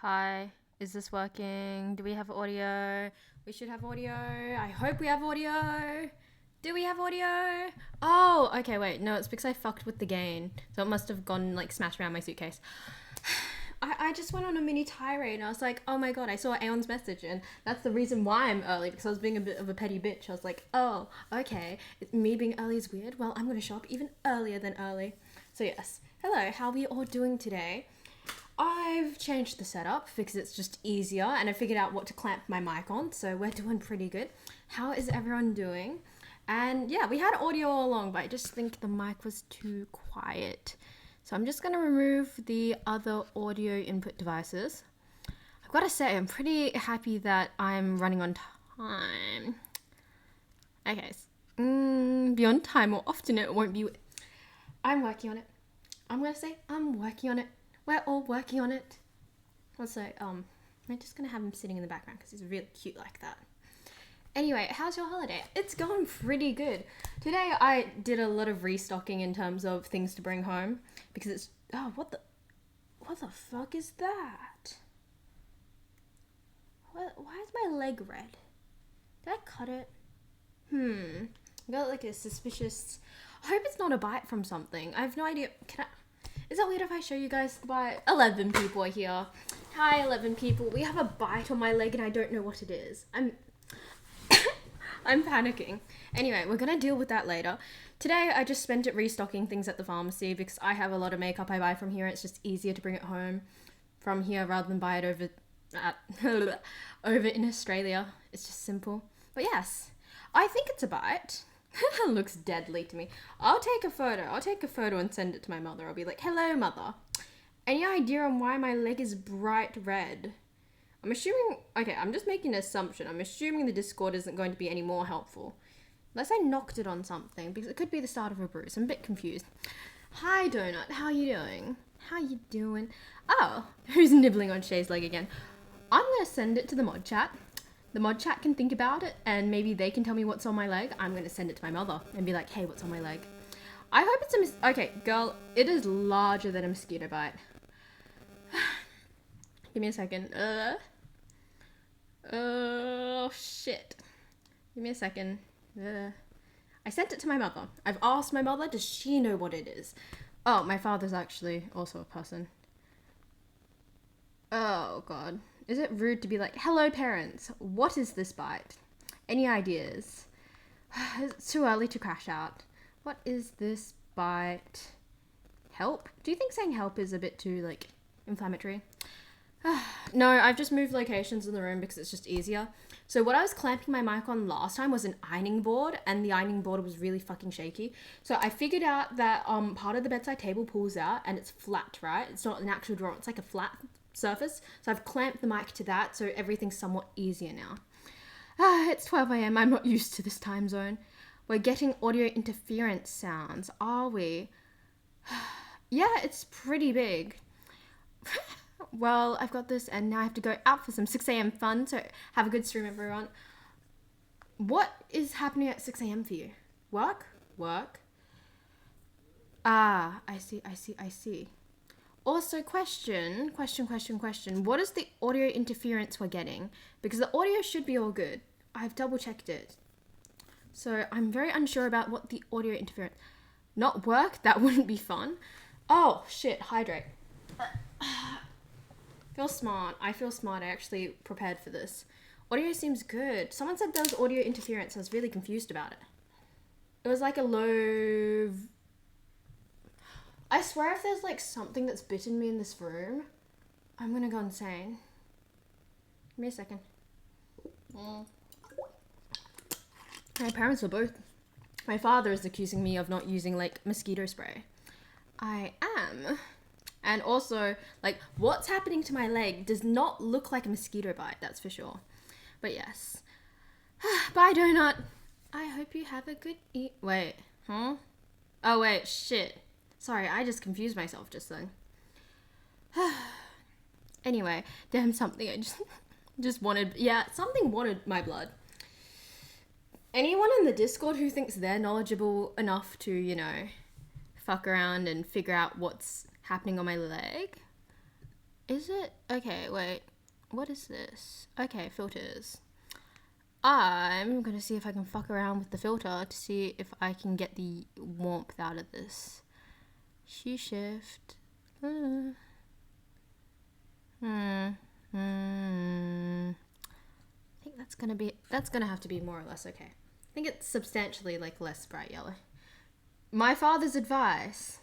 Hi, is this working? Do we have audio? We should have audio. I hope we have audio. Do we have audio? Oh, okay, wait. No, it's because I fucked with the gain. So it must have gone, like, smashed around my suitcase. I just went on a mini tirade and I was like, oh my god, I saw Aeon's message and that's the reason why I'm early because I was being a bit of a petty bitch. I was like, oh, okay, me being early is weird. Well, I'm going to show up even earlier than early. So yes, hello, how are we all doing today? I've changed the setup because it's just easier and I figured out what to clamp my mic on, so we're doing pretty good. How is everyone doing? And yeah, we had audio all along, but I just think the mic was too quiet. So I'm just going to remove the other audio input devices. I've got to say, I'm pretty happy that I'm running on time. Okay, be on time or often it won't be. I'm working on it. I'm going to say I'm working on it. We're all working on it. Also, I'm just going to have him sitting in the background because he's really cute like that. Anyway, how's your holiday? It's going pretty good. Today I did a lot of restocking in terms of things to bring home because it's what the fuck is that? Why is my leg red? Did I cut it? I got like a suspicious. I hope it's not a bite from something. I have no idea. Is that weird if I show you guys the bite? 11 people are here. Hi, 11 people. We have a bite on my leg and I don't know what it is. I'm panicking. Anyway, we're gonna deal with that later. Today, I just spent it restocking things at the pharmacy because I have a lot of makeup I buy from here. It's just easier to bring it home from here rather than buy it over in Australia. It's just simple. But yes, I think it's a bite. It looks deadly to me. I'll take a photo and send it to my mother. I'll be like, hello, mother. Any idea on why my leg is bright red? I'm assuming, okay, I'm just making an assumption. I'm assuming the Discord isn't going to be any more helpful. Unless I knocked it on something, because it could be the start of a bruise. I'm a bit confused. Hi, Donut. How you doing? How you doing? Oh, who's nibbling on Shay's leg again? I'm going to send it to the mod chat. The mod chat can think about it, and maybe they can tell me what's on my leg. I'm going to send it to my mother and be like, hey, what's on my leg? I hope it's okay, girl, it is larger than a mosquito bite. Give me a second. Oh, shit. Give me a second. I sent it to my mother. I've asked my mother, does she know what it is? Oh, my father's actually also a person. Oh, God. Is it rude to be like, hello, parents, what is this bite? Any ideas? It's too early to crash out. What is this bite? Help? Do you think saying help is a bit too, like, inflammatory? No, I've just moved locations in the room because it's just easier. So what I was clamping my mic on last time was an ironing board, and the ironing board was really fucking shaky. So I figured out that part of the bedside table pulls out and it's flat, right? It's not an actual drawer, it's like a flat surface. So I've clamped the mic to that, so everything's somewhat easier now. It's 12 a.m. I'm not used to this time zone. We're getting audio interference sounds, are we? Yeah, it's pretty big. Well, I've got this and now I have to go out for some 6 a.m. fun, so have a good stream, everyone. What is happening at 6 a.m. for you? Work? Ah, I see. Also, question. What is the audio interference we're getting? Because the audio should be all good. I've double checked it. So I'm very unsure about what the audio interference... Not work? That wouldn't be fun. Oh, shit, hydrate. Feel smart. I feel smart. I actually prepared for this. Audio seems good. Someone said there was audio interference. I was really confused about it. It was like a low... I swear if there's like something that's bitten me in this room, I'm gonna go insane. Give me a second. My parents are both... My father is accusing me of not using like mosquito spray. I am. And also, like, what's happening to my leg does not look like a mosquito bite, that's for sure. But yes. Bye, Donut. I hope you have a good Wait, huh? Oh, wait, shit. Sorry, I just confused myself just then. Anyway, damn, something I just wanted... Yeah, something wanted my blood. Anyone in the Discord who thinks they're knowledgeable enough to, you know, fuck around and figure out what's happening on my leg, Is it? Okay, wait. What is this? Okay, filters. I'm gonna see if I can fuck around with the filter to see if I can get the warmth out of this. Hue shift. I think that's gonna have to be more or less okay. I think it's substantially like less bright yellow. My father's advice: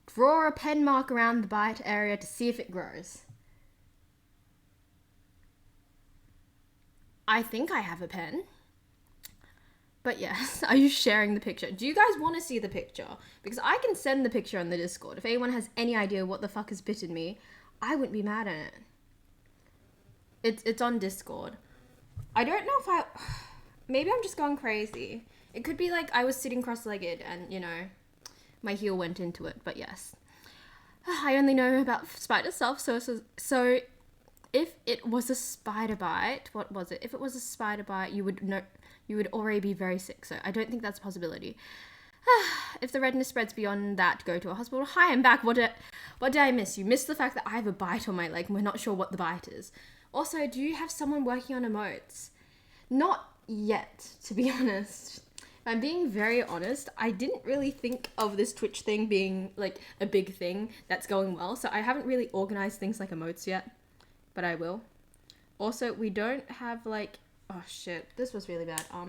draw a pen mark around the bite area to see if it grows. I think I have a pen. But yes, are you sharing the picture? Do you guys want to see the picture? Because I can send the picture on the Discord. If anyone has any idea what the fuck has bitten me, I wouldn't be mad at it. It's on Discord. I don't know if I... Maybe I'm just going crazy. It could be like I was sitting cross-legged and, you know, my heel went into it. But yes. I only know about spider stuff, so if it was a spider bite, what was it? If it was a spider bite, you would know, you would already be very sick. So I don't think that's a possibility. If the redness spreads beyond that, go to a hospital. Hi, I'm back. What did I miss? You missed the fact that I have a bite on my leg and we're not sure what the bite is. Also, do you have someone working on emotes? Not yet, to be honest. If I'm being very honest, I didn't really think of this Twitch thing being like a big thing that's going well. So I haven't really organized things like emotes yet. But I will. Also, we don't have like... Oh shit, this was really bad. I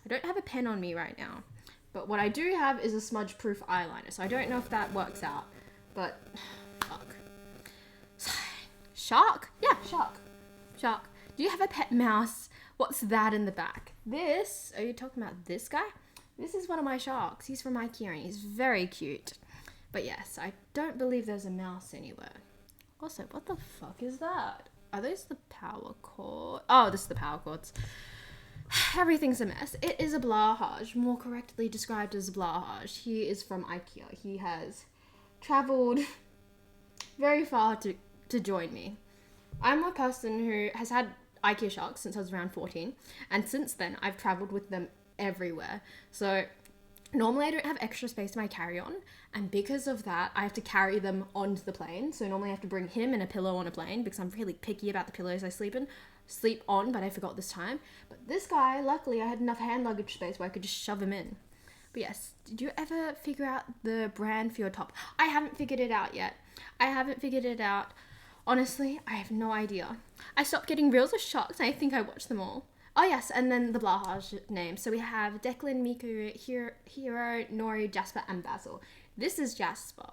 don't have a pen on me right now. But what I do have is a smudge-proof eyeliner. So I don't know if that works out. But, fuck. Shark? Yeah, shark. Shark. Do you have a pet mouse? What's that in the back? This, are you talking about this guy? This is one of my sharks. He's from IKEA and he's very cute. But yes, I don't believe there's a mouse anywhere. Also, what the fuck is that? Are those the power cord? Oh, this is the power cords. Everything's a mess. It is a Blahaj, more correctly described as Blahaj. He is from IKEA. He has travelled very far to join me. I'm a person who has had IKEA sharks since I was around 14. And since then, I've travelled with them everywhere. So normally I don't have extra space in my carry-on, and because of that, I have to carry them onto the plane. So normally I have to bring him and a pillow on a plane because I'm really picky about the pillows I sleep on, but I forgot this time. But this guy, luckily I had enough hand luggage space where I could just shove him in. But yes, did you ever figure out the brand for your top? I haven't figured it out yet. Honestly, I have no idea. I stopped getting reels of sharks and I think I watched them all. Oh yes, and then the Blahaj names. So we have Declan, Miku, Hero, Nori, Jasper, and Basil. This is Jasper.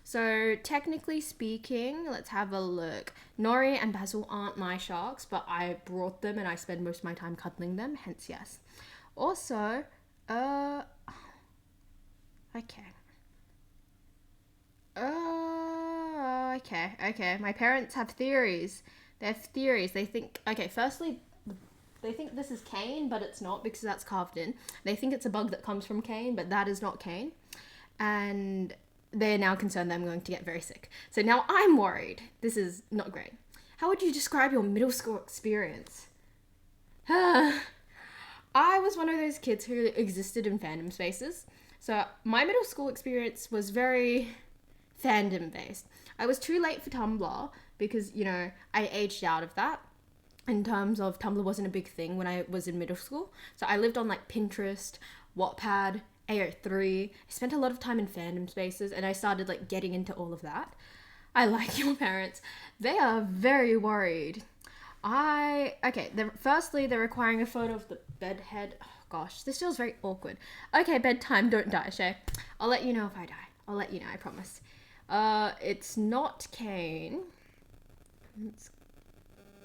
So technically speaking, let's have a look. Nori and Basil aren't my sharks, but I brought them and I spend most of my time cuddling them, hence yes. Also, okay. Okay. My parents have theories. They have theories. They think, okay, firstly, they think this is cane, but it's not because that's carved in. They think it's a bug that comes from cane, but that is not cane. And they're now concerned that I'm going to get very sick. So now I'm worried. This is not great. How would you describe your middle school experience? I was one of those kids who existed in fandom spaces. So my middle school experience was very fandom based. I was too late for Tumblr because, you know, I aged out of that. In terms of Tumblr wasn't a big thing when I was in middle school. So I lived on like Pinterest, Wattpad, AO3. I spent a lot of time in fandom spaces and I started like getting into all of that. I like your parents. They are very worried. Firstly, they're requiring a photo of the bed head. Oh gosh, this feels very awkward. Okay, bedtime, don't die, Shay. I'll let you know if I die. I'll let you know, I promise. It's not cane. It's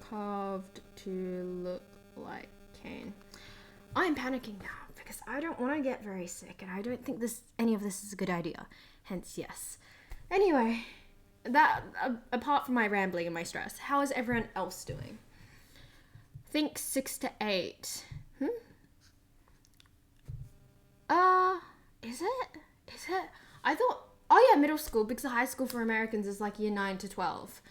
carved to look like cane. I'm panicking now because I don't want to get very sick and I don't think any of this is a good idea. Hence, yes. Anyway, that apart from my rambling and my stress, how is everyone else doing? Think 6 to 8. Is it? I thought, oh yeah, middle school, because the high school for Americans is like year 9 to 12.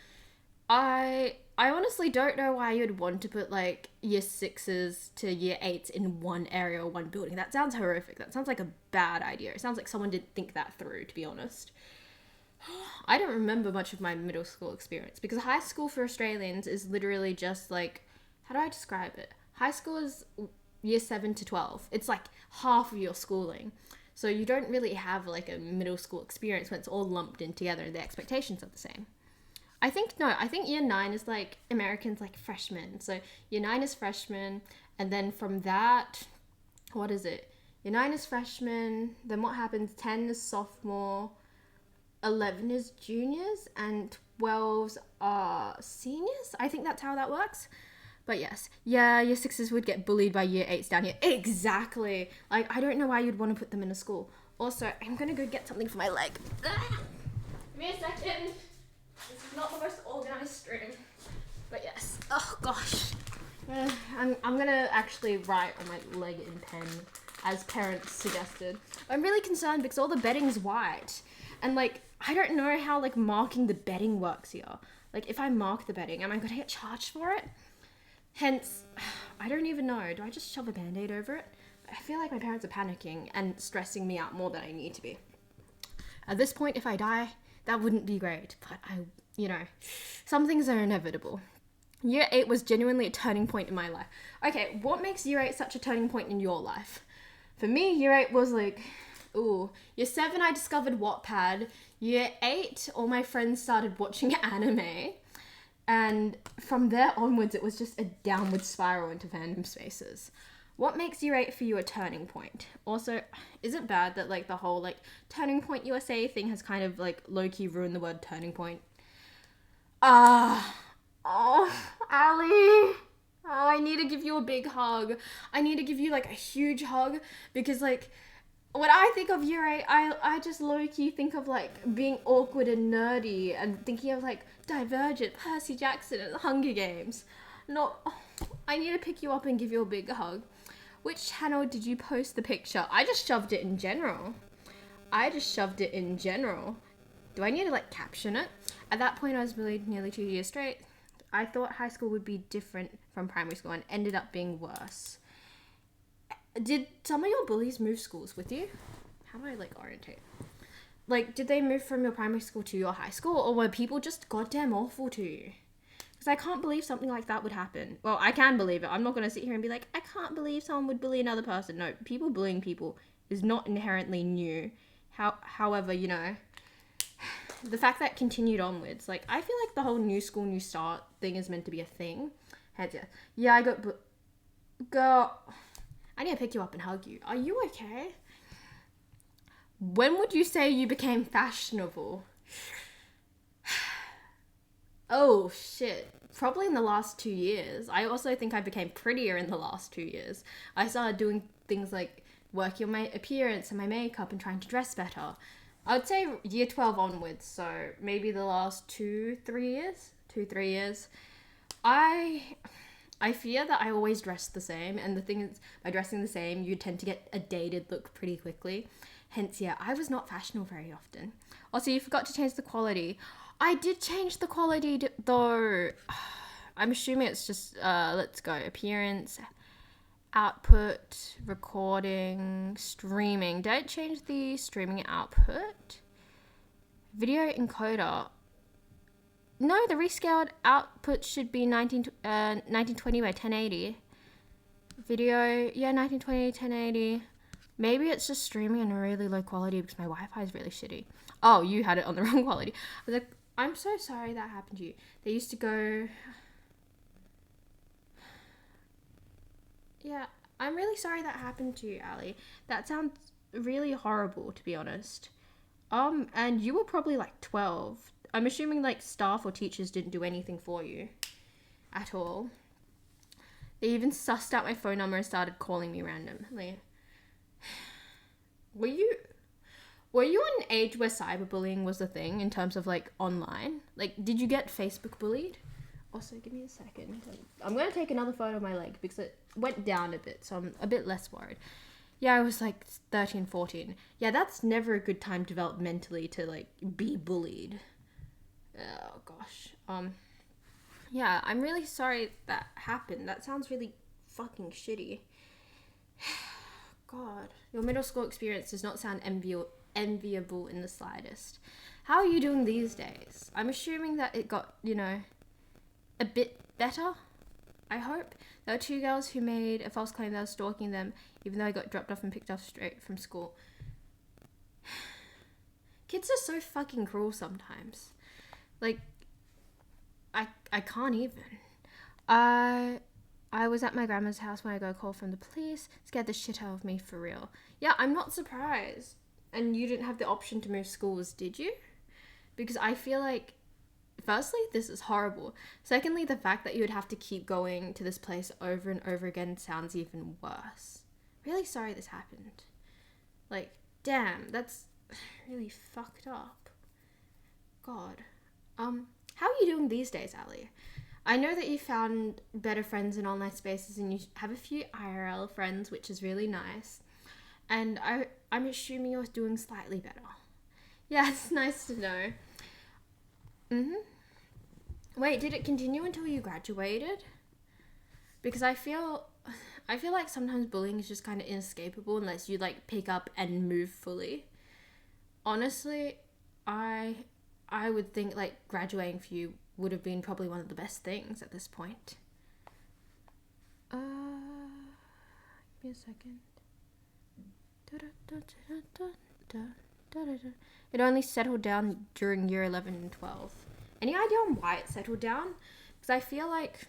I honestly don't know why you'd want to put like year 6s to year 8s in one area or one building. That sounds horrific. That sounds like a bad idea. It sounds like someone didn't think that through, to be honest. I don't remember much of my middle school experience because high school for Australians is literally just like, how do I describe it? High school is year 7 to 12. It's like half of your schooling. So you don't really have like a middle school experience when it's all lumped in together and the expectations are the same. I think year 9 is like Americans like freshmen. So year 9 is freshman, and then from that, what is it? Year 9 is freshman, then what happens? 10 is sophomore, 11 is juniors, and 12s are seniors. I think that's how that works. But yes, yeah, year 6s would get bullied by year 8s down here. Exactly. Like, I don't know why you'd want to put them in a school. Also, I'm gonna go get something for my leg. Give me a second. This is not the most organized stream. But yes. Oh gosh. I'm gonna actually write on my leg in pen, as parents suggested. I'm really concerned because all the bedding's white. And like, I don't know how like marking the bedding works here. Like, if I mark the bedding, am I gonna get charged for it? Hence, I don't even know. Do I just shove a band-aid over it? I feel like my parents are panicking and stressing me out more than I need to be. At this point, if I die, that wouldn't be great. But some things are inevitable. Year 8 was genuinely a turning point in my life. Okay, what makes year 8 such a turning point in your life? For me, year 8 was like, year 7 I discovered Wattpad. Year 8, all my friends started watching anime. And from there onwards, it was just a downward spiral into fandom spaces. What makes year 8 for you a turning point? Also, is it bad that like the whole like Turning Point USA thing has kind of like low-key ruined the word turning point? Ali. Oh, I need to give you a big hug. I need to give you like a huge hug because like when I think of year 8, I just low-key think of like being awkward and nerdy and thinking of like Divergent, Percy Jackson, and the Hunger Games. I need to pick you up and give you a big hug. Which channel did you post the picture? I just shoved it in general. Do I need to like caption it? At that point, I was bullied nearly 2 years straight. I thought high school would be different from primary school and ended up being worse. Did some of your bullies move schools with you? How do I like orientate? Like, did they move from your primary school to your high school, or were people just goddamn awful to you? Because I can't believe something like that would happen. Well, I can believe it. I'm not going to sit here and be like, I can't believe someone would bully another person. No, people bullying people is not inherently new. However, the fact that continued onwards, like, I feel like the whole new school, new start thing is meant to be a thing. Heads yeah. Yeah, I got... Girl, I need to pick you up and hug you. Are you okay? When would you say you became fashionable? Oh, shit. Probably in the last 2 years. I also think I became prettier in the last 2 years. I started doing things like working on my appearance and my makeup and trying to dress better. I would say year 12 onwards, so maybe the last 2-3 years. 2-3 years. I fear that I always dress the same, and the thing is, by dressing the same, you tend to get a dated look pretty quickly. Hence, yeah, I was not fashionable very often. Also, you forgot to change the quality. I did change the quality, though. I'm assuming it's just, let's go, appearance, output, recording, streaming. Did I change the streaming output? Video encoder. No, the rescaled output should be 1920 by 1080. Video, yeah, 1920, 1080. Maybe it's just streaming in a really low quality because my Wi-Fi is really shitty. Oh, you had it on the wrong quality. I was like, I'm so sorry that happened to you. They used to go... Yeah, I'm really sorry that happened to you, Ali. That sounds really horrible, to be honest. And you were probably like 12. I'm assuming like staff or teachers didn't do anything for you at all. They even sussed out my phone number and started calling me randomly. Were you an age where cyberbullying was a thing in terms of like online? Like, did you get Facebook bullied? Also, give me a second. I'm going to take another photo of my leg because it went down a bit, so I'm a bit less worried. Yeah, I was like 13, 14. Yeah, that's never a good time developmentally to like be bullied. Oh gosh. Yeah, I'm really sorry that happened. That sounds really fucking shitty. God, your middle school experience does not sound enviable in the slightest. How are you doing these days? I'm assuming that it got, a bit better. I hope. There were 2 girls who made a false claim that I was stalking them, even though I got dropped off and picked up straight from school. Kids are so fucking cruel sometimes. Like, I can't even. I was at my grandma's house when I got a call from the police. Scared the shit out of me, for real. Yeah, I'm not surprised. And you didn't have the option to move schools, did you? Because I feel like, firstly, this is horrible. Secondly, the fact that you would have to keep going to this place over and over again sounds even worse. Really sorry this happened. Like, damn, that's really fucked up. God. How are you doing these days, Ali? I know that you found better friends in online spaces and you have a few IRL friends, which is really nice. And I'm assuming you're doing slightly better. Yeah, it's nice to know. Wait, did it continue until you graduated? Because I feel like sometimes bullying is just kind of inescapable unless you like pick up and move fully. Honestly, I would think like graduating for you would have been probably one of the best things at this point. Give me a second. It only settled down during year 11 and 12. Any idea on why it settled down? Because I feel like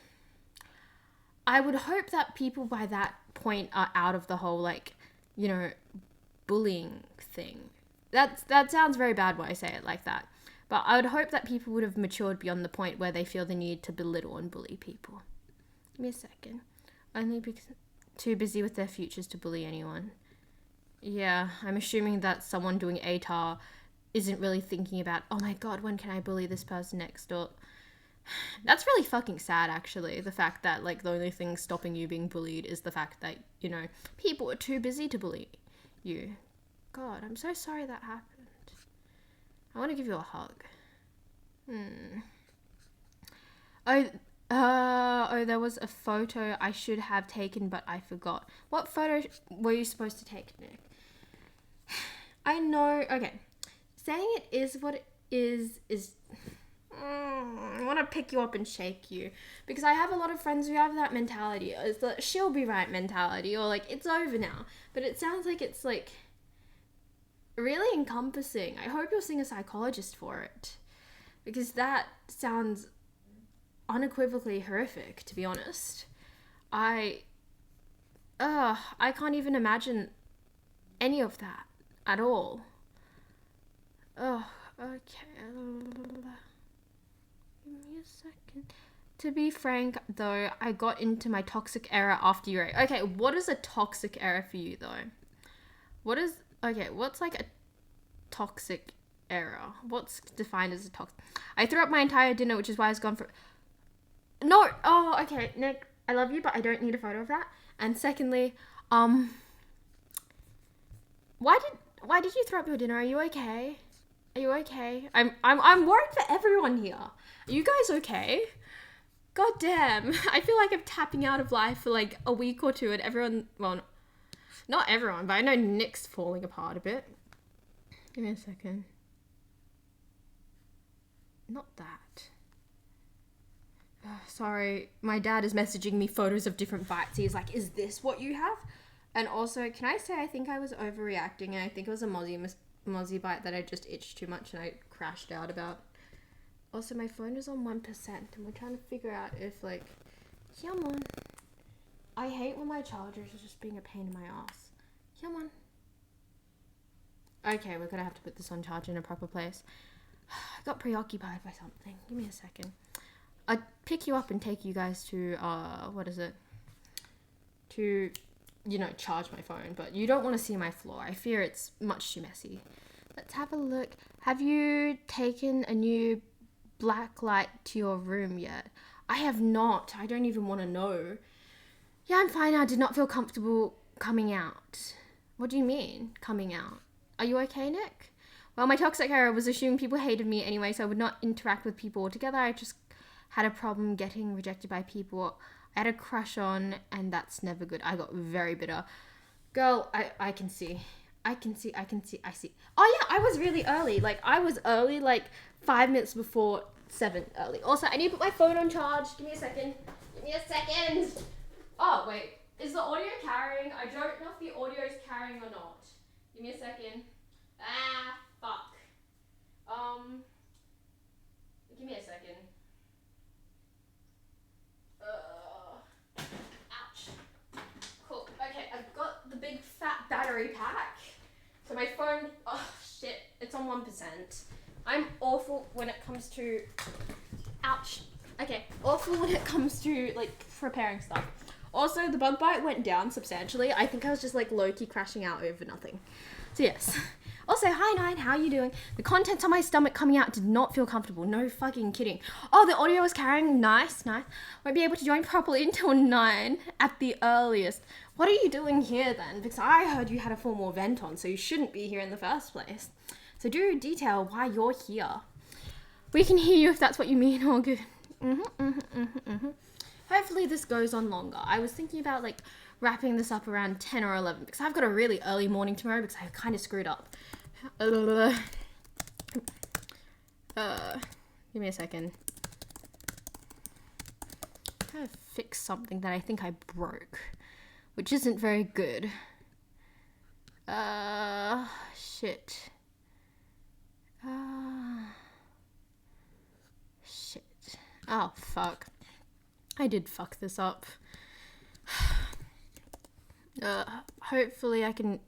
I would hope that people by that point are out of the whole like, bullying thing. That sounds very bad when I say it like that. But I would hope that people would have matured beyond the point where they feel the need to belittle and bully people. Give me a second. Only because too busy with their futures to bully anyone. Yeah, I'm assuming that someone doing ATAR isn't really thinking about, oh my god, when can I bully this person next door? That's really fucking sad, actually. The fact that, like, the only thing stopping you being bullied is the fact that, people are too busy to bully you. God, I'm so sorry that happened. I want to give you a hug. Oh, there was a photo I should have taken, but I forgot. What photo were you supposed to take, Nick? I know. Okay. Saying it is what it is... I want to pick you up and shake you. Because I have a lot of friends who have that mentality. It's the she'll be right mentality. Or, like, it's over now. But it sounds like it's, like... really encompassing. I hope you're seeing a psychologist for it, because that sounds unequivocally horrific, to be honest. I can't even imagine any of that at all. Okay. Give me a second. To be frank, though, I got into my toxic era after you. Okay, what is a toxic era for you, though? What's like a toxic era? What's defined as a toxic? I threw up my entire dinner, which is why I was gone for... No! Oh, okay, Nick, I love you, but I don't need a photo of that. And secondly, why did you throw up your dinner? Are you okay? Are you okay? I'm worried for everyone here. Are you guys okay? God damn. I feel like I'm tapping out of life for like a week or two and everyone... Well, not everyone, but I know Nick's falling apart a bit. Give me a second. Not that. Sorry, my dad is messaging me photos of different bites. He's like, is this what you have? And also, can I say I think I was overreacting and I think it was a mozzie bite that I just itched too much and I crashed out about. Also, my phone is on 1% and we're trying to figure out if like... Come on. I hate when my charger is just being a pain in my ass. Come on. Okay, we're gonna have to put this on charge in a proper place. I got preoccupied by something. Give me a second. I'd pick you up and take you guys to, to, charge my phone. But you don't want to see my floor. I fear it's much too messy. Let's have a look. Have you taken a new black light to your room yet? I have not. I don't even want to know. Yeah, I'm fine. I did not feel comfortable coming out. What do you mean, coming out? Are you okay, Nick? Well, my toxic era was assuming people hated me anyway, so I would not interact with people altogether. I just had a problem getting rejected by people I had a crush on, and that's never good. I got very bitter. Girl, I can see. I see. Oh yeah, I was really early. Like, I was early, like, 5 minutes before 7 early. Also, I need to put my phone on charge. Give me a second. Oh, wait. Is the audio carrying? I don't know if the audio is carrying or not. Give me a second. Ah, fuck. Give me a second. Ouch. Cool. Okay, I've got the big fat battery pack. So my phone, oh shit, it's on 1%. I'm awful when it comes to, ouch. Okay, awful when it comes to, like, preparing stuff. Also, the bug bite went down substantially. I think I was just, like, low-key crashing out over nothing. So yes. Also, hi Nine, how are you doing? The contents on my stomach coming out did not feel comfortable. No fucking kidding. Oh, the audio was carrying. Nice. Won't be able to join properly until 9 at the earliest. What are you doing here then? Because I heard you had a formal event on, so you shouldn't be here in the first place. So do detail why you're here. We can hear you if that's what you mean. All good. Hopefully this goes on longer. I was thinking about, like, wrapping this up around 10 or 11 because I've got a really early morning tomorrow because I kind of screwed up. Give me a second. I'm trying to fix something that I think I broke, which isn't very good. Shit. Shit. Oh, fuck. I did fuck this up. Hopefully I can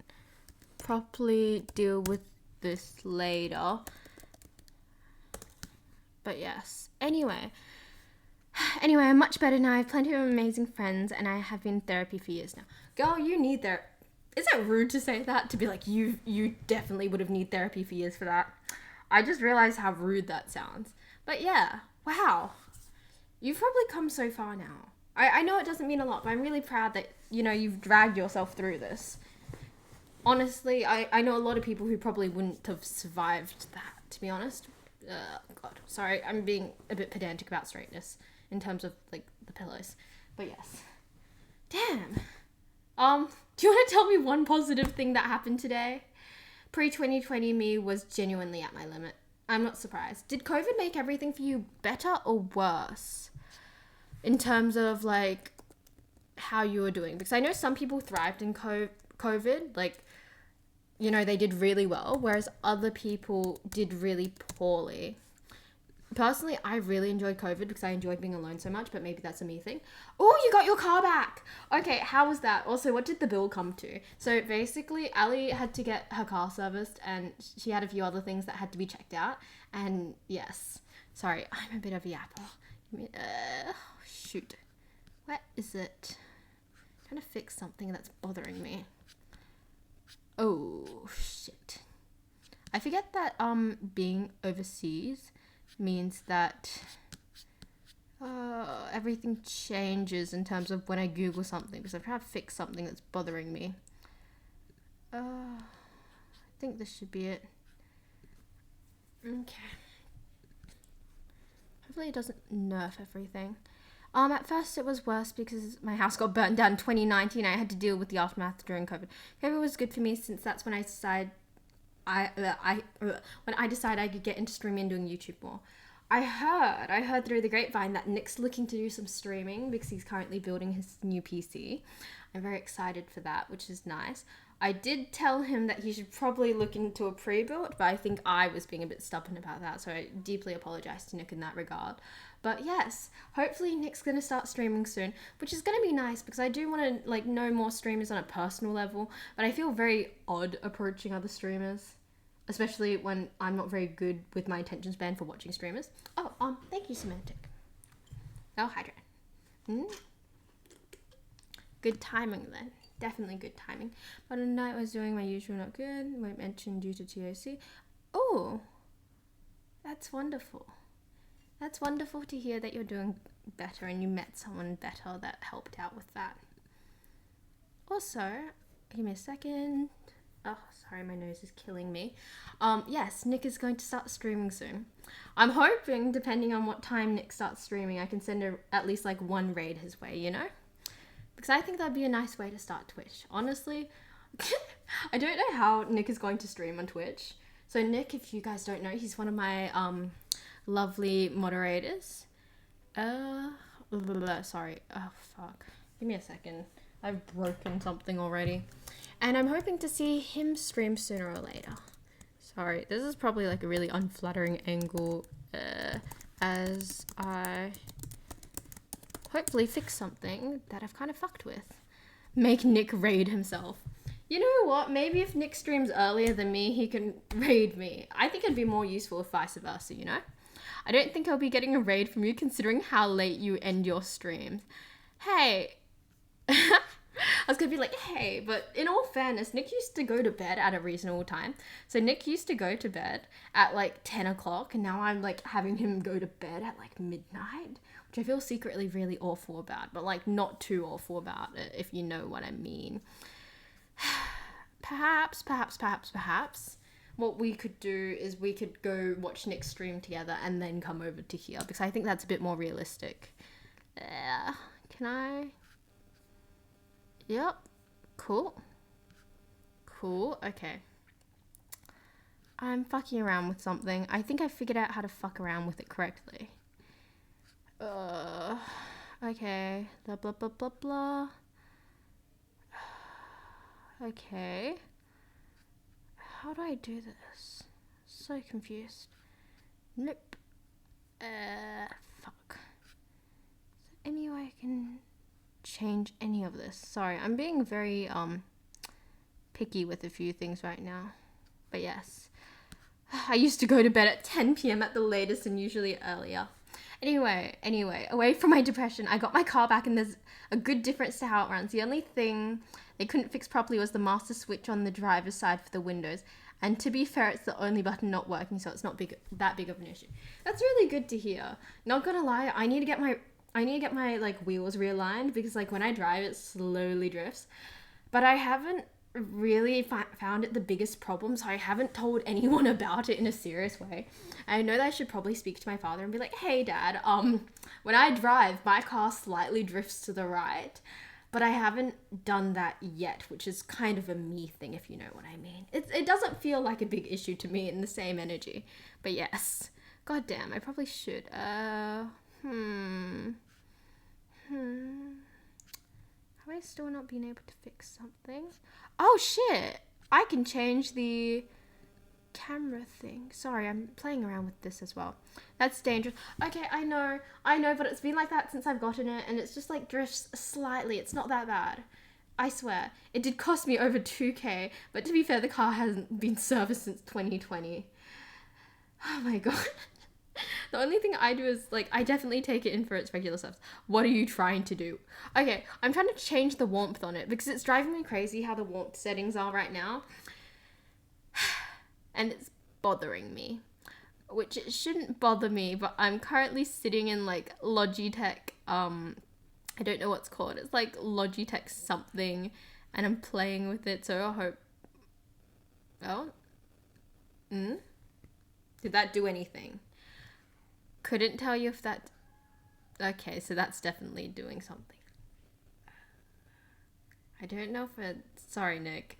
properly deal with this later. But yes. Anyway, I'm much better now. I have plenty of amazing friends and I have been in therapy for years now. Girl, you need therapy. Is it rude to say that? To be like, you definitely would have need therapy for years for that. I just realized how rude that sounds. But yeah, wow. You've probably come so far now. I know it doesn't mean a lot, but I'm really proud that, you know, you've dragged yourself through this. Honestly, I know a lot of people who probably wouldn't have survived that, to be honest. God, sorry, I'm being a bit pedantic about straightness in terms of, like, the pillows. But yes. Damn. Do you want to tell me one positive thing that happened today? Pre-2020 me was genuinely at my limit. I'm not surprised. Did COVID make everything for you better or worse? In terms of, like, how you were doing? Because I know some people thrived in COVID. Like, you know, they did really well, whereas other people did really poorly. Personally, I really enjoyed COVID because I enjoyed being alone so much, but maybe that's a me thing. Oh, you got your car back! Okay, how was that? Also, what did the bill come to? So basically, Ali had to get her car serviced and she had a few other things that had to be checked out. And yes, sorry, I'm a bit of a yapper. Shoot. What is it? I'm trying to fix something that's bothering me. Oh, shit. I forget that being overseas means that everything changes in terms of when I Google something, because I'm trying to fix something that's bothering me. I think this should be it. Okay. Hopefully it doesn't nerf everything. At first it was worse because my house got burnt down in 2019. I had to deal with the aftermath during COVID. COVID was good for me since that's when I decided when I decided I could get into streaming and doing YouTube more. I heard through the grapevine that Nick's looking to do some streaming because he's currently building his new PC. I'm very excited for that, which is nice. I did tell him that he should probably look into a pre-build, but I think I was being a bit stubborn about that, so I deeply apologize to Nick in that regard. But yes, hopefully Nick's going to start streaming soon, which is going to be nice because I do want to, like, know more streamers on a personal level, but I feel very odd approaching other streamers, especially when I'm not very good with my attention span for watching streamers. Oh, thank you, Semantic. Oh, Hydra. Good timing then. Definitely good timing. But at night I was doing my usual not good. Won't mention due to TOC. Oh, that's wonderful. That's wonderful to hear that you're doing better and you met someone better that helped out with that. Also, give me a second. Oh, sorry, my nose is killing me. Yes, Nick is going to start streaming soon. I'm hoping, depending on what time Nick starts streaming, I can send at least like one raid his way, you know? Because I think that'd be a nice way to start Twitch. Honestly, I don't know how Nick is going to stream on Twitch. So Nick, if you guys don't know, he's one of my lovely moderators. Sorry. Oh fuck. Give me a second. I've broken something already. And I'm hoping to see him stream sooner or later. Sorry, this is probably like a really unflattering angle as I hopefully fix something that I've kind of fucked with. Make Nick raid himself. You know what? Maybe if Nick streams earlier than me, he can raid me. I think it'd be more useful if vice versa, you know? I don't think I'll be getting a raid from you considering how late you end your streams. Hey. I was gonna be like, hey, but in all fairness, Nick used to go to bed at a reasonable time. So Nick used to go to bed at like 10 o'clock, and now I'm like having him go to bed at like midnight, which I feel secretly really awful about, but like not too awful about it, if you know what I mean. Perhaps, what we could do is we could go watch Nick's stream together and then come over to here, because I think that's a bit more realistic. Can I? Yep. Cool. Okay. I'm fucking around with something. I think I figured out how to fuck around with it correctly. Okay. Blah, blah, blah, blah, blah. Okay. How do I do this? So confused. Nope. Fuck. Is there any way I can change any of this? Sorry, I'm being very picky with a few things right now. But yes. I used to go to bed at 10 p.m. at the latest and usually earlier. Anyway, away from my depression, I got my car back and there's a good difference to how it runs. The only thing they couldn't fix properly was the master switch on the driver's side for the windows. And to be fair, it's the only button not working, so it's not that big of an issue. That's really good to hear. Not gonna lie, I need to get my like wheels realigned, because like when I drive it slowly drifts. But I haven't really found it the biggest problem, so I haven't told anyone about it in a serious way. I know that I should probably speak to my father and be like, hey dad, when I drive, my car slightly drifts to the right, but I haven't done that yet, which is kind of a me thing, if you know what I mean. It doesn't feel like a big issue to me in the same energy, but yes. God damn, I probably should. Have I still not been able to fix something? Oh shit! I can change the camera thing. Sorry, I'm playing around with this as well. That's dangerous. Okay, I know, but it's been like that since I've gotten it, and it's just like drifts slightly. It's not that bad. I swear. It did cost me over 2k, but to be fair, the car hasn't been serviced since 2020. Oh my god. The only thing I do is, like, I definitely take it in for its regular service. What are you trying to do? Okay, I'm trying to change the warmth on it, because it's driving me crazy how the warmth settings are right now. And it's bothering me. Which it shouldn't bother me, but I'm currently sitting in, like, Logitech, I don't know what's called. It's like Logitech something, and I'm playing with it, so I hope... Oh? Did that do anything? Couldn't tell you if that... Okay, so that's definitely doing something. I don't know if it... Sorry, Nick.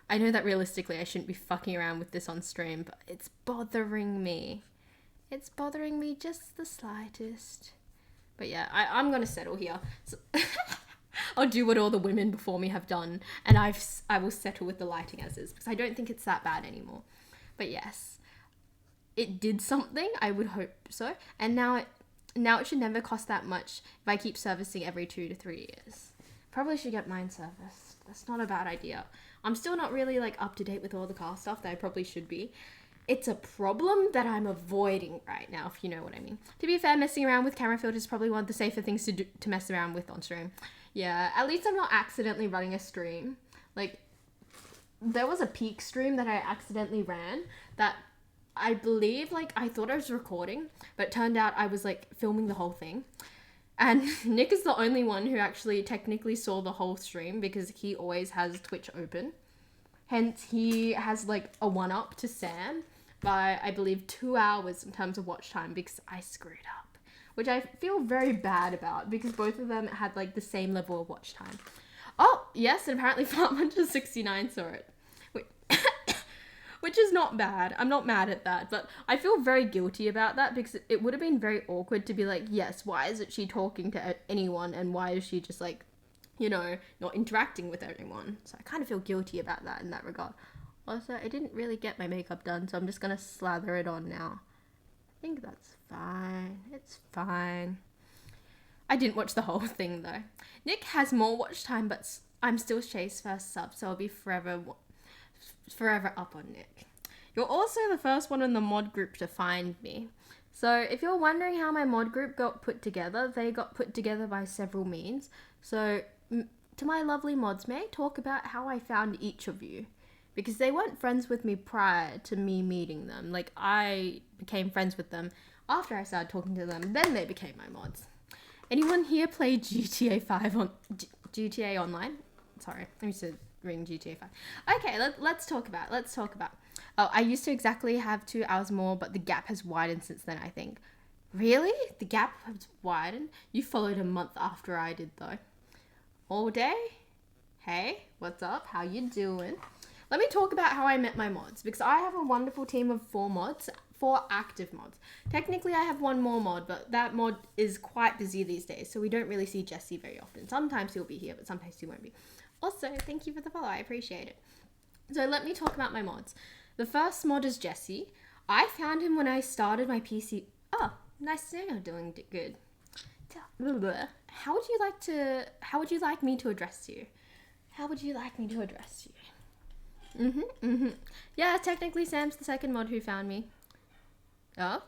I know that realistically I shouldn't be fucking around with this on stream, but it's bothering me. It's bothering me just the slightest. But yeah, I'm gonna settle here. So I'll do what all the women before me have done, and I will settle with the lighting as is, because I don't think it's that bad anymore. But yes. It did something, I would hope so, and now it should never cost that much if I keep servicing every 2 to 3 years. Probably should get mine serviced. That's not a bad idea. I'm still not really like up to date with all the car stuff that I probably should be. It's a problem that I'm avoiding right now, if you know what I mean. To be fair, messing around with camera filters is probably one of the safer things to mess around with on stream. Yeah, at least I'm not accidentally running a stream. Like, there was a peak stream that I accidentally ran that I believe, like, I thought I was recording, but it turned out I was, like, filming the whole thing. And Nick is the only one who actually technically saw the whole stream, because he always has Twitch open. Hence, he has, like, a one-up to Sam by, I believe, 2 hours in terms of watch time, because I screwed up. Which I feel very bad about, because both of them had, like, the same level of watch time. Oh, yes, and apparently Farm169 saw it. Wait. Which is not bad. I'm not mad at that, but I feel very guilty about that because it would have been very awkward to be like, yes, why isn't she talking to anyone and why is she just like, you know, not interacting with anyone? So I kind of feel guilty about that in that regard. Also, I didn't really get my makeup done, so I'm just gonna slather it on now. I think that's fine. It's fine. I didn't watch the whole thing though. Nick has more watch time, but I'm still Shay's first sub, so I'll be forever up on Nick. You're also the first one in the mod group to find me. So if you're wondering how my mod group got put together, they got put together by several means. So to my lovely mods, may I talk about how I found each of you? Because they weren't friends with me prior to me meeting them. Like, I became friends with them after I started talking to them, then they became my mods. Anyone here play GTA 5 on GTA Online? Sorry, I used to ring GTA 5. Okay, let's talk about. Oh, I used to exactly have 2 hours more, but the gap has widened since then, I think. Really? The gap has widened? You followed a month after I did, though. All day? Hey, what's up? How you doing? Let me talk about how I met my mods, because I have a wonderful team of 4 mods, 4 active mods. Technically, I have 1 more mod, but that mod is quite busy these days, so we don't really see Jesse very often. Sometimes he'll be here, but sometimes he won't be. Also, thank you for the follow, I appreciate it. So let me talk about my mods. The first mod is Jesse. I found him when I started my PC. Oh, nice to know you're doing good. How would you like me to address you? Yeah, technically Sam's the second mod who found me. Oh?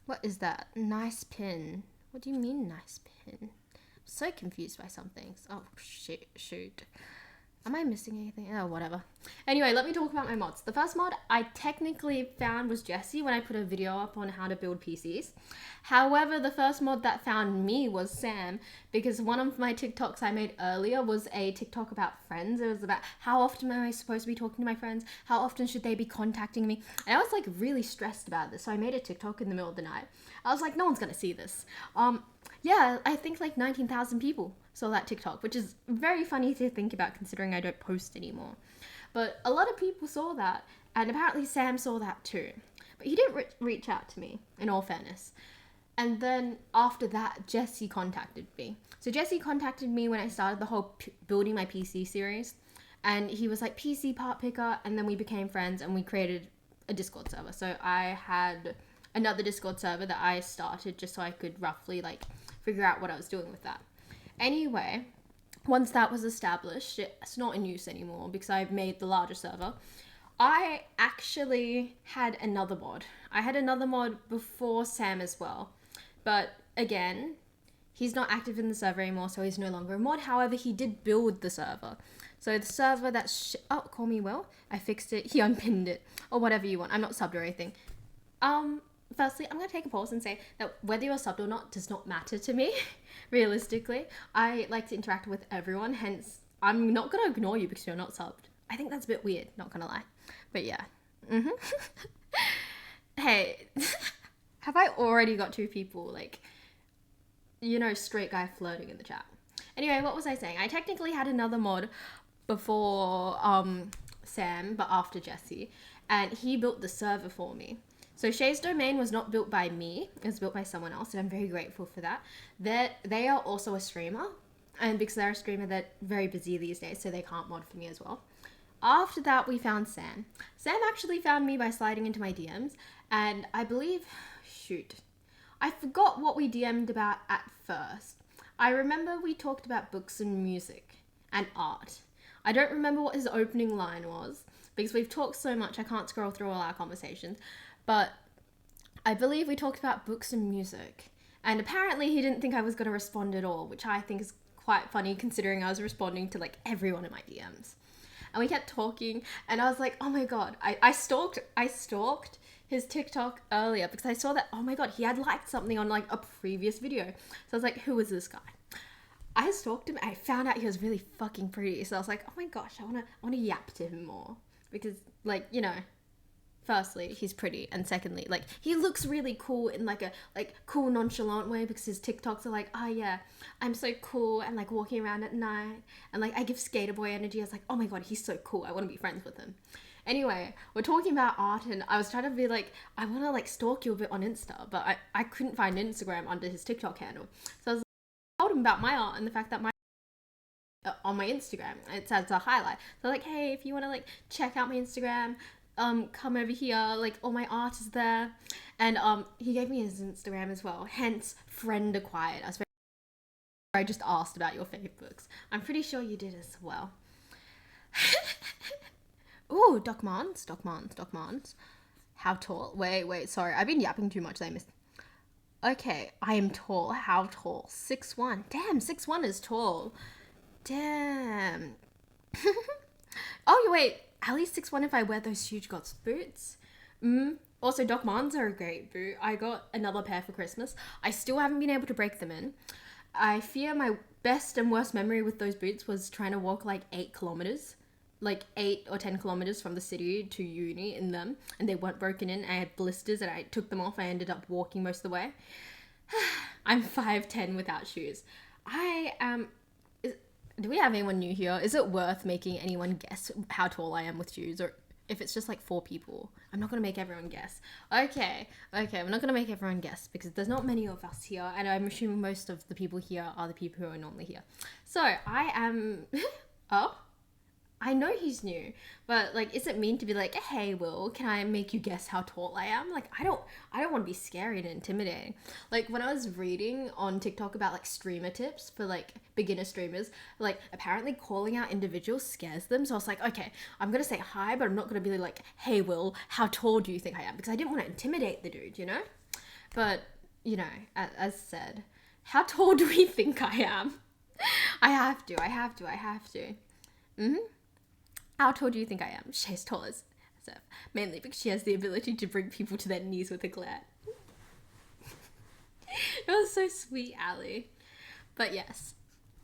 What is that? Nice pin. What do you mean, nice pin? I'm so confused by some things. Oh, shoot. Am I missing anything? Oh, whatever. Anyway, let me talk about my mods. The first mod I technically found was Jesse when I put a video up on how to build PCs. However, the first mod that found me was Sam, because one of my TikToks I made earlier was a TikTok about friends. It was about how often am I supposed to be talking to my friends? How often should they be contacting me? And I was like really stressed about this, so I made a TikTok in the middle of the night. I was like, no one's gonna see this. Yeah, I think like 19,000 people saw that TikTok, which is very funny to think about considering I don't post anymore. But a lot of people saw that, and apparently Sam saw that too. But he didn't reach out to me, in all fairness. And then after that, Jesse contacted me. So Jesse contacted me when I started the whole building my PC series. And he was like, PC part picker, and then we became friends and we created a Discord server. So I had another Discord server that I started just so I could roughly like figure out what I was doing with that. Anyway, once that was established, it's not in use anymore because I've made the larger server. I actually had another mod. I had another mod before Sam as well. But again, he's not active in the server anymore, so he's no longer a mod. However, he did build the server. So the server that's... oh, call me Will. I fixed it. He unpinned it. Or whatever you want. I'm not subbed or anything. Firstly, I'm going to take a pause and say that whether you're subbed or not does not matter to me, realistically. I like to interact with everyone, hence I'm not going to ignore you because you're not subbed. I think that's a bit weird, not going to lie. But yeah. Hey, have I already got 2 people, like, you know, straight guy flirting in the chat? Anyway, what was I saying? I technically had another mod before Sam, but after Jesse, and he built the server for me. So Shay's Domain was not built by me, it was built by someone else, and I'm very grateful for that. They are also a streamer, and because they're a streamer, they're very busy these days, so they can't mod for me as well. After that, we found Sam. Sam actually found me by sliding into my DMs, and I believe, shoot, I forgot what we DM'd about at first. I remember we talked about books and music and art. I don't remember what his opening line was, because we've talked so much I can't scroll through all our conversations. But I believe we talked about books and music. And apparently he didn't think I was going to respond at all, which I think is quite funny considering I was responding to like everyone in my DMs. And we kept talking and I was like, oh my god, I stalked his TikTok earlier because I saw that, oh my god, he had liked something on like a previous video. So I was like, who is this guy? I stalked him and I found out he was really fucking pretty. So I was like, oh my gosh, I wanna yap to him more. Because like, you know, firstly, he's pretty, and secondly, like, he looks really cool in like a cool nonchalant way, because his TikToks are like, oh yeah, I'm so cool, and like walking around at night, and like I give skater boy energy. I was like, oh my god, he's so cool, I want to be friends with him. Anyway, we're talking about art, and I was trying to be like, I want to like stalk you a bit on Insta, but I couldn't find Instagram under his TikTok handle. So I was like, I told him about my art and the fact that my on my Instagram it says a highlight. So like, hey, if you want to like check out my Instagram, come over here, like all my art is there. And he gave me his Instagram as well, hence friend acquired. I just asked about your favorite books. I'm pretty sure you did as well. Ooh, Doc Martens. How tall? Wait, sorry, I've been yapping too much. I missed. Okay, I am tall. How tall? 6'1". Damn, 6'1" is tall. Damn. Oh, wait. At least 6'1" if I wear those huge Gods boots. Also, Doc Martens are a great boot. I got another pair for Christmas. I still haven't been able to break them in. I fear my best and worst memory with those boots was trying to walk like 8 kilometers. Like 8 or 10 kilometers from the city to uni in them, and they weren't broken in. I had blisters and I took them off. I ended up walking most of the way. I'm 5'10" without shoes. I am... do we have anyone new here? Is it worth making anyone guess how tall I am with shoes? Or if it's just like 4 people, I'm not going to make everyone guess. Okay, I'm not going to make everyone guess because there's not many of us here, and I'm assuming most of the people here are the people who are normally here. So I am... oh? I know he's new, but like, is it mean to be like, hey, Will, can I make you guess how tall I am? Like, I don't want to be scary and intimidating. Like, when I was reading on TikTok about like streamer tips for like beginner streamers, like apparently calling out individuals scares them. So I was like, okay, I'm going to say hi, but I'm not going to be like, hey, Will, how tall do you think I am? Because I didn't want to intimidate the dude, you know? But, you know, as said, how tall do we think I am? I have to. How tall do you think I am? She's tall as F, mainly because she has the ability to bring people to their knees with a glare. It was so sweet, Ali. But yes,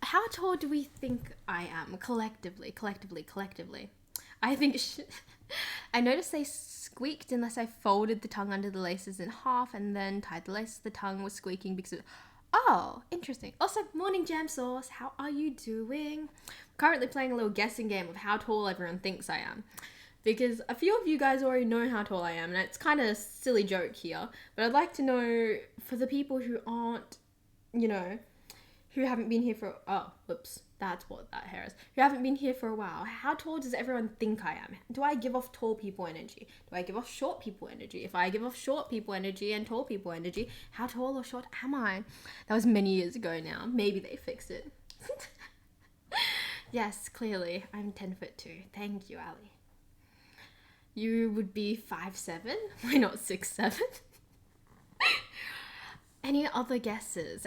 how tall do we think I am collectively? I think I noticed they squeaked unless I folded the tongue under the laces in half and then tied the laces. The tongue was squeaking because oh, interesting. Also, morning Jam Sauce, how are you doing? Currently playing a little guessing game of how tall everyone thinks I am. Because a few of you guys already know how tall I am, and it's kind of a silly joke here. But I'd like to know, for the people who aren't, you know, who haven't been here for... oh, whoops, that's what that hair is. Who haven't been here for a while, how tall does everyone think I am? Do I give off tall people energy? Do I give off short people energy? If I give off short people energy and tall people energy, how tall or short am I? That was many years ago now. Maybe they fixed it. Yes, clearly, I'm 10'2". Thank you, Ali. You would be 5'7"? Why not 6'7"? Any other guesses?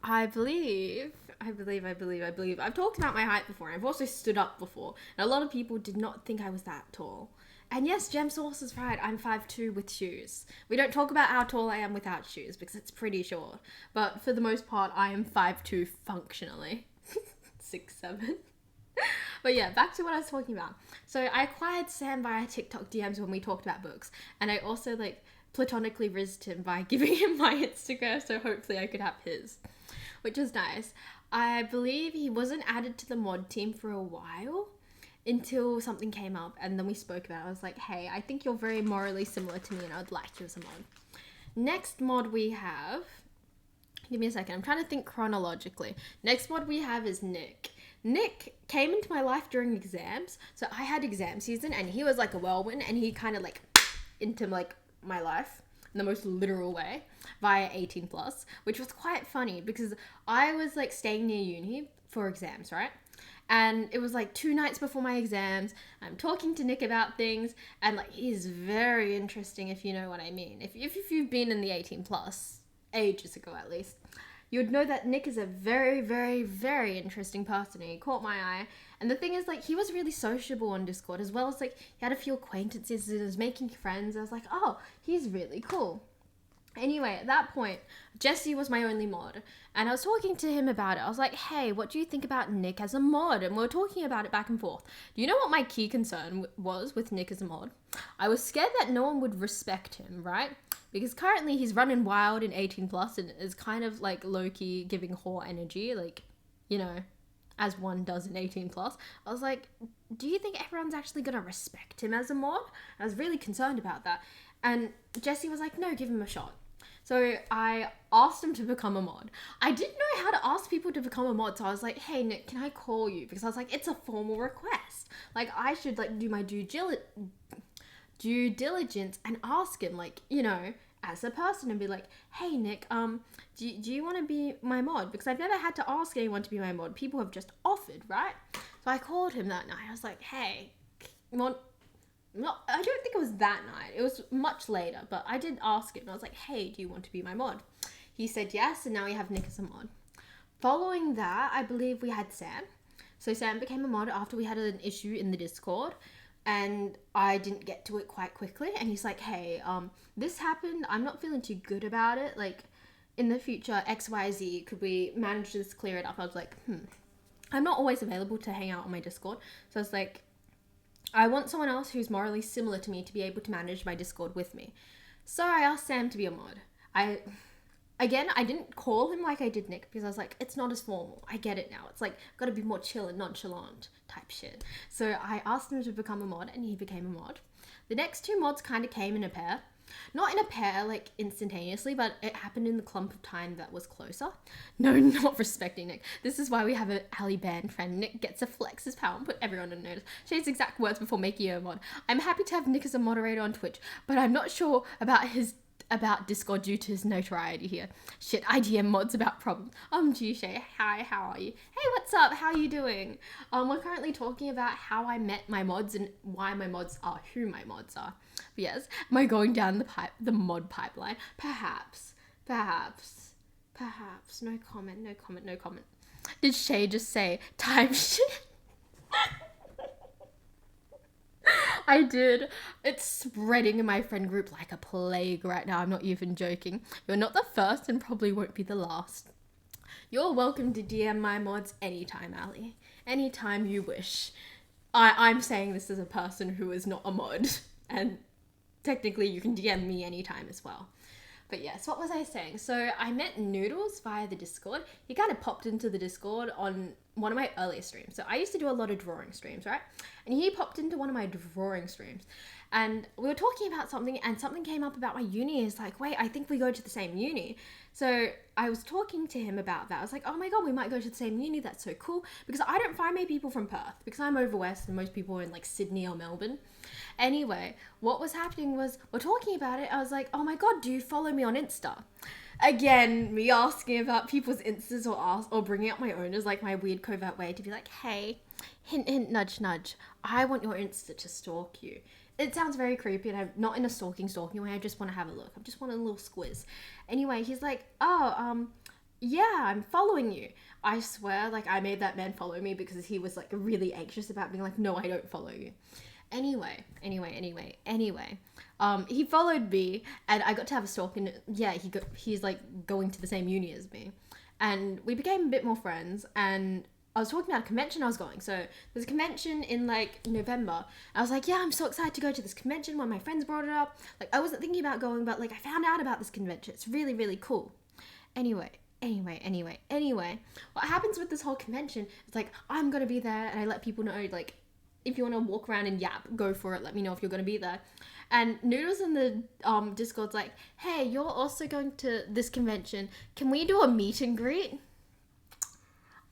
I believe. I've talked about my height before. I've also stood up before. And a lot of people did not think I was that tall. And yes, Gem Sauce is right. I'm 5'2" with shoes. We don't talk about how tall I am without shoes because it's pretty short. But for the most part, I am 5'2" functionally. 6'7". But yeah, back to what I was talking about. So I acquired Sam via TikTok DMs when we talked about books. And I also like platonically rizzed him by giving him my Instagram, so hopefully I could have his, which was nice. I believe he wasn't added to the mod team for a while until something came up, and then we spoke about it. I was like, hey, I think you're very morally similar to me and I'd like you as a mod. Next mod we have, give me a second, I'm trying to think chronologically. Next mod we have is Nick. Nick came into my life during exams, so I had exam season and he was like a whirlwind, and he kind of like into like my life in the most literal way via 18 plus, which was quite funny because I was like staying near uni for exams, right? And it was like 2 nights before my exams. I'm talking to Nick about things, and like he's very interesting, if you know what I mean. If you've been in the 18 plus ages ago at least, you would know that Nick is a very, very, very interesting person. He caught my eye. And the thing is, like, he was really sociable on Discord, as well as, like, he had a few acquaintances, he was making friends. I was like, oh, he's really cool. Anyway, at that point, Jesse was my only mod, and I was talking to him about it. I was like, hey, what do you think about Nick as a mod? And we were talking about it back and forth. Do you know what my key concern was with Nick as a mod? I was scared that no one would respect him, right? Because currently he's running wild in 18 plus and is kind of like low-key giving whore energy, like, you know, as one does in 18 plus. I was like, do you think everyone's actually gonna respect him as a mod? I was really concerned about that. And Jesse was like, no, give him a shot. So I asked him to become a mod. I didn't know how to ask people to become a mod, so I was like, hey Nick, can I call you? Because I was like, it's a formal request. Like, I should like do my due diligence and ask him, like, you know, as a person, and be like, hey Nick, do you want to be my mod? Because I've never had to ask anyone to be my mod. People have just offered, right? So I called him that night. I was like, hey, mod. No, I don't think it was that night. It was much later, but I did ask him. I was like, hey, do you want to be my mod? He said yes, and now we have Nick as a mod. Following that, I believe we had Sam. So Sam became a mod after we had an issue in the Discord, and I didn't get to it quite quickly. And he's like, hey, this happened. I'm not feeling too good about it. Like, in the future, XYZ, could we manage to just clear it up? I was like, I'm not always available to hang out on my Discord. So I was like, I want someone else who's morally similar to me to be able to manage my Discord with me. So I asked Sam to be a mod. I didn't call him like I did Nick because I was like, it's not as formal. I get it now. It's like, got to be more chill and nonchalant type shit. So I asked him to become a mod and he became a mod. The next two mods kind of came in a pair. Not in a pair, like, instantaneously, but it happened in the clump of time that was closer. No, not respecting Nick. This is why we have an Ali band friend. Nick gets to flex his power and put everyone on notice. Shade's exact words before making a mod. I'm happy to have Nick as a moderator on Twitch, but I'm not sure about Discord due to his notoriety here. Shit, IGM mods about problems. Gee Shay, hi, how are you? Hey, what's up? How are you doing? We're currently talking about how I met my mods and why my mods are who my mods are. But yes, am I going down the mod pipeline? Perhaps. No comment. Did Shay just say time shit? I did. It's spreading in my friend group like a plague right now. I'm not even joking. You're not the first and probably won't be the last. You're welcome to DM my mods anytime, Ali. Anytime you wish. I'm saying this as a person who is not a mod. And technically you can DM me anytime as well. But yes, what was I saying? So I met Noodles via the Discord. He kind of popped into the Discord on one of my earlier streams. So I used to do a lot of drawing streams, right? And he popped into one of my drawing streams. And we were talking about something and something came up about my uni. It's like, wait, I think we go to the same uni. So I was talking to him about that. I was like, oh my God, we might go to the same uni. That's so cool. Because I don't find many people from Perth. Because I'm over west and most people are in like Sydney or Melbourne. Anyway, what was happening was we're talking about it. I was like, oh my God, do you follow me on Insta? Again, me asking about people's Instas or bringing up my own is like my weird covert way to be like, hey, hint, hint, nudge, nudge. I want your Insta to stalk you. It sounds very creepy and I'm not in a stalking way. I just want to have a look. I just want a little squiz. Anyway, he's like, oh, yeah, I'm following you. I swear, like, I made that man follow me because he was like really anxious about being like, no, I don't follow you. Anyway, he followed me and I got to have a stalk and yeah, he's like going to the same uni as me. And we became a bit more friends and I was talking about a convention I was going. So there's a convention in like November. I was like, yeah, I'm so excited to go to this convention when my friends brought it up. Like I wasn't thinking about going, but like I found out about this convention. It's really, really cool. Anyway, what happens with this whole convention is like, I'm going to be there and I let people know like, if you want to walk around and yap, go for it. Let me know if you're going to be there. And Noodles in the Discord's like, hey, you're also going to this convention. Can we do a meet and greet?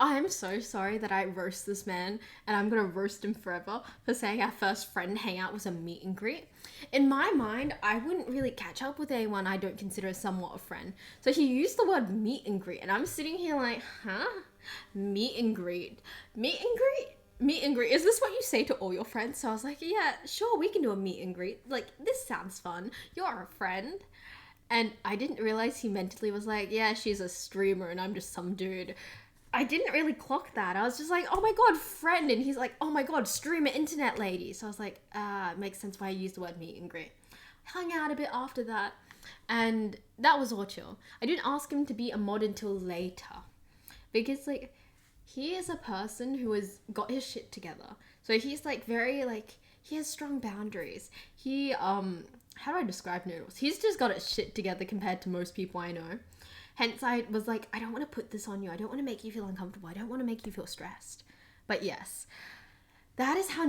I'm so sorry that I roast this man and I'm going to roast him forever for saying our first friend hangout was a meet and greet. In my mind, I wouldn't really catch up with anyone I don't consider somewhat a friend. So he used the word meet and greet and I'm sitting here like, huh? Meet and greet? Meet and greet? Meet and greet, is this what you say to all your friends? So I was like, yeah, sure, we can do a meet and greet. Like, this sounds fun. You're a friend. And I didn't realize he mentally was like, yeah, she's a streamer and I'm just some dude. I didn't really clock that. I was just like, oh my God, friend. And he's like, oh my God, streamer internet lady. So I was like, it makes sense why I used the word meet and greet. Hung out a bit after that. And that was all chill. I didn't ask him to be a mod until later. Because, like, he is a person who has got his shit together. So he's, like, very, like, he has strong boundaries. He, how do I describe Noodles? He's just got his shit together compared to most people I know. Hence, I was like, I don't want to put this on you. I don't want to make you feel uncomfortable. I don't want to make you feel stressed. But yes, that is how I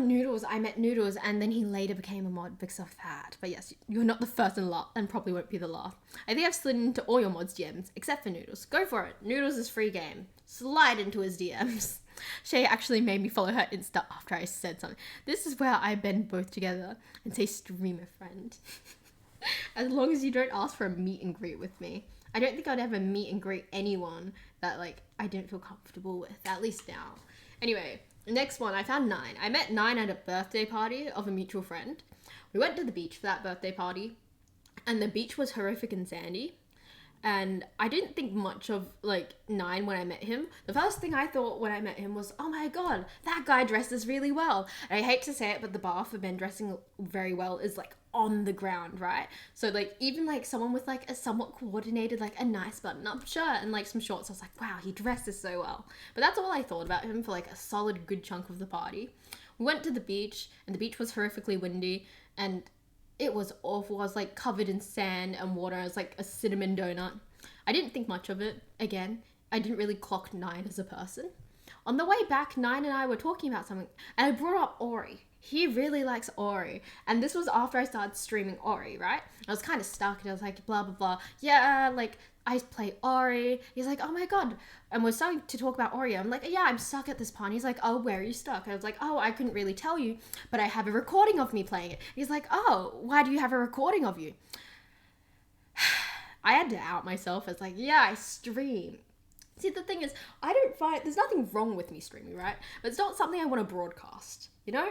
met Noodles, and then he later became a mod because of that. But yes, you're not the first and probably won't be the last. I think I've slid into all your mods' DMs, except for Noodles. Go for it. Noodles is free game. Slide into his DMs. Shay actually made me follow her Insta after I said something. This is where I bend both together and say streamer friend. As long as you don't ask for a meet and greet with me. I don't think I'd ever meet and greet anyone that, like, I didn't feel comfortable with, at least now. Anyway, next one, I found 9. I met 9 at a birthday party of a mutual friend. We went to the beach for that birthday party, and the beach was horrific and sandy. And I didn't think much of, like, 9 when I met him. The first thing I thought when I met him was, oh my god, that guy dresses really well. And I hate to say it, but the bar for men dressing very well is, like, on the ground, right? So, like, even, like, someone with, like, a somewhat coordinated, like, a nice button-up shirt and, like, some shorts, I was like, wow, he dresses so well. But that's all I thought about him for, like, a solid good chunk of the party. We went to the beach, and the beach was horrifically windy, and it was awful. I was, like, covered in sand and water. I was like a cinnamon donut. I didn't think much of it. Again, I didn't really clock 9 as a person. On the way back, 9 and I were talking about something, and I brought up Ori. He really likes Ori. And this was after I started streaming Ori, right? I was kind of stuck, and I was like, blah, blah, blah. Yeah, like, I play Ori. He's like, oh my god. And we're starting to talk about Ori. I'm like, yeah, I'm stuck at this part. And he's like, oh, where are you stuck? I was like, oh, I couldn't really tell you, but I have a recording of me playing it. He's like, oh, why do you have a recording of you? I had to out myself as like, yeah, I stream. See, the thing is, I don't find, there's nothing wrong with me streaming, right? But it's not something I want to broadcast, you know?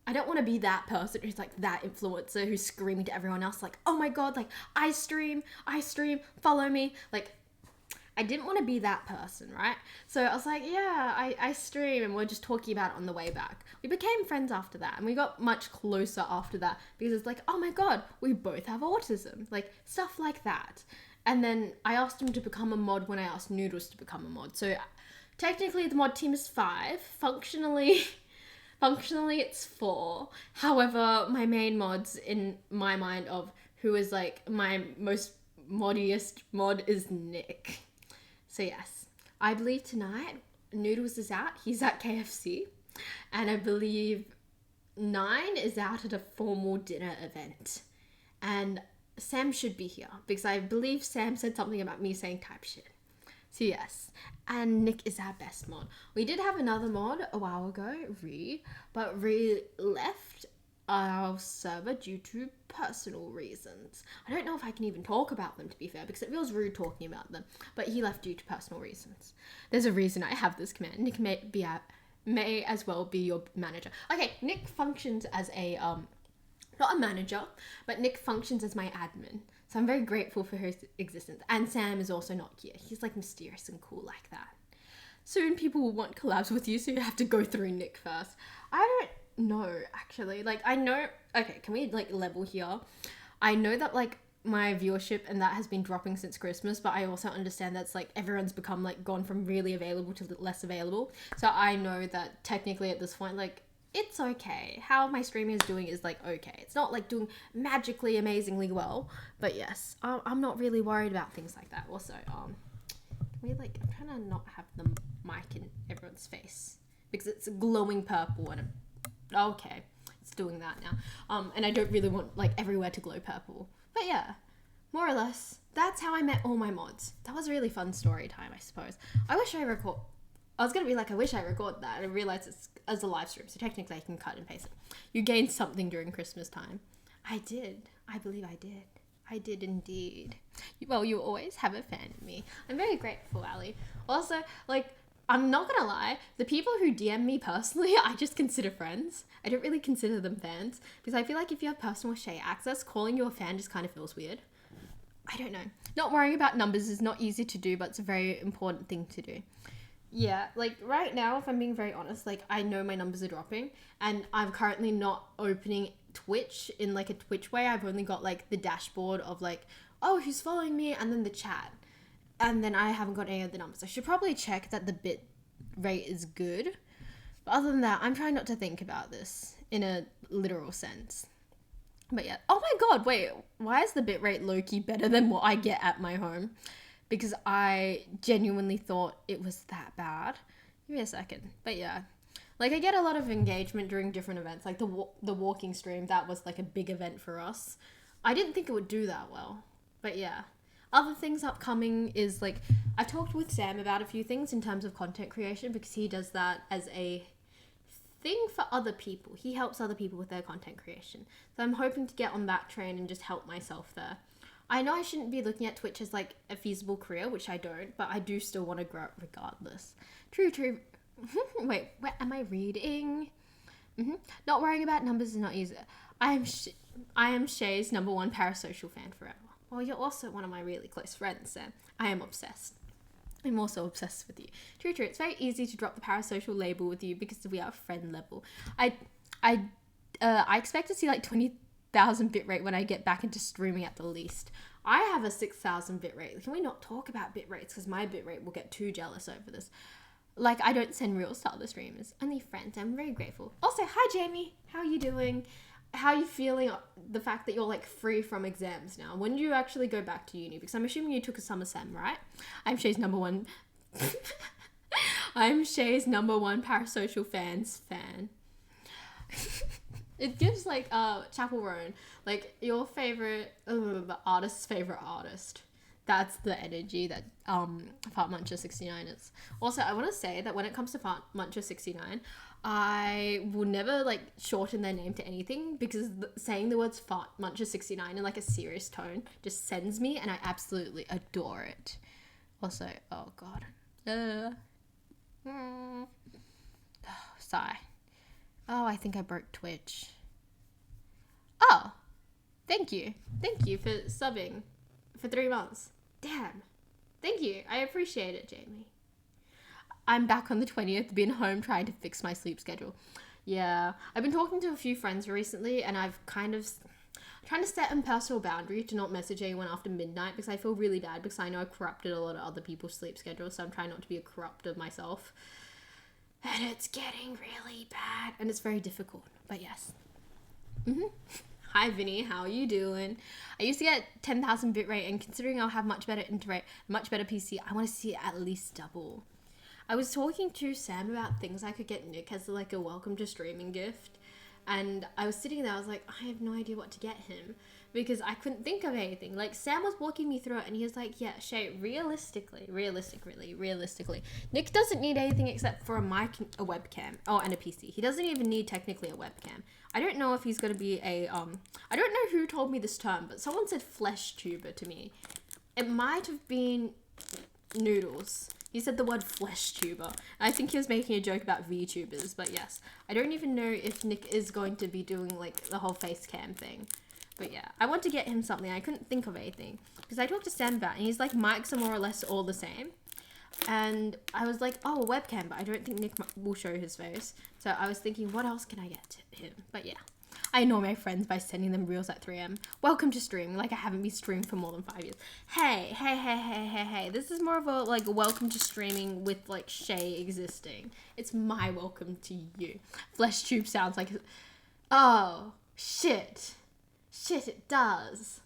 I don't want to be that person who's like that influencer who's screaming to everyone else like, oh my god, like, I stream, follow me. Like, I didn't want to be that person, right? So I was like, yeah, I stream, and we're just talking about it on the way back. We became friends after that, and we got much closer after that because it's like, oh my god, we both have autism. Like, stuff like that. And then I asked him to become a mod when I asked Noodles to become a mod. So technically the mod team is 5. Functionally it's 4. However, my main mods in my mind of who is like my most moddiest mod is Nick. So yes, I believe tonight Noodles is out. He's at KFC. And I believe 9 is out at a formal dinner event. And Sam should be here because I believe Sam said something about me saying type shit. So yes, and Nick is our best mod. We did have another mod a while ago, but Ree left our server due to personal reasons. I don't know if I can even talk about them, to be fair, because it feels rude talking about them, but he left due to personal reasons. There's a reason I have this command. Nick may as well be your manager. Okay, Nick functions as a, not a manager, but Nick functions as my admin. So I'm very grateful for his existence. And Sam is also not here. He's like mysterious and cool like that. Soon people will want collabs with you, so you have to go through Nick first. I don't know, actually. Like, I know... Okay, can we, like, level here? I know that, like, my viewership and that has been dropping since Christmas, but I also understand that's, like, everyone's become, like, gone from really available to less available. So I know that technically at this point, like, it's okay. How my streaming is doing is, like, okay. It's not, like, doing magically, amazingly well. But, yes, I'm not really worried about things like that. Also, can we, like... I'm trying to not have the mic in everyone's face. Because it's glowing purple and... Okay, it's doing that now. And I don't really want, like, everywhere to glow purple. But, yeah, more or less, that's how I met all my mods. That was a really fun story time, I suppose. I wish I record... I was going to be like, I wish I recorded that. And I realized it's as a live stream, so technically I can cut and paste it. You gained something during Christmas time. I did. I believe I did. I did indeed. Well, you always have a fan in me. I'm very grateful, Ali. Also, like, I'm not going to lie. The people who DM me personally, I just consider friends. I don't really consider them fans. Because I feel like if you have personal Shay access, calling you a fan just kind of feels weird. I don't know. Not worrying about numbers is not easy to do, but it's a very important thing to do. Yeah, like, right now, if I'm being very honest, like, I know my numbers are dropping, and I'm currently not opening Twitch in, like, a Twitch way. I've only got, like, the dashboard of, like, oh, who's following me, and then the chat. And then I haven't got any of the numbers. I should probably check that the bit rate is good. But other than that, I'm trying not to think about this in a literal sense. But yeah. Oh my god, wait. Why is the bitrate low-key better than what I get at my home? Because I genuinely thought it was that bad. Give me a second. But yeah. Like, I get a lot of engagement during different events. Like, the walking stream, that was, like, a big event for us. I didn't think it would do that well. But, yeah. Other things upcoming is, like, I've talked with Sam about a few things in terms of content creation because he does that as a thing for other people. He helps other people with their content creation. So I'm hoping to get on that train and just help myself there. I know I shouldn't be looking at Twitch as, like, a feasible career, which I don't, but I do still want to grow up regardless. True. Wait, what am I reading? Not worrying about numbers is not easy. I am Shay's #1 parasocial fan forever. Well, you're also one of my really close friends, Sam. I am obsessed. I'm also obsessed with you. True. It's very easy to drop the parasocial label with you because we are friend level. I expect to see like 20,000 bitrate when I get back into streaming at the least. I have a 6,000 bitrate. Can we not talk about bitrates because my bitrate will get too jealous over this. Like, I don't send reels to other streamers, only friends. I'm very grateful. Also, hi Jamie, how are you doing? How are you feeling the fact that you're like free from exams now? When do you actually go back to uni? Because I'm assuming you took a summer sem, right? I'm Shay's #1 I'm Shay's #1 parasocial fan. It gives like Chapel Roan, like your favorite artist's favorite artist. That's the energy that Fart Muncher 69 is. Also, I want to say that when it comes to Fart Muncher 69, I will never like shorten their name to anything because saying the words Fart Muncher 69 in like a serious tone just sends me, and I absolutely adore it. Also, oh god, sigh. Oh, I think I broke Twitch. Oh, thank you for subbing for 3 months. Damn. Thank you. I appreciate it, Jamie. I'm back on the 20th, been home trying to fix my sleep schedule. Yeah. I've been talking to a few friends recently, and I've kind of trying to set a personal boundary to not message anyone after midnight because I feel really bad because I know I corrupted a lot of other people's sleep schedules, so I'm trying not to be a corrupter myself. And it's getting really bad, and it's very difficult, but yes. Hi Vinny, how are you doing? I used to get 10,000 bitrate, and considering I'll have much better internet, much better PC, I want to see it at least double. I was talking to Sam about things I could get Nick as like a welcome to streaming gift, and I was sitting there, I was like, I have no idea what to get him because I couldn't think of anything. Like, Sam was walking me through it, and he was like, yeah, Shay, realistically, Nick doesn't need anything except for a mic, a webcam, and a PC. He doesn't even need technically a webcam. I don't know if he's going to be a, I don't know who told me this term, but someone said flesh tuber to me. It might have been Noodles. He said the word flesh tuber. I think he was making a joke about VTubers, but yes. I don't even know if Nick is going to be doing, like, the whole face cam thing. But yeah, I want to get him something. I couldn't think of anything. Because I talked to Sam about it, and he's like, mics are more or less all the same. And I was like, oh, a webcam, but I don't think Nick will show his face. So I was thinking, what else can I get to him? But yeah, I annoy my friends by sending them reels at 3 a.m. Welcome to streaming, like I haven't been streaming for more than 5 years. Hey. This is more of a, like, welcome to streaming with, like, Shay existing. It's my welcome to you. Flesh tube sounds like, oh, shit. Shit, it does.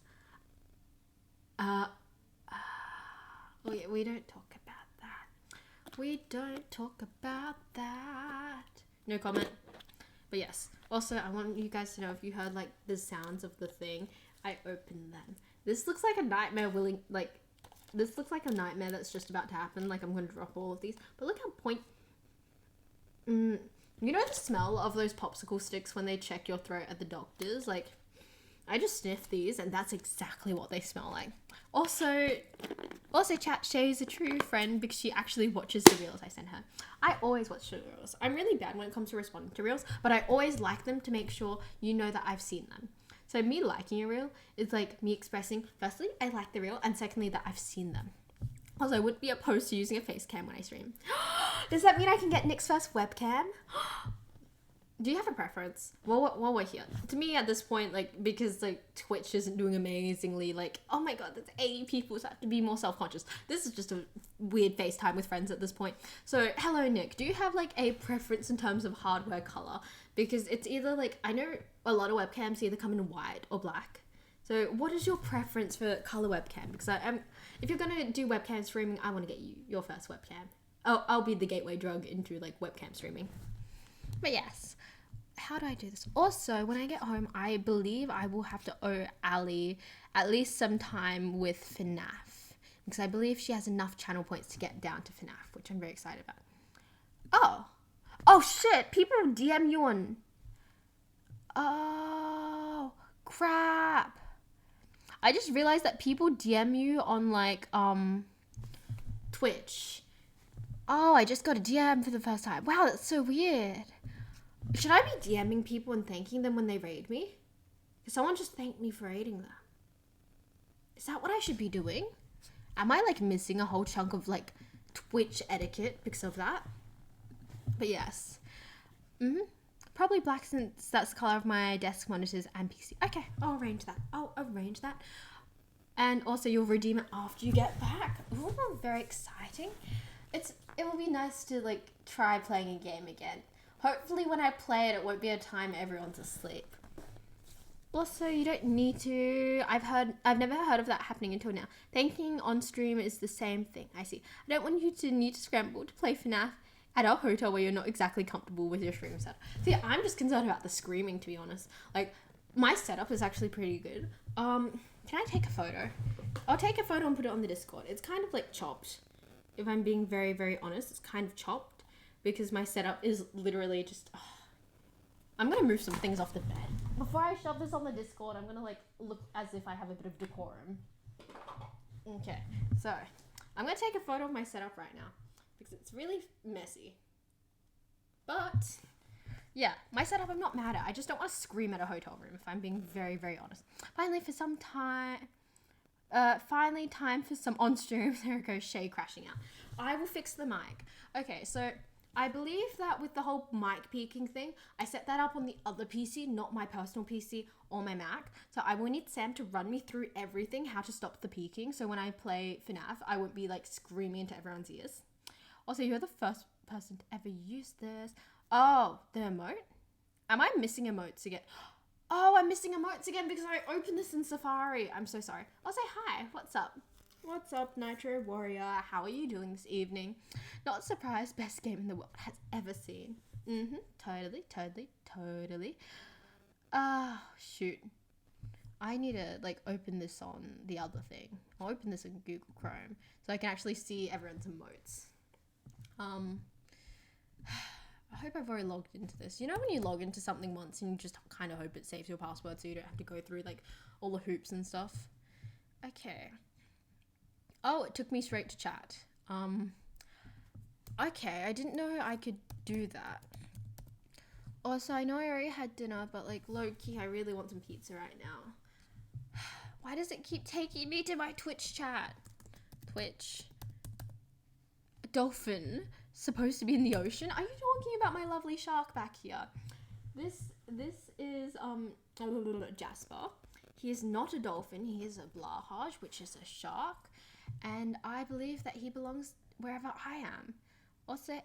Oh yeah, we don't talk about that. We don't talk about that. No comment. But yes. Also, I want you guys to know, if you heard, like, the sounds of the thing, I opened them. This looks like a nightmare this looks like a nightmare that's just about to happen. Like, I'm going to drop all of these. But look how you know the smell of those popsicle sticks when they check your throat at the doctor's? Like, I just sniffed these, and that's exactly what they smell like. Also, chat, Shay is a true friend because she actually watches the reels I send her. I always watch the reels. I'm really bad when it comes to responding to reels, but I always like them to make sure you know that I've seen them. So me liking a reel is like me expressing, firstly, I like the reel, and secondly, that I've seen them. Also, I wouldn't be opposed to using a face cam when I stream. Does that mean I can get Nick's first webcam? Do you have a preference? While we're here, to me at this point, like, because like Twitch isn't doing amazingly, like, oh my god, there's 80 people, so I have to be more self-conscious. This is just a weird FaceTime with friends at this point. So, hello Nick, do you have like a preference in terms of hardware color? Because it's either like, I know a lot of webcams either come in white or black. So, what is your preference for color webcam? Because if you're gonna do webcam streaming, I want to get you your first webcam. I'll be the gateway drug into like webcam streaming. But yes, how do I do this? Also, when I get home, I believe I will have to owe Ali at least some time with FNAF, because I believe she has enough channel points to get down to FNAF, which I'm very excited about. Oh shit! People DM you on. Oh crap! I just realized that people DM you on like Twitch. Oh, I just got a DM for the first time. Wow, that's so weird. Should I be DMing people and thanking them when they raid me? Because someone just thanked me for raiding them. Is that what I should be doing? Am I like missing a whole chunk of like Twitch etiquette because of that? But yes. Probably black since that's the color of my desk monitors and PC. Okay, I'll arrange that. And also you'll redeem it after you get back. Ooh, very exciting. It will be nice to like try playing a game again. Hopefully when I play it, it won't be a time everyone's asleep. Also, you don't need to. I've never heard of that happening until now. Thanking on stream is the same thing. I see. I don't want you to need to scramble to play FNAF at our hotel where you're not exactly comfortable with your stream setup. See, I'm just concerned about the screaming, to be honest. Like, my setup is actually pretty good. Can I take a photo? I'll take a photo and put it on the Discord. It's kind of like chopped. If I'm being very, very honest, it's kind of chopped. Because my setup is literally just... I'm going to move some things off the bed. Before I shove this on the Discord, I'm going to like look as if I have a bit of decorum. Okay, so I'm going to take a photo of my setup right now. Because it's really messy. But, yeah, my setup I'm not mad at. I just don't want to scream at a hotel room if I'm being very, very honest. Finally time for some on-stream. There it goes, Shay crashing out. I will fix the mic. Okay, so... I believe that with the whole mic peaking thing, I set that up on the other PC, not my personal PC or my Mac. So I will need Sam to run me through everything, how to stop the peaking. So when I play FNAF, I won't be like screaming into everyone's ears. Also, you're the first person to ever use this. Oh, the emote? Am I missing emotes again? Oh, I'm missing emotes again because I opened this in Safari. I'm so sorry. I'll say hi. What's up? What's up, Nitro Warrior? How are you doing this evening? Not surprised, best game in the world has ever seen. Totally. Shoot. I need to, like, open this on the other thing. I'll open this in Google Chrome so I can actually see everyone's emotes. I hope I've already logged into this. You know when you log into something once and you just kind of hope it saves your password so you don't have to go through, like, all the hoops and stuff? Okay. Oh, it took me straight to chat. Okay, I didn't know I could do that. Also, I know I already had dinner, but like low-key, I really want some pizza right now. Why does it keep taking me to my Twitch chat? Twitch. A dolphin supposed to be in the ocean? Are you talking about my lovely shark back here? This is Jasper. He is not a dolphin, he is a blahaj, which is a shark. And I believe that he belongs wherever I am. Also,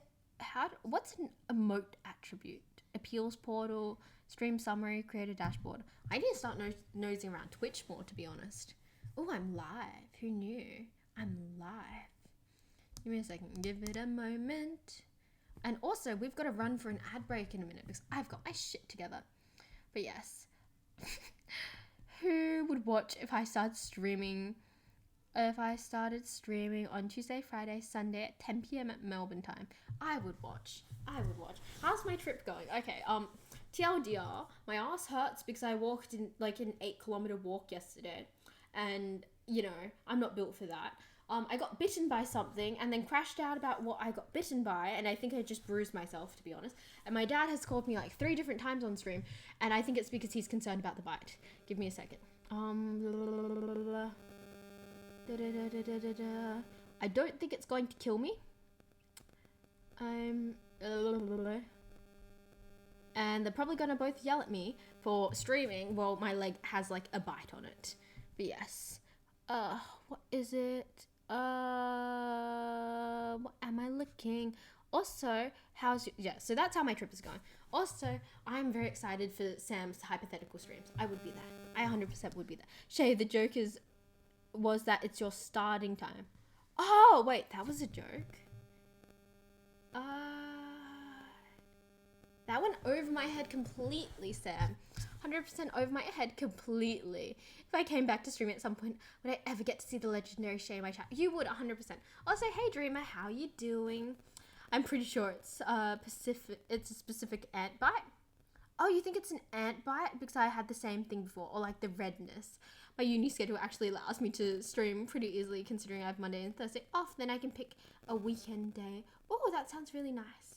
what's an emote attribute? Appeals portal, stream summary, creator dashboard. I need to start nosing around Twitch more, to be honest. Oh, I'm live. Who knew? I'm live. Give me a second. Give it a moment. And also, we've got to run for an ad break in a minute because I've got my shit together. But yes. Who would watch if I started streaming on Tuesday, Friday, Sunday at 10 p.m. at Melbourne time? I would watch. How's my trip going? Okay, TLDR, my ass hurts because I walked in like an 8-kilometer walk yesterday. And, you know, I'm not built for that. I got bitten by something and then crashed out about what I got bitten by, and I think I just bruised myself, to be honest. And my dad has called me like 3 different times on stream, and I think it's because he's concerned about the bite. Give me a second. I don't think it's going to kill me. And and they're probably gonna both yell at me for streaming while my leg has like a bite on it. But yes. What is it? What am I looking? Also, so that's how my trip is going. Also, I'm very excited for Sam's hypothetical streams. I would be there. I 100% would be there. Shay, the joke was that it's your starting time. Oh, wait, that was a joke. That went over my head completely, Sam. 100% over my head completely. If I came back to stream at some point, would I ever get to see the legendary Shay in my chat? You would, 100%. Also, hey Dreamer, how you doing? I'm pretty sure it's a specific ant bite. Oh, you think it's an ant bite? Because I had the same thing before, or like the redness. My uni schedule actually allows me to stream pretty easily considering I have Monday and Thursday off. Then I can pick a weekend day. Oh, that sounds really nice.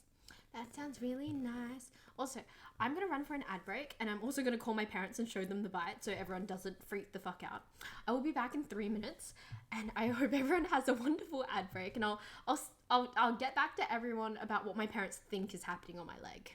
That sounds really nice. Also, I'm going to run for an ad break, and I'm also going to call my parents and show them the bite so everyone doesn't freak the fuck out. I will be back in 3 minutes, and I hope everyone has a wonderful ad break, and I'll get back to everyone about what my parents think is happening on my leg.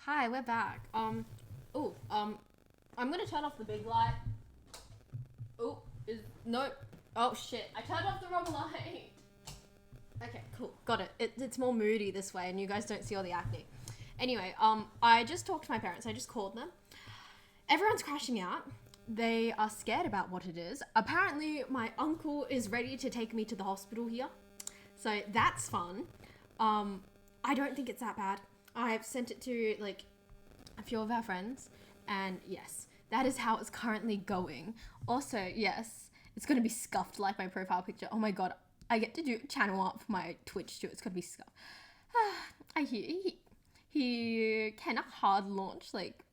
Hi, we're back. I'm gonna turn off the big light. Oh shit, I turned off the wrong light. Okay, cool, got it. It's more moody this way and you guys don't see all the acne. Anyway, I just talked to my parents, I just called them. Everyone's crashing out. They are scared about what it is. Apparently, my uncle is ready to take me to the hospital here. So that's fun. I don't think it's that bad. I've sent it to like a few of our friends, and yes, that is how it's currently going. Also, yes, it's going to be scuffed like my profile picture. Oh my god, I get to do channel art for my Twitch too. It's gonna be scuff. I hear he can a hard launch like.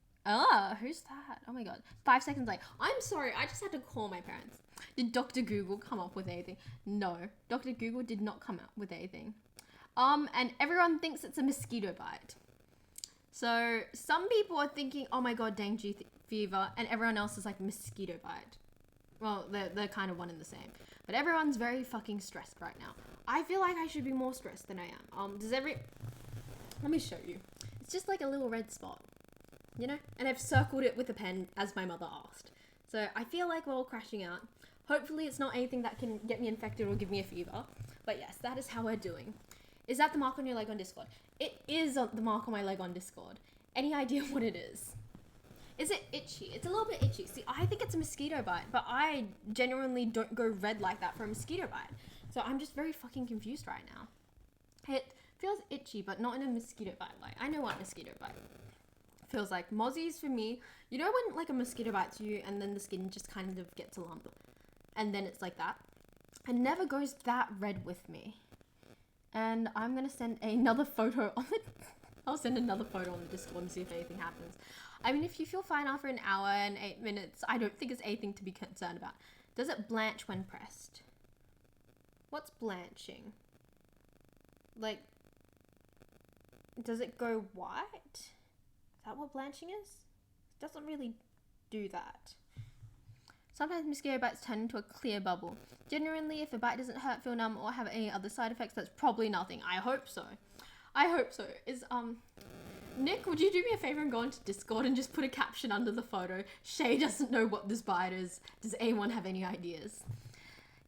Who's that? Oh my god. 5 seconds late. I'm sorry, I just had to call my parents. Did Dr. Google come up with anything? No, Dr. Google did not come up with anything. And everyone thinks it's a mosquito bite. So some people are thinking, oh my god, dengue fever, and everyone else is like mosquito bite. Well, they're kind of one and the same. But everyone's very fucking stressed right now. I feel like I should be more stressed than I am. Let me show you. It's just like a little red spot, you know? And I've circled it with a pen as my mother asked. So I feel like we're all crashing out. Hopefully it's not anything that can get me infected or give me a fever. But yes, that is how we're doing. Is that the mark on your leg on Discord? It is the mark on my leg on Discord. Any idea what it is? Is it itchy? It's a little bit itchy. See, I think it's a mosquito bite, but I genuinely don't go red like that for a mosquito bite. So I'm just very fucking confused right now. It feels itchy, but not in a mosquito bite way. I know what mosquito bite feels like. Mozzies for me, you know when like a mosquito bites you and then the skin just kind of gets a lump and then it's like that? It never goes that red with me. And I'm gonna send another photo on the... I'll send another photo on the Discord and see if anything happens. I mean, if you feel fine after an hour and 8 minutes, I don't think it's anything to be concerned about. Does it blanch when pressed? What's blanching? Like, does it go white? Is that what blanching is? It doesn't really do that. Sometimes mosquito bites turn into a clear bubble. Generally, if a bite doesn't hurt, feel numb, or have any other side effects, that's probably nothing. I hope so. I hope so. Nick, would you do me a favor and go into Discord and just put a caption under the photo? Shay doesn't know what this bite is. Does anyone have any ideas?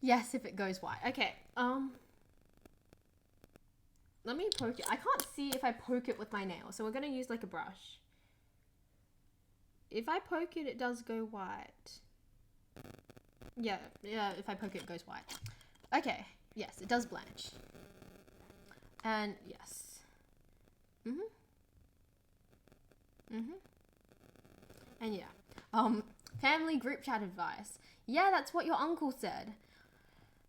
Yes, if it goes white. Okay, let me poke it. I can't see if I poke it with my nail, so we're gonna use like a brush. If I poke it, it does go white. Yeah, if I poke it, it goes white. Okay, yes, it does blanch. And yes. And yeah. Family group chat advice. Yeah, that's what your uncle said.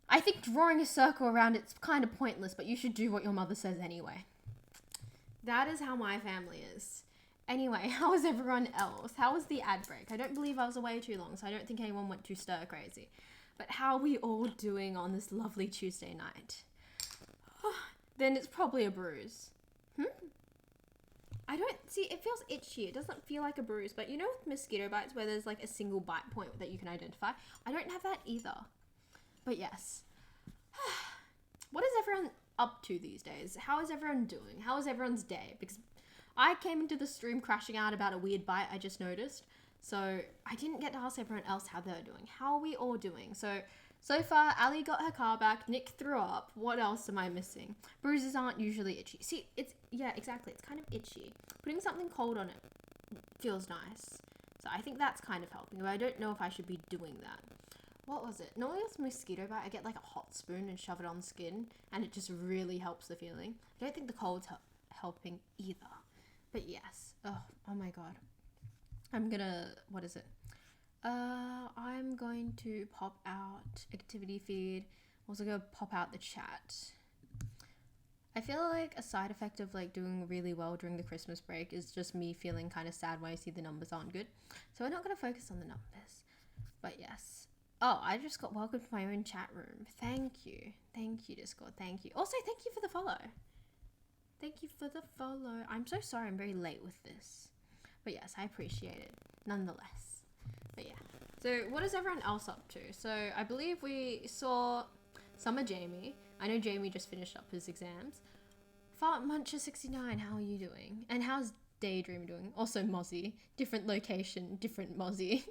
I think drawing a circle around it's kind of pointless, but you should do what your mother says anyway. That is how my family is. Anyway, how was everyone else? How was the ad break? I don't believe I was away too long, so I don't think anyone went too stir crazy. But how are we all doing on this lovely Tuesday night? Then it's probably a bruise. I don't see, it feels itchy. It doesn't feel like a bruise, but you know with mosquito bites where there's like a single bite point that you can identify? I don't have that either. But yes. What is everyone up to these days? How is everyone doing? How is everyone's day? Because I came into the stream crashing out about a weird bite I just noticed. So I didn't get to ask everyone else how they're doing. How are we all doing? So far, Ali got her car back. Nick threw up. What else am I missing? Bruises aren't usually itchy. See, yeah, exactly. It's kind of itchy. Putting something cold on it feels nice. So I think that's kind of helping, but I don't know if I should be doing that. What was it? Normally with mosquito bite, I get like a hot spoon and shove it on the skin, and it just really helps the feeling. I don't think the cold's helping either. But yes. Oh my god. What is it? I'm going to pop out activity feed. Also gonna pop out the chat. I feel like a side effect of like doing really well during the Christmas break is just me feeling kind of sad when I see the numbers aren't good. So we're not gonna focus on the numbers. But yes. Oh, I just got welcomed to my own chat room. Thank you. Thank you, Discord. Thank you. Also, thank you for the follow. Thank you for the follow. I'm so sorry I'm very late with this. But yes, I appreciate it nonetheless. But yeah. So what is everyone else up to? So I believe we saw Summer Jamie. I know Jamie just finished up his exams. Fart Muncher 69, how are you doing? And how's Daydream doing? Also Mozzie. Different location, different Mozzie.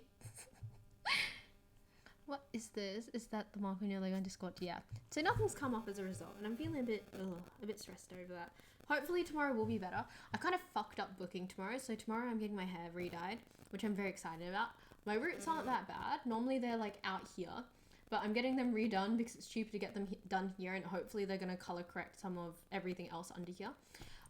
What is this? Is that the mark on your leg on Discord? Yeah. So nothing's come up as a result, and I'm feeling a bit stressed over that. Hopefully tomorrow will be better. I kind of fucked up booking tomorrow, so tomorrow I'm getting my hair re-dyed, which I'm very excited about. My roots aren't that bad. Normally they're like out here, but I'm getting them redone because it's cheaper to get them done here, and hopefully they're going to color correct some of everything else under here.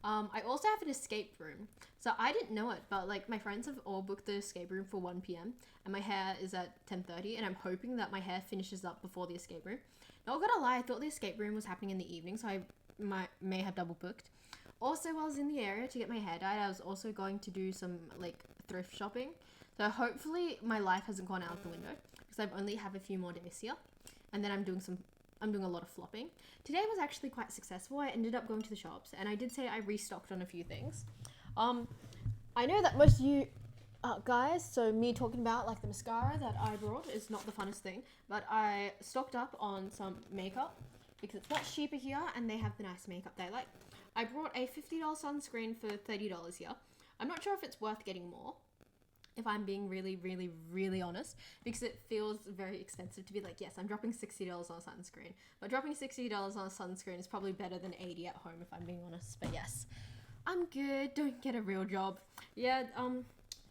I also have an escape room. So I didn't know it, but like my friends have all booked the escape room for 1 p.m. and my hair is at 10:30, and I'm hoping that my hair finishes up before the escape room. Not gonna lie, I thought the escape room was happening in the evening, so I may have double booked. Also, while I was in the area to get my hair dyed, I was also going to do some like thrift shopping. So hopefully my life hasn't gone out the window because I only have a few more days here, and then I'm doing a lot of flopping. Today was actually quite successful. I ended up going to the shops, and I did say I restocked on a few things. I know that most of you guys, so me talking about like the mascara that I brought is not the funnest thing, but I stocked up on some makeup because it's much cheaper here and they have the nice makeup they like. I brought a $50 sunscreen for $30 here. I'm not sure if it's worth getting more, if I'm being really, really, really honest, because it feels very expensive to be like, yes, I'm dropping $60 on a sunscreen, but dropping $60 on a sunscreen is probably better than 80 at home if I'm being honest. But yes, I'm good. Don't get a real job. Yeah,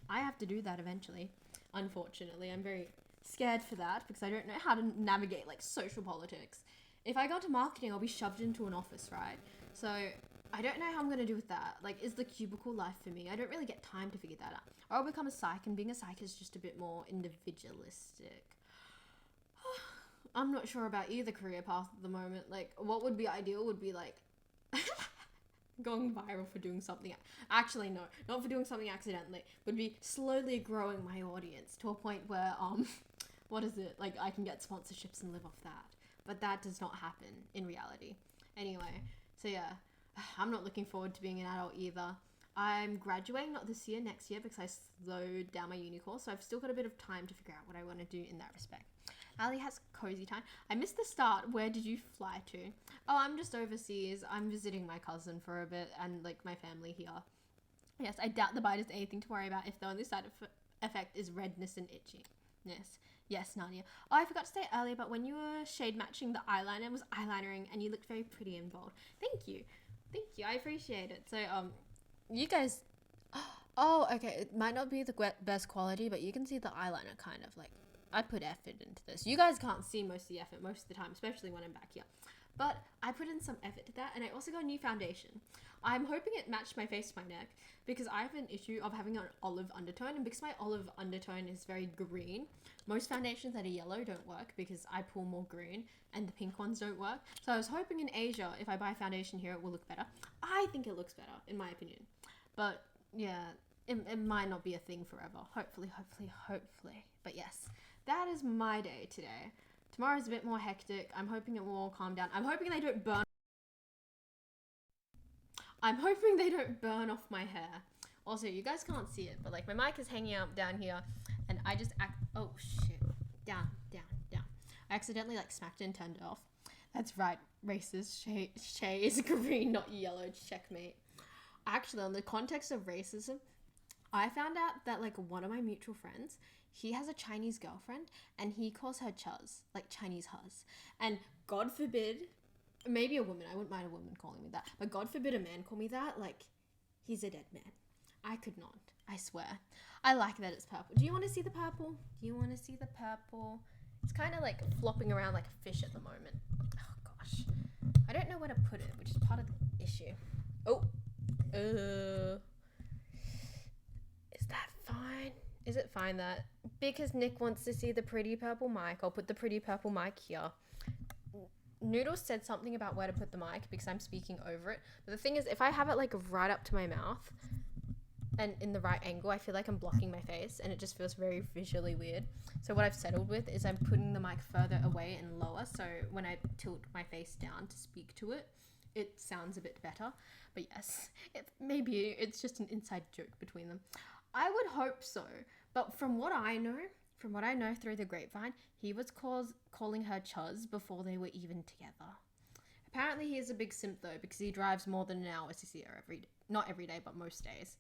I have to do that eventually. Unfortunately, I'm very scared for that because I don't know how to navigate like social politics. If I go into marketing, I'll be shoved into an office, right? So I don't know how I'm going to do with that. Like, is the cubicle life for me? I don't really get time to figure that out. Or I'll become a psych, and being a psych is just a bit more individualistic. I'm not sure about either career path at the moment. Like, what would be ideal would be like going viral for doing something. Actually, no, not for doing something accidentally. Would be slowly growing my audience to a point where what is it? Like, I can get sponsorships and live off that. But that does not happen in reality. Anyway, so yeah, I'm not looking forward to being an adult either. I'm graduating not this year, next year, because I slowed down my uni course, so I've still got a bit of time to figure out what I want to do in that respect. Ali has cozy time. I missed the start. Where did you fly to? Oh, I'm just overseas. I'm visiting my cousin for a bit and like my family here. Yes, I doubt the bite is anything to worry about if the only side effect is redness and itchiness. Yes, Nadia. Oh, I forgot to say earlier, but when you were shade matching the eyeliner, it was eyelinering and you looked very pretty and bold. Thank you. Thank you. I appreciate it. So, you guys... Oh, okay. It might not be the best quality, but you can see the eyeliner kind of like... I put effort into this. You guys can't see most of the effort most of the time, especially when I'm back here. But I put in some effort to that, and I also got a new foundation. I'm hoping it matched my face to my neck, because I have an issue of having an olive undertone, and because my olive undertone is very green, most foundations that are yellow don't work because I pull more green, and the pink ones don't work. So I was hoping in Asia, if I buy foundation here, it will look better. I think it looks better, in my opinion. But yeah, it might not be a thing forever. Hopefully. But yes, that is my day today. Tomorrow's a bit more hectic. I'm hoping it will all calm down. I'm hoping they don't burn off my hair. Also, you guys can't see it, but like my mic is hanging out down here and I just oh shit. Down. I accidentally like smacked it and turned it off. That's right. Racist. Shay is green, not yellow. Checkmate. Actually, on the context of racism, I found out that like one of my mutual friends, he has a Chinese girlfriend and he calls her Chuz, like Chinese huz. And God forbid, maybe a woman, I wouldn't mind a woman calling me that, but God forbid a man call me that, like he's a dead man. I could not, I swear. I like that it's purple. Do you want to see the purple? It's kind of like flopping around like a fish at the moment. Oh gosh. I don't know where to put it, which is part of the issue. Oh. Is that fine? Is it fine that because Nick wants to see the pretty purple mic, I'll put the pretty purple mic here. Noodles said something about where to put the mic because I'm speaking over it. But the thing is, if I have it like right up to my mouth and in the right angle, I feel like I'm blocking my face and it just feels very visually weird. So what I've settled with is I'm putting the mic further away and lower. So when I tilt my face down to speak to it, it sounds a bit better. But yes, maybe it's just an inside joke between them. I would hope so. But from what I know through the grapevine, he was calling her Chuz before they were even together. Apparently he is a big simp though, because he drives more than an hour to see her every day. Not every day, but most days.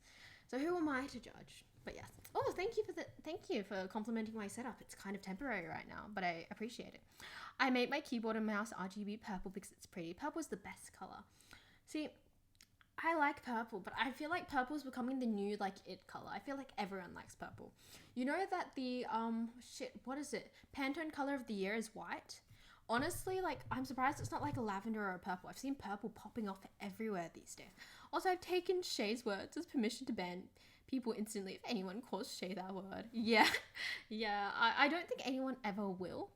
So who am I to judge? But yes. Oh, thank you for complimenting my setup. It's kind of temporary right now, but I appreciate it. I made my keyboard and mouse RGB purple because it's pretty. Purple is the best color. See, I like purple, but I feel like purple is becoming the new like it color. I feel like everyone likes purple. You know that the what is it? Pantone color of the year is white. Honestly, like I'm surprised it's not like a lavender or a purple. I've seen purple popping off everywhere these days. Also, I've taken Shay's words as permission to ban people instantly if anyone calls Shay that word. Yeah. I don't think anyone ever will.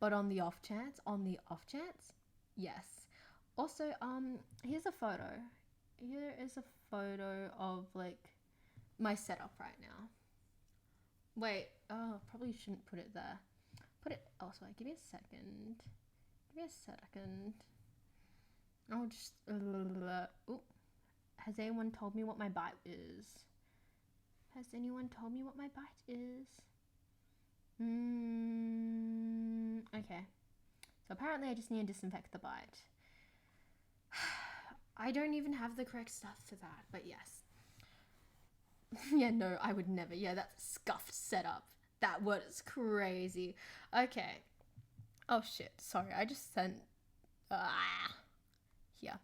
But on the off chance, yes. Also, here's a photo. Here is a photo of like my setup right now. Wait, oh, probably shouldn't put it there. Put it elsewhere. Give me a second. I'll just. Ooh. Has anyone told me what my bite is? Okay. So apparently I just need to disinfect the bite. I don't even have the correct stuff for that, but yes. Yeah, no, I would never. Yeah, that's a scuffed setup. That word is crazy. Okay. Oh shit, sorry, I just sent... Here.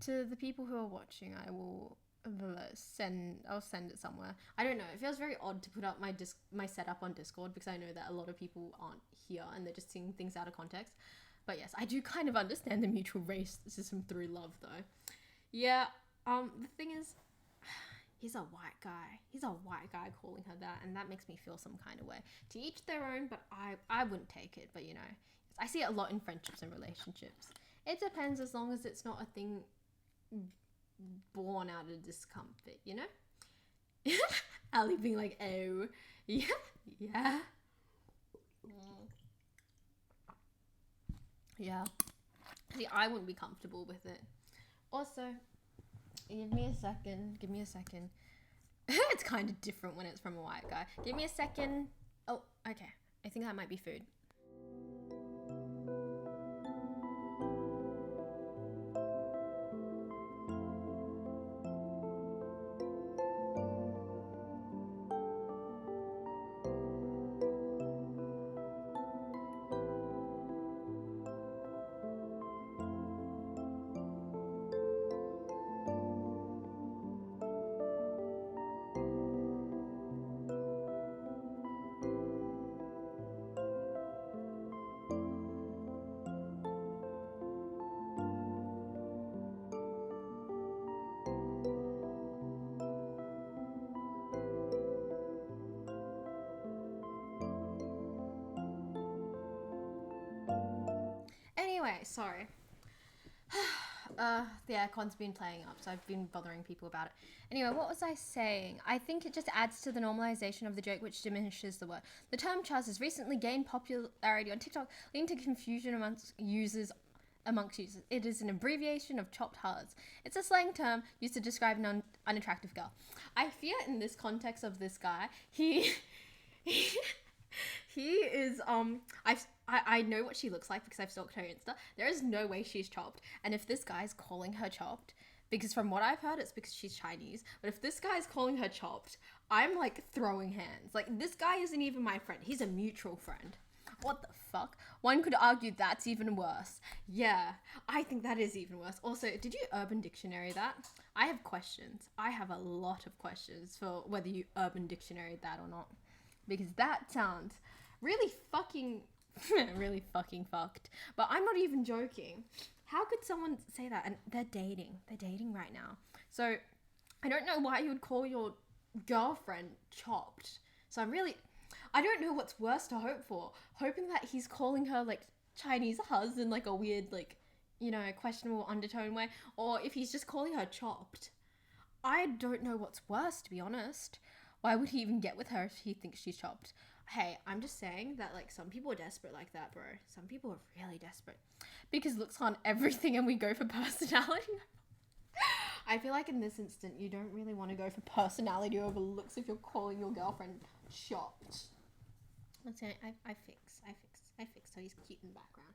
To the people who are watching, I will I'll send it somewhere. I don't know, it feels very odd to put up my setup on Discord because I know that a lot of people aren't here and they're just seeing things out of context. But yes, I do kind of understand the mutual racism through love though. Yeah, the thing is, he's a white guy calling her that, and that makes me feel some kind of way. To each their own, but I wouldn't take it. But you know, I see it a lot in friendships and relationships. It depends, as long as it's not a thing born out of discomfort, you know? Ali being like, oh, yeah. Yeah. See, I wouldn't be comfortable with it. Also, give me a second. It's kind of different when it's from a white guy. Give me a second. Oh, okay. I think that might be food. Anyway, sorry. The aircon's been playing up, so I've been bothering people about it. Anyway, what was I saying? I think it just adds to the normalization of the joke, which diminishes the word. The term chuz has recently gained popularity on TikTok, leading to confusion amongst users. It is an abbreviation of chopped huz. It's a slang term used to describe an unattractive girl. I fear in this context of this guy, he is I know what she looks like because I've stalked her Insta. There is no way she's chopped. And if this guy's calling her chopped, because from what I've heard, it's because she's Chinese. But if this guy's calling her chopped, I'm like throwing hands. Like, this guy isn't even my friend. He's a mutual friend. What the fuck? One could argue that's even worse. Yeah, I think that is even worse. Also, did you Urban Dictionary that? I have questions. I have a lot of questions for whether you Urban Dictionary that or not. Because that sounds really fucking fucked. But I'm not even joking. How could someone say that? And they're dating right now. So I don't know why you would call your girlfriend chopped. So I don't know what's worse to hope for. Hoping that he's calling her like Chinese hus in like a weird, like, you know, questionable undertone way, or if he's just calling her chopped. I don't know what's worse, to be honest. Why would he even get with her if he thinks she's chopped? Hey, I'm just saying that, like, some people are desperate like that, bro. Some people are really desperate. Because looks aren't everything and we go for personality. I feel like in this instant, you don't really want to go for personality over looks if you're calling your girlfriend chopped. Let's say I fix. So he's cute in the background.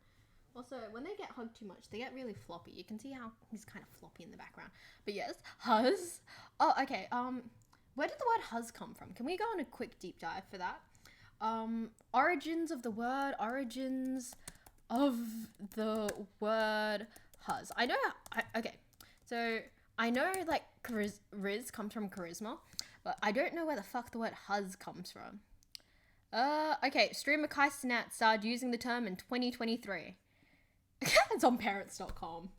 Also, when they get hugged too much, they get really floppy. You can see how he's kind of floppy in the background. But yes, huz. Oh, okay. Where did the word huz come from? Can we go on a quick deep dive for that? Origins of the word huz. Okay. So I know like riz comes from charisma, but I don't know where the fuck the word huz comes from. Okay. Streamer Kai Cenat started using the term in 2023. It's on parents.com.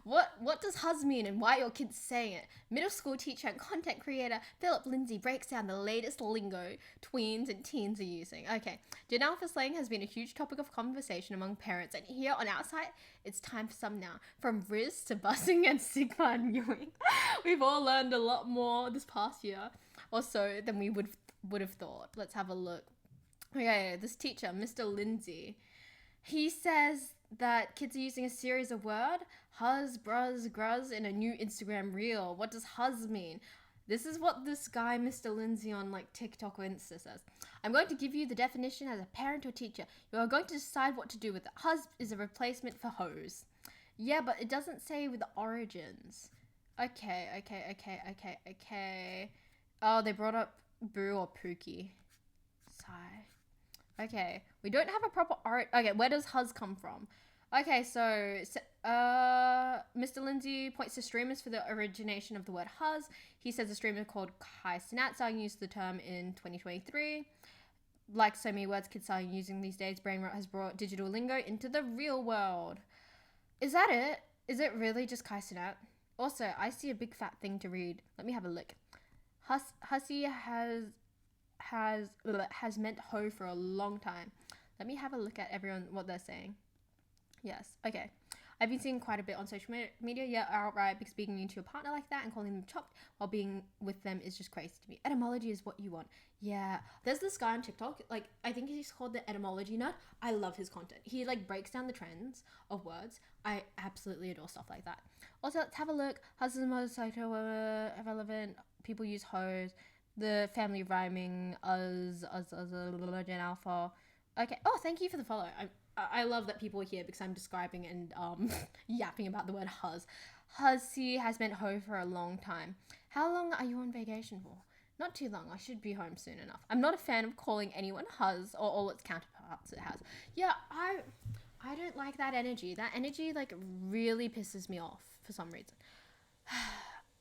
What does huzz mean and why are your kids saying it? Middle school teacher and content creator Philip Lindsay breaks down the latest lingo tweens and teens are using. Okay, Gen Alpha slang has been a huge topic of conversation among parents, and here on our site, it's time for some now. From Riz to busing and Sigma and mewing, we've all learned a lot more this past year or so than we would have thought. Let's have a look. Okay, this teacher, Mr. Lindsay, he says that kids are using a series of word, huzz, bruz, gruz, in a new Instagram reel. What does huzz mean? This is what this guy, Mr. Lindsay, on like TikTok or Insta says. I'm going to give you the definition as a parent or teacher. You are going to decide what to do with it. Huzz is a replacement for hose. Yeah, but it doesn't say with the origins. Okay. Oh, they brought up Boo or Pookie. Sigh. Okay, we don't have a proper okay, where does huzz come from? Okay, so Mr. Lindsay points to streamers for the origination of the word huzz. He says a streamer called Kai Cenat started using the term in 2023. Like so many words kids are using these days, Brain Rot has brought digital lingo into the real world. Is that it? Is it really just Kai Cenat? Also, I see a big fat thing to read. Let me have a look. Hussy has meant hoe for a long time. Let me have a look at everyone what they're saying. Yes, okay. I've been seeing quite a bit on social media, yeah, outright, because speaking to your partner like that and calling them chopped while being with them is just crazy to me. Etymology is what you want. Yeah, there's this guy on TikTok, like, I think he's called the Etymology Nut. I love his content. He, like, breaks down the trends of words. I absolutely adore stuff like that. Also, let's have a look. Husband and motorcycle irrelevant. People use hose. The family rhyming, Gen Alpha. Okay. Oh, thank you for the follow. I love that people are here because I'm describing and yapping about the word huzz. Hussy has meant hoe for a long time. How long are you on vacation for? Not too long. I should be home soon enough. I'm not a fan of calling anyone huzz or all its counterparts it has. Yeah, I don't like that energy. That energy like really pisses me off for some reason.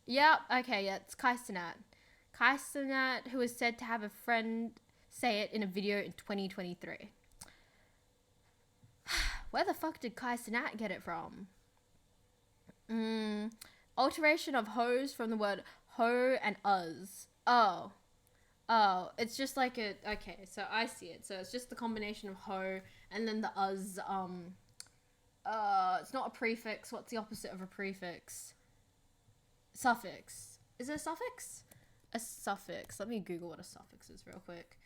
Yeah, okay, yeah, it's Kai Cenat. Kai Cenat, who is said to have a friend say it in a video in 2023. Where the fuck did Kai Cenat get it from? Alteration of hose from the word ho and uz. Oh, it's just like a, okay, so I see it. So it's just the combination of ho and then the uz, it's not a prefix. What's the opposite of a prefix? Suffix. Is it a suffix? A suffix. Let me Google what a suffix is real quick.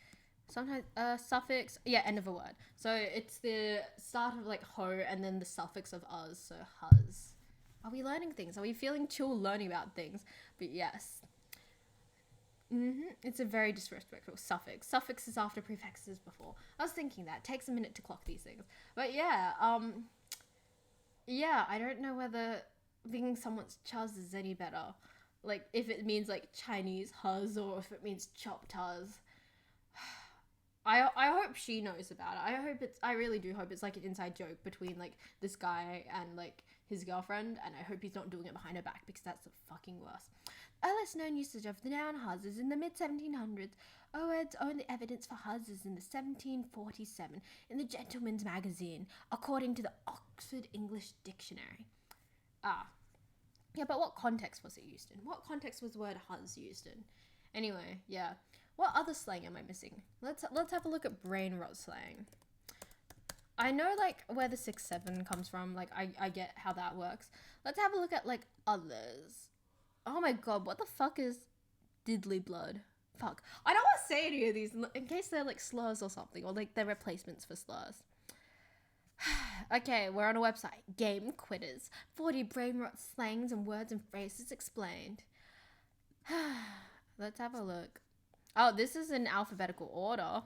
Sometimes suffix, yeah, end of a word. So it's the start of like ho and then the suffix of uz, so huzz. Are we learning things? Are we feeling chill learning about things? But yes. It's a very disrespectful suffix. Suffix is after prefixes before. I was thinking that. It takes a minute to clock these things. But yeah, yeah, I don't know whether thinking someone's chuz is any better. Like, if it means, like, Chinese huzz or if it means chopped huzz. I hope she knows about it. I really do hope it's, like, an inside joke between, like, this guy and, like, his girlfriend. And I hope he's not doing it behind her back because that's the fucking worst. Earliest known usage of the noun huzz is in the mid-1700s. Owen's only evidence for huzz is in the 1747 in the Gentleman's Magazine, according to the Oxford English Dictionary. Yeah, but what context was it used in? What context was the word huzz used in? Anyway, yeah. What other slang am I missing? Let's have a look at brain rot slang. I know, like, where the 6-7 comes from. Like, I get how that works. Let's have a look at, like, others. Oh my god, what the fuck is diddly blood? Fuck. I don't want to say any of these in case they're, like, slurs or something. Or, like, they're replacements for slurs. Okay, we're on a website. Game Quitters. 40 brain rot slangs and words and phrases explained. Let's have a look. Oh, this is in alphabetical order.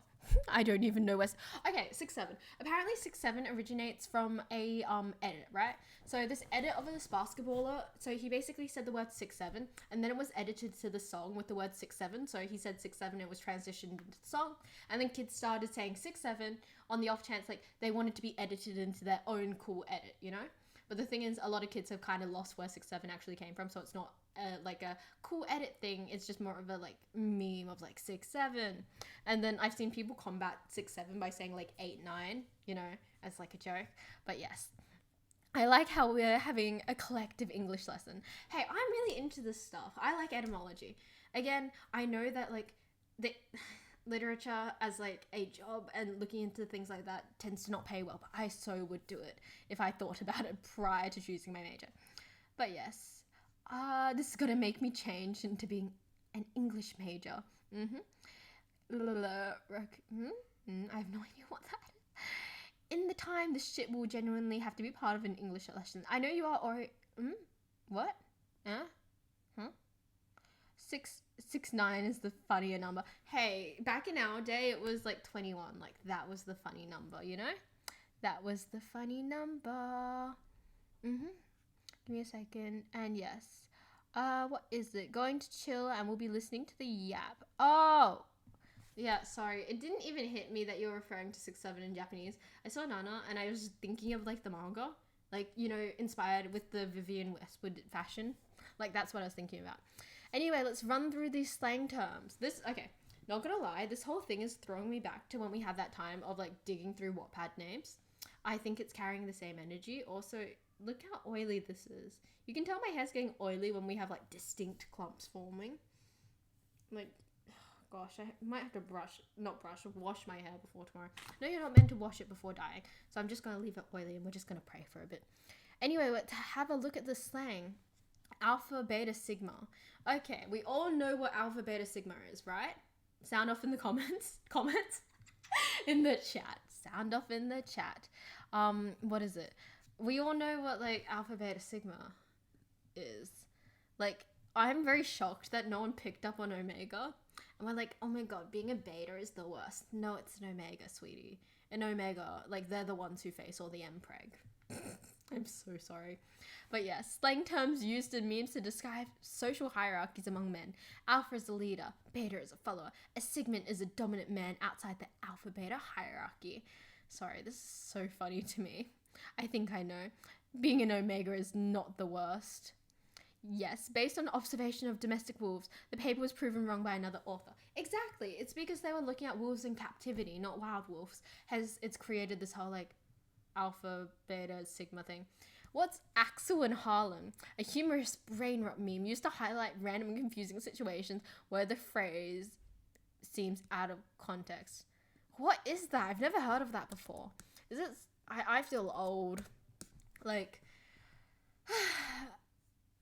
I don't even know where. Okay, 6-7. Apparently 6-7 originates from a edit, right? So this edit of this basketballer, so he basically said the word 6-7 and then it was edited to the song with the word 6-7. So he said 6-7, it was transitioned into the song, and then kids started saying 6-7 on the off chance like they wanted to be edited into their own cool edit, you know? But the thing is, a lot of kids have kind of lost where 6-7 actually came from, so it's not like a cool edit thing. It's just more of a like meme of like 6-7, and then I've seen people combat 6-7 by saying like 8-9, you know, as like a joke. But yes, I like how we're having a collective English lesson. Hey, I'm really into this stuff. I like etymology. Again, I know that like the literature as like a job and looking into things like that tends to not pay well, but I so would do it if I thought about it prior to choosing my major. But yes, this is gonna make me change into being an English major. I have no idea what that is. In the time, this shit will genuinely have to be part of an English lesson. I know you are what? Huh? 669 is the funnier number. Hey, back in our day, it was like 21. Like, that was the funny number, you know? That was the funny number. Give me a second. And yes. What is it? Going to chill and we'll be listening to the yap. Oh! Yeah, sorry. It didn't even hit me that you're referring to 6-7 in Japanese. I saw Nana and I was thinking of like the manga. Like, you know, inspired with the Vivienne Westwood fashion. Like, that's what I was thinking about. Anyway, let's run through these slang terms. Okay, not gonna lie, this whole thing is throwing me back to when we had that time of like digging through Wattpad names. I think it's carrying the same energy. Also, look how oily this is. You can tell my hair's getting oily when we have like distinct clumps forming. Like, gosh, I might have to wash my hair before tomorrow. No, you're not meant to wash it before dyeing, so I'm just going to leave it oily and we're just going to pray for a bit. Anyway, let's have a look at the slang. Alpha, beta, sigma. Okay, we all know what alpha, beta, sigma is, right? Sound off in the comments. In the chat. Sound off in the chat. What is it? We all know what, like, alpha, beta, sigma is. Like, I'm very shocked that no one picked up on omega. And we're like, oh my god, being a beta is the worst. No, it's an omega, sweetie. An omega, like, they're the ones who face all the mpreg. I'm so sorry. But yes, slang terms used in memes to describe social hierarchies among men. Alpha is a leader, beta is a follower. A sigma is a dominant man outside the alpha-beta hierarchy. Sorry, this is so funny to me. I think I know. Being an omega is not the worst. Yes, based on observation of domestic wolves, the paper was proven wrong by another author. Exactly. It's because they were looking at wolves in captivity, not wild wolves. It's created this whole, like, alpha, beta, sigma thing. What's Axel in Harlem? A humorous brain rot meme used to highlight random and confusing situations where the phrase seems out of context. What is that? I've never heard of that before. Is it... I feel old. Like...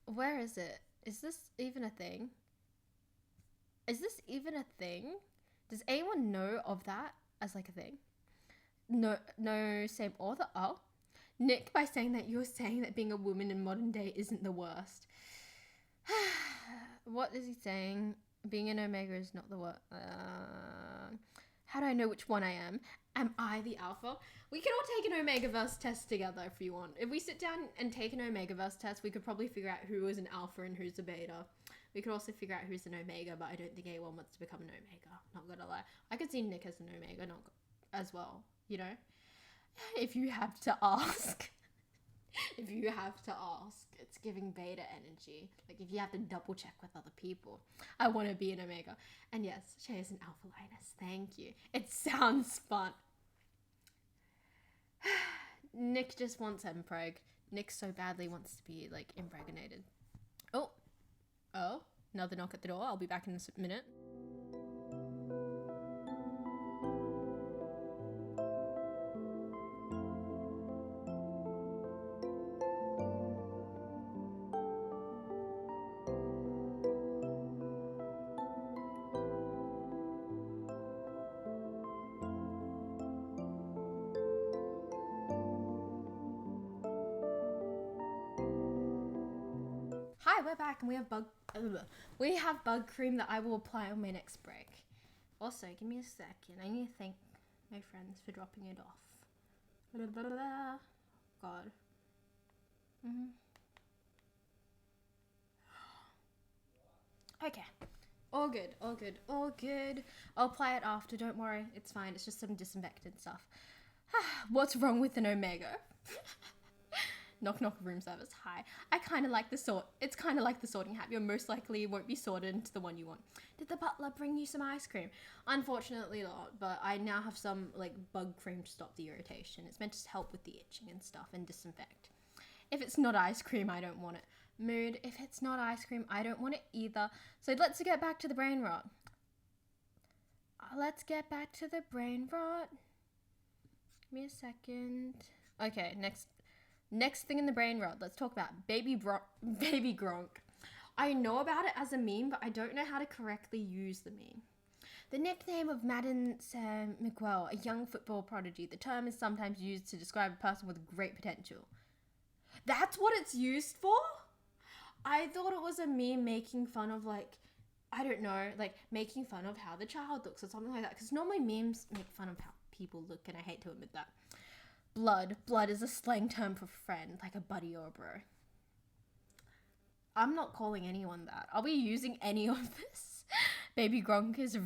Where is it? Is this even a thing? Is this even a thing? Does anyone know of that as like a thing? No, same author. Oh, Nick, by saying that you're saying that being a woman in modern day isn't the worst. What is he saying? Being an omega is not the worst. How do I know which one I am? Am I the alpha? We can all take an Omegaverse test together if you want. If we sit down and take an Omegaverse test, we could probably figure out who is an alpha and who's a beta. We could also figure out who's an omega, but I don't think anyone wants to become an omega. Not gonna lie. I could see Nick as an omega, not as well, you know? If you have to ask. If you have to ask, it's giving beta energy. Like, if you have to double check with other people. I want to be an omega. And yes, Shay is an alpha lioness. Thank you. It sounds fun. Nick just wants impreg. Nick so badly wants to be, like, impregnated. Oh, another knock at the door. I'll be back in a minute. Hi, we're back and we have bug cream that I will apply on my next break. Also, give me a second. I need to thank my friends for dropping it off. God. Okay. All good. I'll apply it after, don't worry. It's fine. It's just some disinfectant stuff. What's wrong with an omega? Knock knock room service. Hi. It's kind of like the sorting hat. You most likely won't be sorted into the one you want. Did the butler bring you some ice cream? Unfortunately not, but I now have some like bug cream to stop the irritation. It's meant to help with the itching and stuff and disinfect. If it's not ice cream, I don't want it. Mood, if it's not ice cream, I don't want it either. So let's get back to the brain rot. Let's get back to the brain rot. Give me a second. Okay, next thing in the brain rot. Let's talk about Baby Gronk. I know about it as a meme, but I don't know how to correctly use the meme. The nickname of Madden Sam Miguel, a young football prodigy. The term is sometimes used to describe a person with great potential. That's what it's used for? I thought it was a meme making fun of, like, I don't know, like, making fun of how the child looks or something like that. Because normally memes make fun of how people look, and I hate to admit that. Blood. Blood is a slang term for friend, like a buddy or a bro. I'm not calling anyone that. Are we using any of this? Baby Gronk is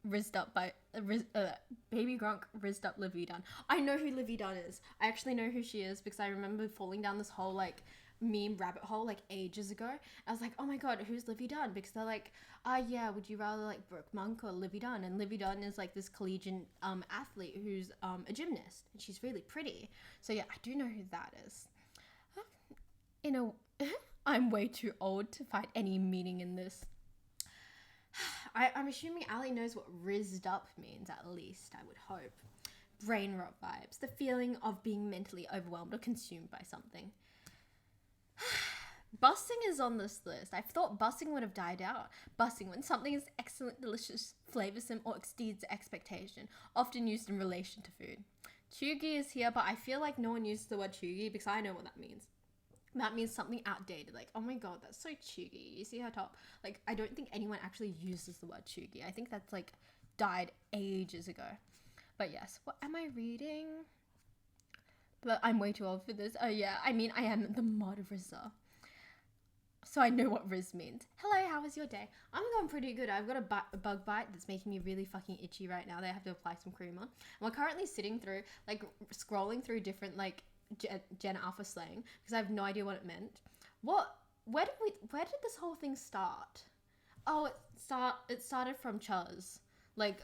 rizzed up by... Baby Gronk rizzed up Livy Dunn. I know who Livy Dunn is. I actually know who she is because I remember falling down this whole, like, meme rabbit hole, like, ages ago. I was like, oh my god, who's Livy Dunn? Because they're like, yeah, would you rather, like, Brooke Monk or Livy Dunn? And Livy Dunn is, like, this collegiate athlete who's a gymnast. And she's really pretty. So, yeah, I do know who that is. I'm way too old to find any meaning in this. I'm assuming Ali knows what rizzed up means, at least, I would hope. Brain rot vibes. The feeling of being mentally overwhelmed or consumed by something. Bussing is on this list. I thought bussing would have died out. Bussing, when something is excellent, delicious, flavoursome, or exceeds expectation, often used in relation to food. Chuggy is here, but I feel like no one uses the word chuggy because I know what that means. That means something outdated. Like, oh my god, that's so chuggy. You see her top? Like, I don't think anyone actually uses the word chuggy. I think that's, like, died ages ago. But yes, what am I reading? But I'm way too old for this. Oh yeah, I mean, I am the mod Rizza. So I know what Riz means. Hello, how was your day? I'm going pretty good. I've got a bug bite that's making me really fucking itchy right now. They have to apply some creamer. And we're currently sitting through, like, scrolling through different, like, Gen Alpha slang because I have no idea what it meant. Where did this whole thing start? Oh, it started from Chuz. Like,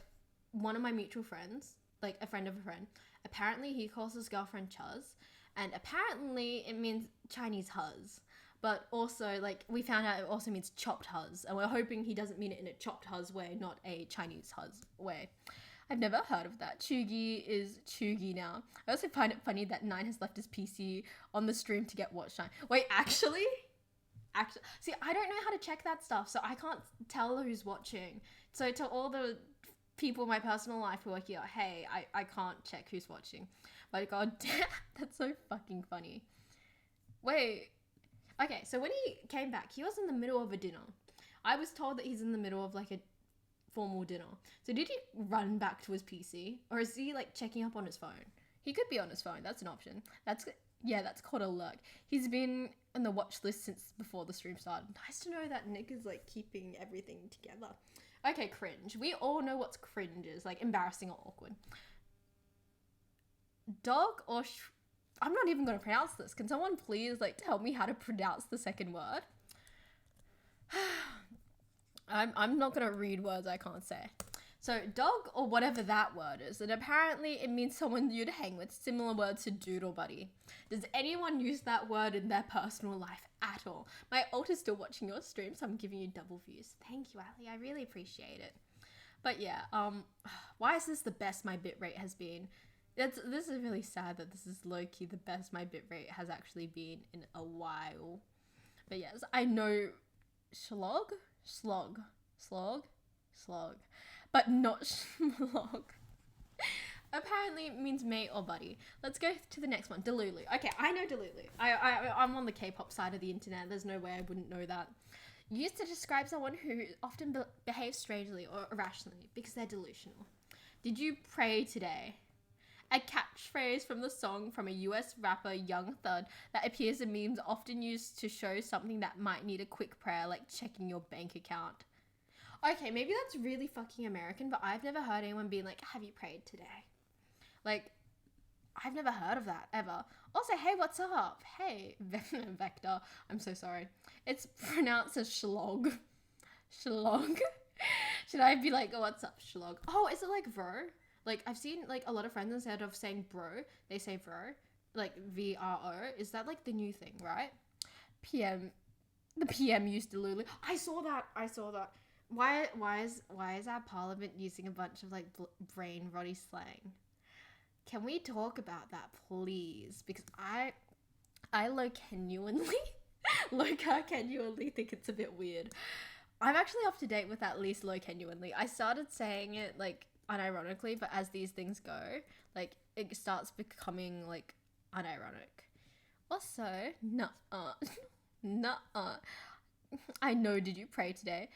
one of my mutual friends, like a friend of a friend, apparently he calls his girlfriend Chuz, and apparently it means Chinese huz. But also, like, we found out it also means chopped huz, and we're hoping he doesn't mean it in a chopped huz way, not a Chinese huz way. I've never heard of that. Chugi is Chugi now. I also find it funny that Nine has left his PC on the stream to get watch time. Wait, actually, see, I don't know how to check that stuff, so I can't tell who's watching. So to all the people in my personal life who are here, hey, I can't check who's watching. But god damn, that's so fucking funny. Wait. Okay, so when he came back, he was in the middle of a dinner. I was told that he's in the middle of, like, a formal dinner. So did he run back to his PC? Or is he, like, checking up on his phone? He could be on his phone. That's an option. That's called a lurk. He's been on the watch list since before the stream started. Nice to know that Nick is, like, keeping everything together. Okay, cringe. We all know what's cringe is, like, embarrassing or awkward. Dog or I'm not even going to pronounce this. Can someone please, like, tell me how to pronounce the second word? I'm not going to read words I can't say. So, dog or whatever that word is, and apparently it means someone you'd hang with, similar words to dude or buddy. Does anyone use that word in their personal life at all? My ult is still watching your stream, so I'm giving you double views. Thank you, Ali. I really appreciate it. But yeah, why is this the best my bitrate has been? This is really sad that this is low-key the best my bitrate has actually been in a while. But yes, I know slog, but not slog. Apparently it means mate or buddy. Let's go to the next one. Delulu. Okay, I know Delulu. I'm on the K-pop side of the internet. There's no way I wouldn't know that. Used to describe someone who often behaves strangely or irrationally because they're delusional. Did you pray today? A catchphrase from the song from a US rapper, Young Thug, that appears in memes often used to show something that might need a quick prayer, like checking your bank account. Okay, maybe that's really fucking American, but I've never heard anyone being like, have you prayed today? Like, I've never heard of that, ever. Also, hey, what's up? Hey, Vector. I'm so sorry. It's pronounced as shlog. Shlog? Should I be like, oh, what's up, shlog? Oh, is it like bro? Like, I've seen, like, a lot of friends instead of saying bro, they say bro. like VRO. Is that like the new thing, right? PM, the PM used Delulu. I saw that. Why is our parliament using a bunch of like brain rotty slang? Can we talk about that, please? Because I genuinely think it's a bit weird. I'm actually up to date with at least genuinely. I started saying it like unironically, but as these things go, like it starts becoming like unironic. Also, nuh-uh. I know, did you pray today?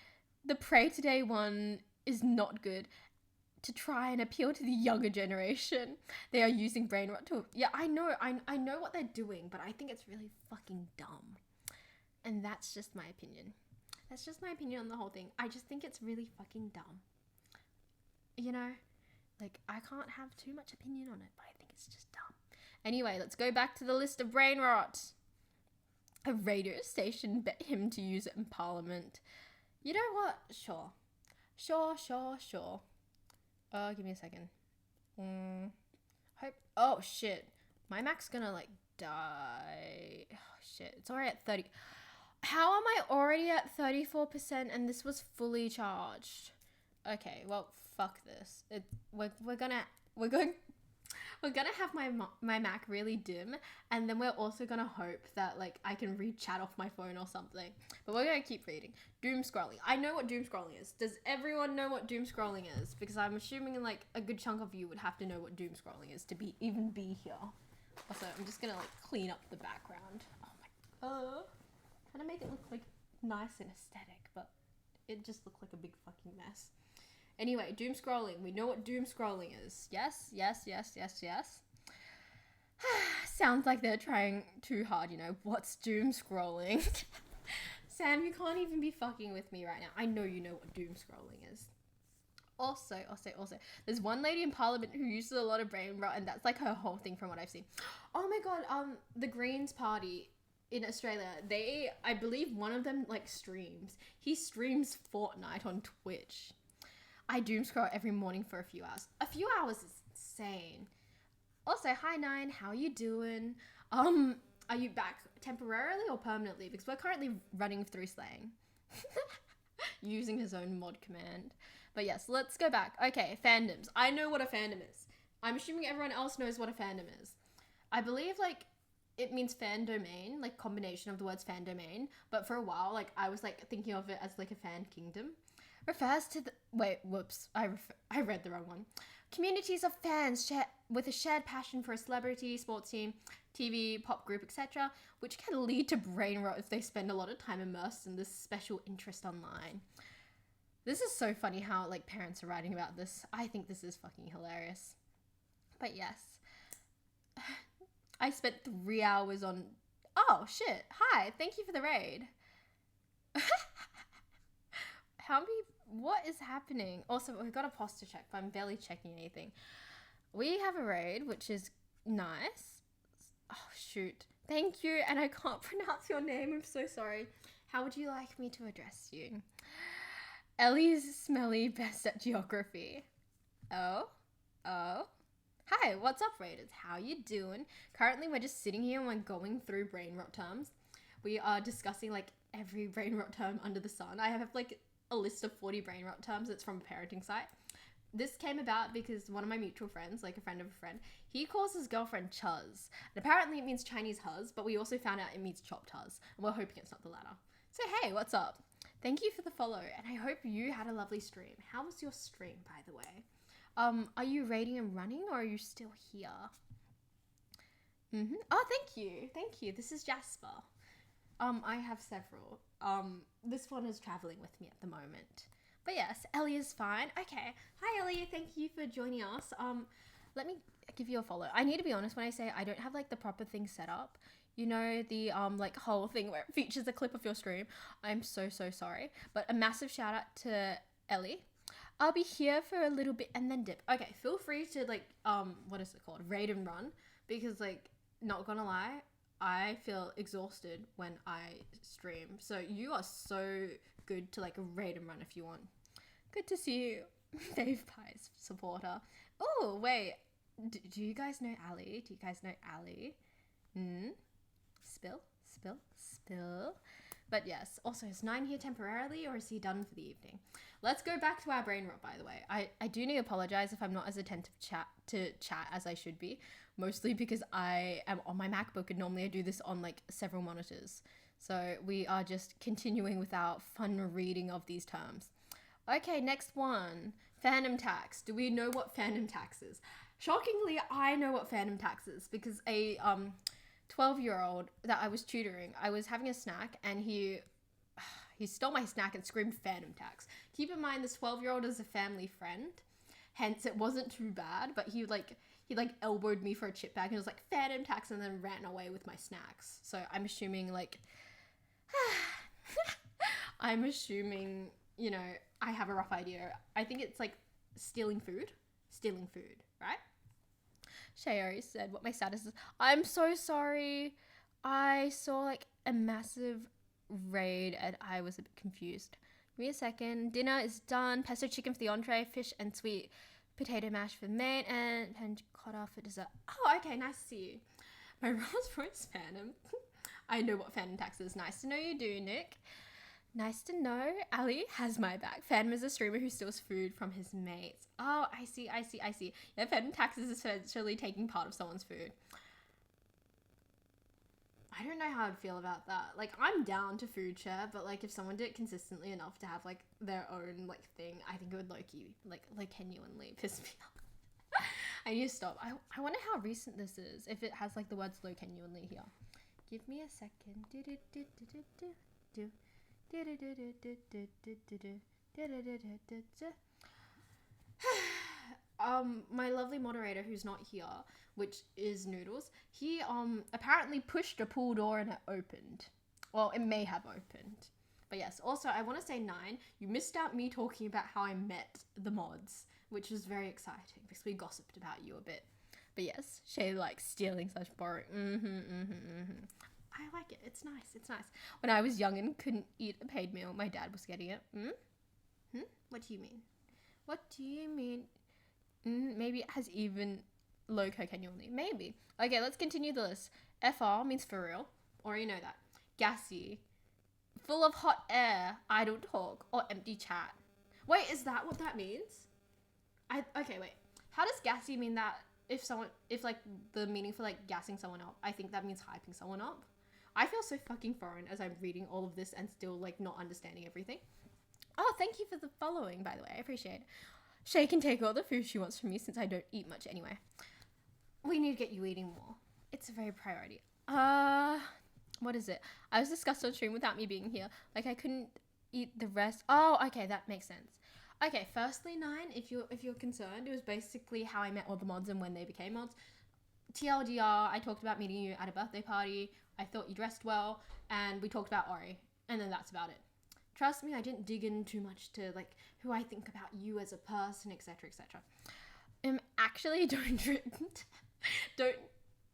The pray today one is not good. To try and appeal to the younger generation, they are using brain rot to... Yeah, I know what they're doing, but I think it's really fucking dumb. And that's just my opinion. That's just my opinion on the whole thing. I just think it's really fucking dumb. You know? Like, I can't have too much opinion on it, but I think it's just dumb. Anyway, let's go back to the list of brain rot. A radio station bet him to use it in Parliament. You know what? Sure. Give me a second. Oh, shit. My Mac's gonna, like, die. Oh, shit. It's already at 30. How am I already at 34% and this was fully charged? Okay, well, fuck this. We're gonna have my Mac really dim, and then we're also gonna hope that like I can read chat off my phone or something. But we're gonna keep reading. Doom scrolling. I know what doom scrolling is. Does everyone know what doom scrolling is? Because I'm assuming like a good chunk of you would have to know what doom scrolling is to even be here. Also, I'm just gonna like clean up the background. Oh my. Trying to make it look like nice and aesthetic, but it just looked like a big fucking mess. Anyway, doom scrolling. We know what doom scrolling is. Yes. Sounds like they're trying too hard, you know. What's doom scrolling? Sam, you can't even be fucking with me right now. I know you know what doom scrolling is. Also, there's one lady in Parliament who uses a lot of brain rot, and that's like her whole thing from what I've seen. Oh my god, the Greens Party in Australia, I believe one of them like streams. He streams Fortnite on Twitch. I doom scroll every morning for a few hours. A few hours is insane. Also, hi Nine, how you doing? Are you back temporarily or permanently? Because we're currently running through slang. Using his own mod command. But yes, let's go back. Okay, fandoms. I know what a fandom is. I'm assuming everyone else knows what a fandom is. I believe like it means fan domain, like combination of the words fan domain. But for a while, like I was like thinking of it as like a fan kingdom. Refers to the... Wait, whoops. I read the wrong one. Communities of fans with a shared passion for a celebrity, sports team, TV, pop group, etc., which can lead to brain rot if they spend a lot of time immersed in this special interest online. This is so funny how, like, parents are writing about this. I think this is fucking hilarious. But yes. I spent 3 hours on... Oh, shit. Hi. Thank you for the raid. What is happening? Also, we've got a poster check, but I'm barely checking anything. We have a raid, which is nice. Oh, shoot. Thank you, and I can't pronounce your name. I'm so sorry. How would you like me to address you? Ellie's smelly best at geography. Oh. Hi, what's up, raiders? How you doing? Currently, we're just sitting here and we're going through brain rot terms. We are discussing, like, every brain rot term under the sun. I have, like, a list of 40 brain rot terms. It's from a parenting site. This came about because one of my mutual friends, like a friend of a friend, he calls his girlfriend Chuz. And apparently it means Chinese huz, but we also found out it means chopped huz. And we're hoping it's not the latter. So hey, what's up? Thank you for the follow, and I hope you had a lovely stream. How was your stream, by the way? Are you raiding and running, or are you still here? Oh, thank you. This is Jasper. I have several. This one is traveling with me at the moment. But yes, Ellie is fine. Okay. Hi, Ellie. Thank you for joining us. Let me give you a follow. I need to be honest when I say I don't have, like, the proper thing set up. You know, the, like, whole thing where it features a clip of your stream. I'm so sorry. But a massive shout out to Ellie. I'll be here for a little bit and then dip. Okay, feel free to, like, what is it called? Raid and run. Because, like, not gonna lie, I feel exhausted when I stream. So you are so good to, like, raid and run if you want. Good to see you, Dave Pie's supporter. Oh, wait. Do you guys know Ali? Spill, spill, spill. But yes, also, is 9 here temporarily or is he done for the evening? Let's go back to our brain rot, by the way. I do need to apologize if I'm not as attentive to chat as I should be, mostly because I am on my MacBook and normally I do this on like several monitors. So we are just continuing with our fun reading of these terms. Okay, next one. Phantom tax. Do we know what phantom tax is? Shockingly, I know what phantom tax is because a 12-year-old that I was tutoring, I was having a snack and he stole my snack and screamed phantom tax. Keep in mind this 12-year-old is a family friend, hence it wasn't too bad, but he elbowed me for a chip bag and was like phantom tax and then ran away with my snacks. So I'm assuming you know, I have a rough idea. I think it's like stealing food, right? Shayori said what my status is. I'm so sorry. I saw like a massive raid and I was a bit confused. Give me a second. Dinner is done. Pesto chicken for the entree, fish and sweet potato mash for the main, and panna cotta for dessert. Oh, okay. Nice to see you. My Rolls Royce Phantom. I know what phantom tax is. Nice to know you do, Nick. Nice to know. Ali has my back. Phantom is a streamer who steals food from his mates. Oh, I see. Yeah, phantom tax is essentially taking part of someone's food. I don't know how I'd feel about that. Like, I'm down to food share, but like if someone did it consistently enough to have like their own like thing, I think it would low-key like genuinely piss me off. I need to stop. I wonder how recent this is, if it has like the words low genuinely here. Give me a second. My lovely moderator who's not here, which is Noodles, he apparently pushed a pool door and it opened. Well, it may have opened. But yes, also I want to say 9, you missed out me talking about how I met the mods, which was very exciting because we gossiped about you a bit. But yes, Shay likes stealing / borrowing. I like it. It's nice. When I was young and couldn't eat a paid meal, my dad was getting it. What do you mean? Maybe it has even low cocanually. Maybe. Okay, let's continue the list. FR means for real. Already know that. Gassy. Full of hot air. Idle talk. Or empty chat. Wait, is that what that means? Okay, wait. How does gassy mean that if like the meaning for like gassing someone up, I think that means hyping someone up. I feel so fucking foreign as I'm reading all of this and still like not understanding everything. Oh, thank you for the following, by the way. I appreciate it. Shay can take all the food she wants from me since I don't eat much anyway. We need to get you eating more. It's a very priority. What is it? I was discussed on stream without me being here. Like I couldn't eat the rest. Oh, okay, that makes sense. Okay, firstly, 9, if you're concerned, it was basically how I met all the mods and when they became mods. TLDR, I talked about meeting you at a birthday party. I thought you dressed well, and we talked about Ori, and then that's about it. Trust me, I didn't dig in too much to like who I think about you as a person, etc., etc. Actually,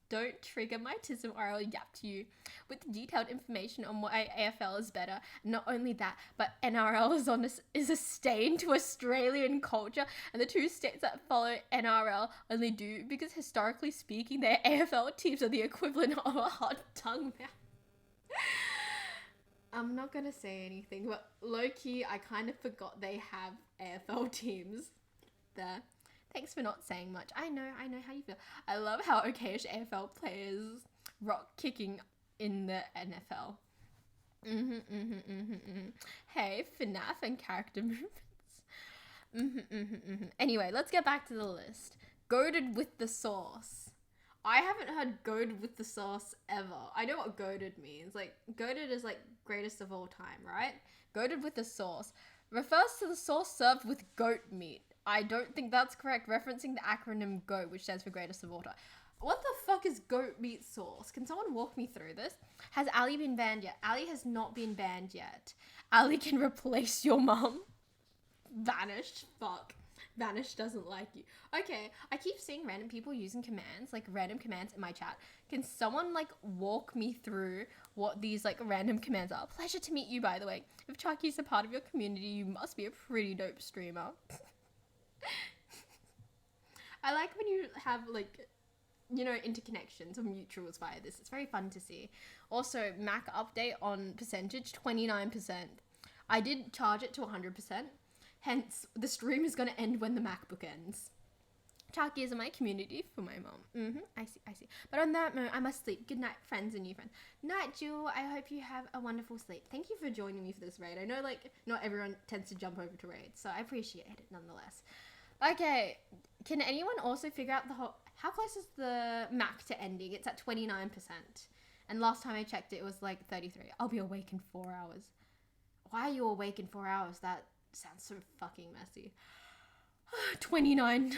don't trigger my tism or I'll yap to you with detailed information on why AFL is better. Not only that, but NRL is a stain to Australian culture, and the 2 states that follow NRL only do because historically speaking, their AFL teams are the equivalent of a hot tongue mouth. I'm not gonna say anything, but low-key, I kind of forgot they have AFL teams there. Thanks for not saying much. I know how you feel. I love how okayish AFL players rock kicking in the NFL. Hey, FNAF and character movements. Anyway, let's get back to the list. Goated with the sauce. I haven't heard goated with the sauce ever. I know what goated means. Like, goated is like greatest of all time, right? Goated with the sauce refers to the sauce served with goat meat. I don't think that's correct, referencing the acronym GOAT, which stands for greatest of all time. What the fuck is goat meat sauce? Can someone walk me through this? Has Ali been banned yet? Ali has not been banned yet. Ali can replace your mum. Vanished. Fuck. Vanished doesn't like you. Okay, I keep seeing random people using commands, like random commands in my chat. Can someone like walk me through what these like random commands are? Pleasure to meet you, by the way. If Chucky's a part of your community, you must be a pretty dope streamer. I like when you have like interconnections or mutuals via this. It's very fun to see. Also, Mac update on percentage, 29%. I did charge it to 100%. Hence, the stream is going to end when the MacBook ends. Chalky is in my community for my mom. I see. But on that note, I must sleep. Good night, friends and new friends. Night, Jewel. I hope you have a wonderful sleep. Thank you for joining me for this raid. I know, not everyone tends to jump over to raids, so I appreciate it nonetheless. Okay, can anyone also figure out how close is the Mac to ending? It's at 29%. And last time I checked it was 33. I'll be awake in 4 hours. Why are you awake in 4 hours? That sounds so fucking messy. $29.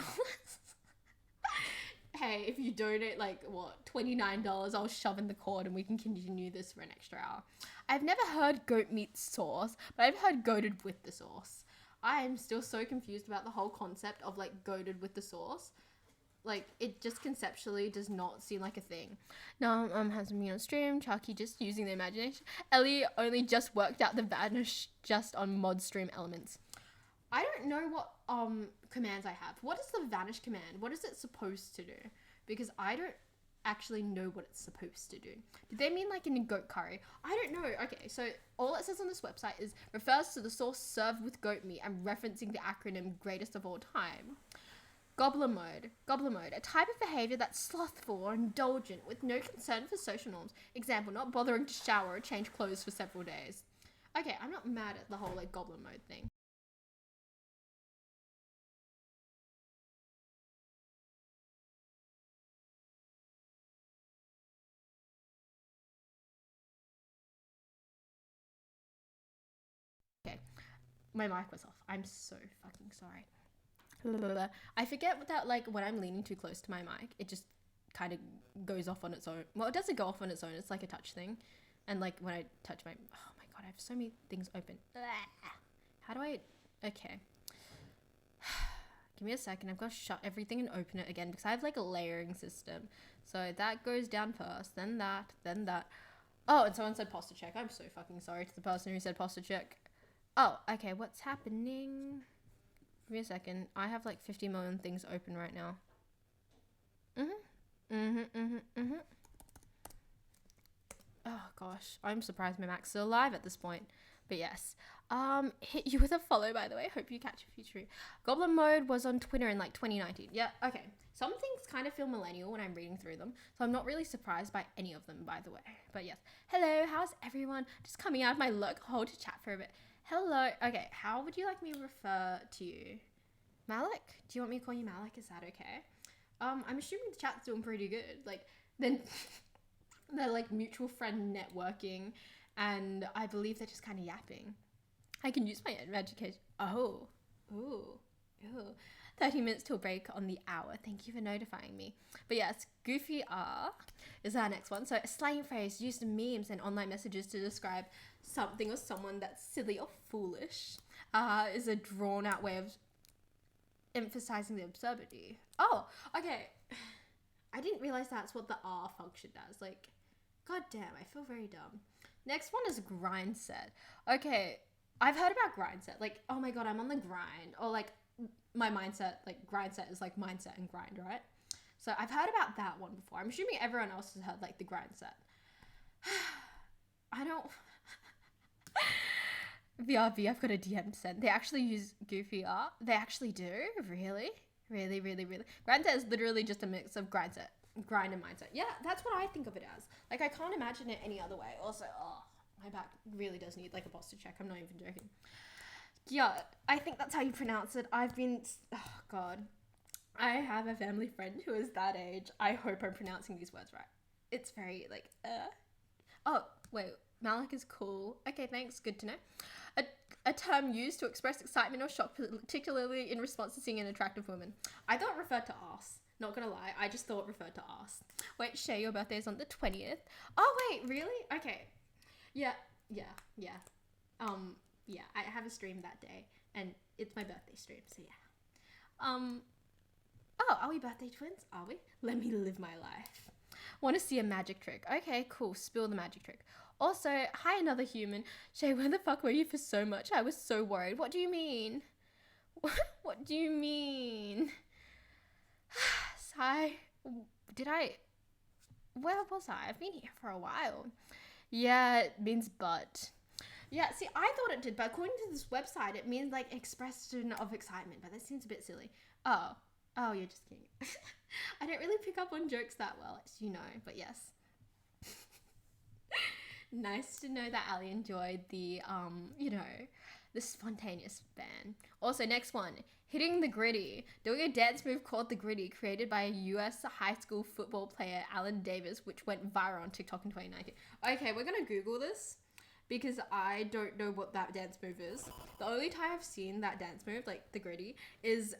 Hey, if you donate $29, I'll shove in the cord and we can continue this for an extra hour. I've never heard goat meat sauce, but I've heard goated with the sauce. I am still so confused about the whole concept of goated with the sauce. It just conceptually does not seem like a thing. Now, has me on stream. Chucky just using the imagination. Ellie only just worked out the vanish just on mod stream elements. I don't know what commands I have. What is the vanish command? What is it supposed to do? Because I don't actually know what it's supposed to do. Did they mean in a goat curry? I don't know. Okay, so all it says on this website is refers to the sauce served with goat meat and referencing the acronym greatest of all time. Gobbler mode, a type of behavior that's slothful or indulgent with no concern for social norms. Example, not bothering to shower or change clothes for several days. Okay, I'm not mad at the whole gobbler mode thing. Okay, my mic was off. I'm so fucking sorry. I forget that when I'm leaning too close to my mic, it just kind of goes off on its own. Well, it doesn't go off on its own. It's like a touch thing. And when I touch oh my god, I have so many things open. How do I, okay. Give me a second. I've got to shut everything and open it again because I have a layering system. So that goes down first, then that, then that. Oh, and someone said posture check. I'm so fucking sorry to the person who said posture check. Oh, okay. What's happening? Give me a second. I have 50 million things open right now. Oh gosh, I'm surprised my Mac's still alive at this point. But yes. Hit you with a follow, by the way. Hope you catch a future. Goblin mode was on Twitter in 2019. Yeah, okay. Some things kind of feel millennial when I'm reading through them, so I'm not really surprised by any of them, by the way. But yes. Hello, how's everyone? Just coming out of my local hole to chat for a bit. Hello. Okay, how would you like me to refer to you? Malik? Do you want me to call you Malik? Is that okay? I'm assuming the chat's doing pretty good. Then they're mutual friend networking, and I believe they're just kind of yapping. I can use my education. Oh. Ooh. 30 minutes till break on the hour. Thank you for notifying me. But yes, Goofy R is our next one. So a slang phrase used in memes and online messages to describe something or someone that's silly or foolish is a drawn out way of emphasizing the absurdity. Oh, okay. I didn't realize that's what the R function does. God damn, I feel very dumb. Next one is grind set. Okay, I've heard about grind set. Oh my god, I'm on the grind. Or my mindset, grind set is mindset and grind, right? So I've heard about that one before. I'm assuming everyone else has heard the grind set. I don't... VRV, I've got a DM sent. They actually use Goofy art. They actually do? Really? Really? Grind set is literally just a mix of grind and mindset. Yeah, that's what I think of it as. I can't imagine it any other way. Also, my back really does need a posture check. I'm not even joking. Yeah, I think that's how you pronounce it. Oh god. I have a family friend who is that age. I hope I'm pronouncing these words right. It's very Oh, wait. Malik is cool. Okay, thanks. Good to know. A term used to express excitement or shock, particularly in response to seeing an attractive woman. I thought it referred to ass. Not gonna lie, I just thought it referred to ass. Wait, Shay, your birthday is on the 20th. Oh, wait, really? Okay. Yeah. I have a stream that day, and it's my birthday stream, so yeah. Oh, are we birthday twins? Are we? Let me live my life. Want to see a magic trick? Okay, cool. Spill the magic trick. Also, hi, another human. Shay, where the fuck were you for so much? I was so worried. What do you mean? What do you mean? Sigh. where was I? I've been here for a while. Yeah, it means but. Yeah, see, I thought it did, but according to this website, it means like expression of excitement, but that seems a bit silly. Oh, you're just kidding. I don't really pick up on jokes that well, as you know, but yes. Nice to know that Ali enjoyed the, the spontaneous ban. Also, next one, hitting the gritty. Doing a dance move called the gritty, created by a US high school football player, Alan Davis, which went viral on TikTok in 2019. Okay, we're gonna Google this because I don't know what that dance move is. The only time I've seen that dance move, like the gritty, is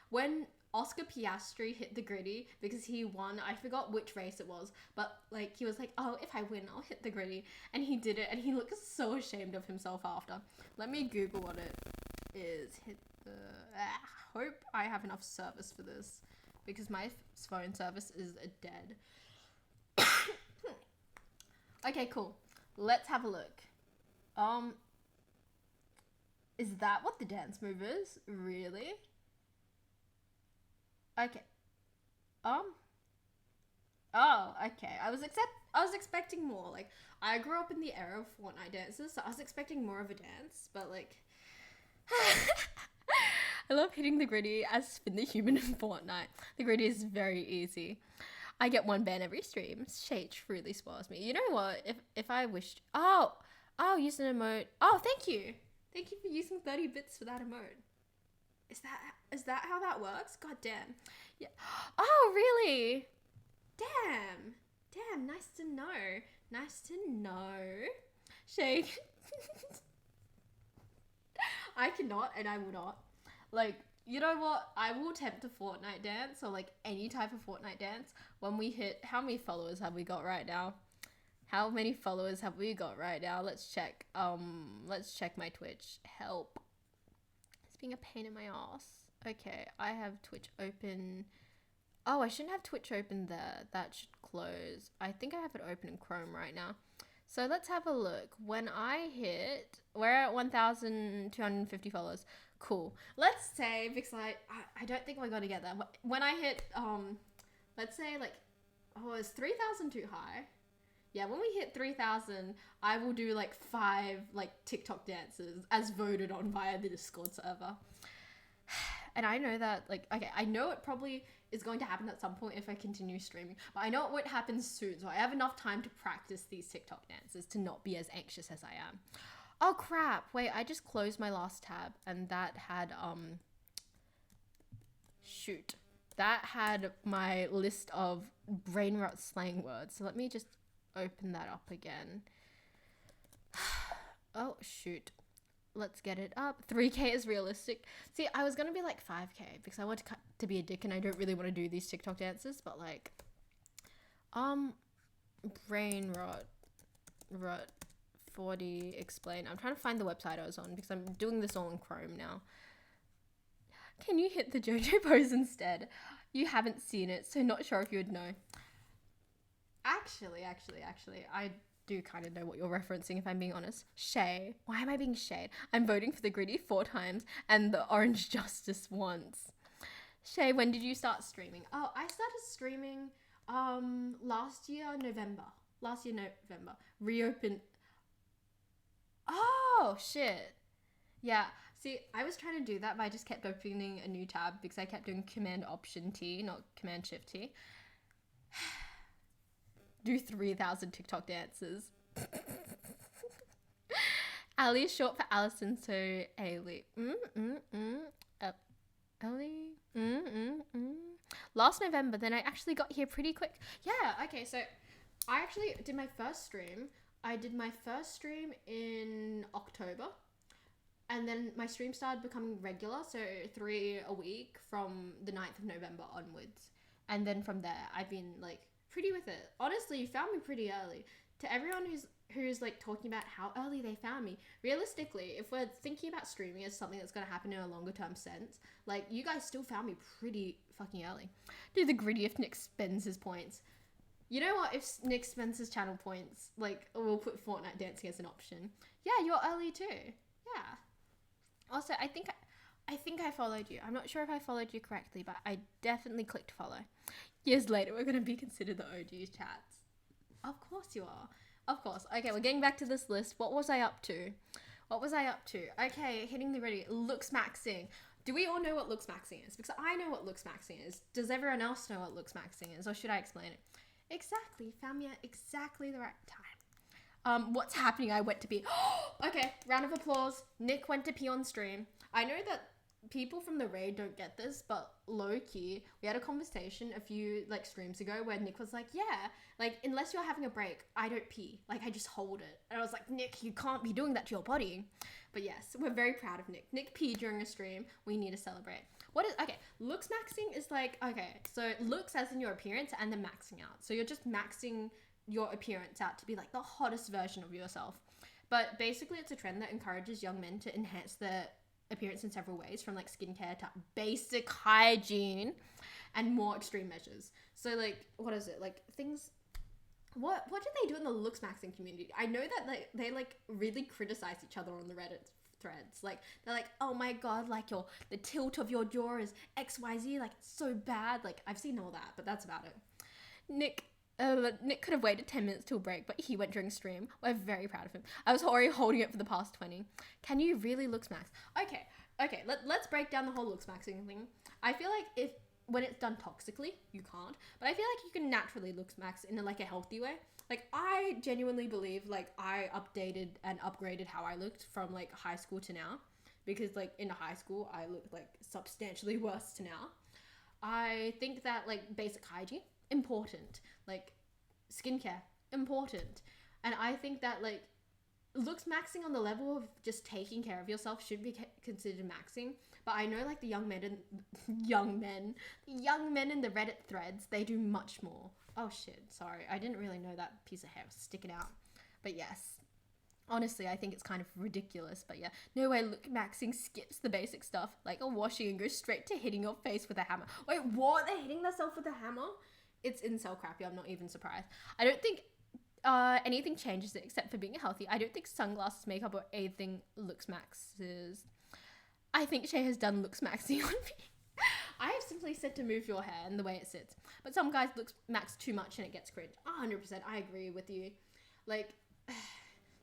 when Oscar Piastri hit the gritty because he won. I forgot which race it was, but like he was like, "Oh, if I win, I'll hit the gritty," and he did it, and he looked so ashamed of himself after. Let me Google what it is. Hit the. Hope I have enough service for this because my phone service is dead. Okay, cool. Let's have a look. Is that what the dance move is? Really? Okay. Oh, okay. I was expecting more. Like, I grew up in the era of Fortnite dances, so I was expecting more of a dance, but like I love hitting the gritty as Spin the Human in Fortnite. The gritty is very easy. I get one ban every stream. Shay truly spoils me. You know what? If I wished use an emote. Oh, thank you. Thank you for using 30 bits for that emote. Is that how that works? God damn. Yeah. Oh, really? Damn, nice to know. Shake. I cannot and I will not. Like, you know what? I will attempt a Fortnite dance or like any type of Fortnite dance when we hit. How many followers have we got right now? Let's check. Let's check my Twitch. Help. It's being a pain in my ass. Okay, I have Twitch open. Oh, I shouldn't have Twitch open there. That should close. I think I have it open in Chrome right now. So let's have a look. When I hit, we're at 1,250 followers. Cool. Let's say, because I don't think we're going to get there. When I hit, let's say like, is 3,000 too high? Yeah, when we hit 3,000, I will do like 5 like TikTok dances as voted on via the Discord server. And I know that, like, okay, I know it probably is going to happen at some point if I continue streaming, but I know it won't happen soon, so I have enough time to practice these TikTok dances to not be as anxious as I am. Oh, crap. Wait, I just closed my last tab, and that had, shoot. That had my list of brain rot slang words, so let me just open that up again. Oh, shoot. Let's get it up. 3K is realistic. See, I was gonna be like 5K because I want to be a dick and I don't really want to do these TikTok dances, but like, brain rot 40 explain. I'm trying to find the website I was on because I'm doing this all in Chrome now. Can you hit the JoJo pose instead? You haven't seen it, so not sure if you would know. Actually, I do kind of know what you're referencing if I'm being honest. Shay. Why am I being shade? I'm voting for the gritty 4 times and the orange justice once. Shay, when did you start streaming? Oh, I started streaming last year November. Reopened. Oh, shit. Yeah. See, I was trying to do that, but I just kept opening a new tab because I kept doing Command Option T, not Command Shift T. Do 3,000 TikTok dances. Ali is short for Allison, so Ali. Ali. Last November, then I actually got here pretty quick. Yeah, okay, so I actually did my first stream. I did my first stream in October. And then my stream started becoming regular, so 3 a week from the 9th of November onwards. And then from there, I've been like pretty with it. Honestly, you found me pretty early. To everyone who's like talking about how early they found me, realistically, if we're thinking about streaming as something that's going to happen in a longer term sense, like you guys still found me pretty fucking early. Do the gritty if Nick spends his points. You know what? If Nick spends his channel points, like we'll put Fortnite dancing as an option. Yeah, you're early too. Yeah. Also, I think I followed you. I'm not sure if I followed you correctly, but I definitely clicked follow. Years later, we're gonna be considered the OG chats. Of course you are. Of course. Okay, we're getting back to this list. What was I up to? Okay, hitting the ready. Looks maxing. Do we all know what looks maxing is? Because I know what looks maxing is. Does everyone else know what looks maxing is? Or should I explain it? Exactly. Found me at exactly the right time. What's happening? I went to pee. Okay, round of applause. Nick went to pee on stream. I know that people from the raid don't get this, but low-key, we had a conversation a few like streams ago where Nick was like, yeah, like unless you're having a break, I don't pee. Like I just hold it. And I was like, Nick, you can't be doing that to your body. But yes, we're very proud of Nick. Nick peed during a stream. We need to celebrate. Okay, looks maxing is like, okay, so looks as in your appearance and then maxing out. So you're just maxing your appearance out to be like the hottest version of yourself. But basically it's a trend that encourages young men to enhance their appearance in several ways, from like skincare to basic hygiene and more extreme measures. So like, what is it? Like things, what did they do in the looks maxing community? I know that they like really criticize each other on the Reddit threads. Like they're like, oh my god, like the tilt of your jaw is XYZ, like it's so bad. Like I've seen all that, but that's about it. Nick could have waited 10 minutes till break, but he went during stream. We're very proud of him. I was already holding it for the past 20. Can you really looks max? Okay, let's break down the whole looks maxing thing. I feel like when it's done toxically, you can't. But I feel like you can naturally looks max in like a healthy way. Like I genuinely believe like I updated and upgraded how I looked from like high school to now. Because like in high school, I looked like substantially worse to now. I think that like basic hygiene, important. Like skincare, important. And I think that like looks maxing on the level of just taking care of yourself should be considered maxing. But I know like the young men in the Reddit threads, they do much more. Oh shit, sorry, I didn't really know that piece of hair was sticking out. But yes, honestly, I think it's kind of ridiculous. But yeah, no way look maxing skips the basic stuff like a washing and goes straight to hitting your face with a hammer. Wait, what? They're hitting themselves with a hammer? It's incel crappy. I'm not even surprised. I don't think anything changes it except for being healthy. I don't think sunglasses, makeup, or anything looks maxes. I think Shay has done looks maxing on me. I have simply said to move your hair and the way it sits. But some guys looks max too much and it gets cringe. 100%. I agree with you. Like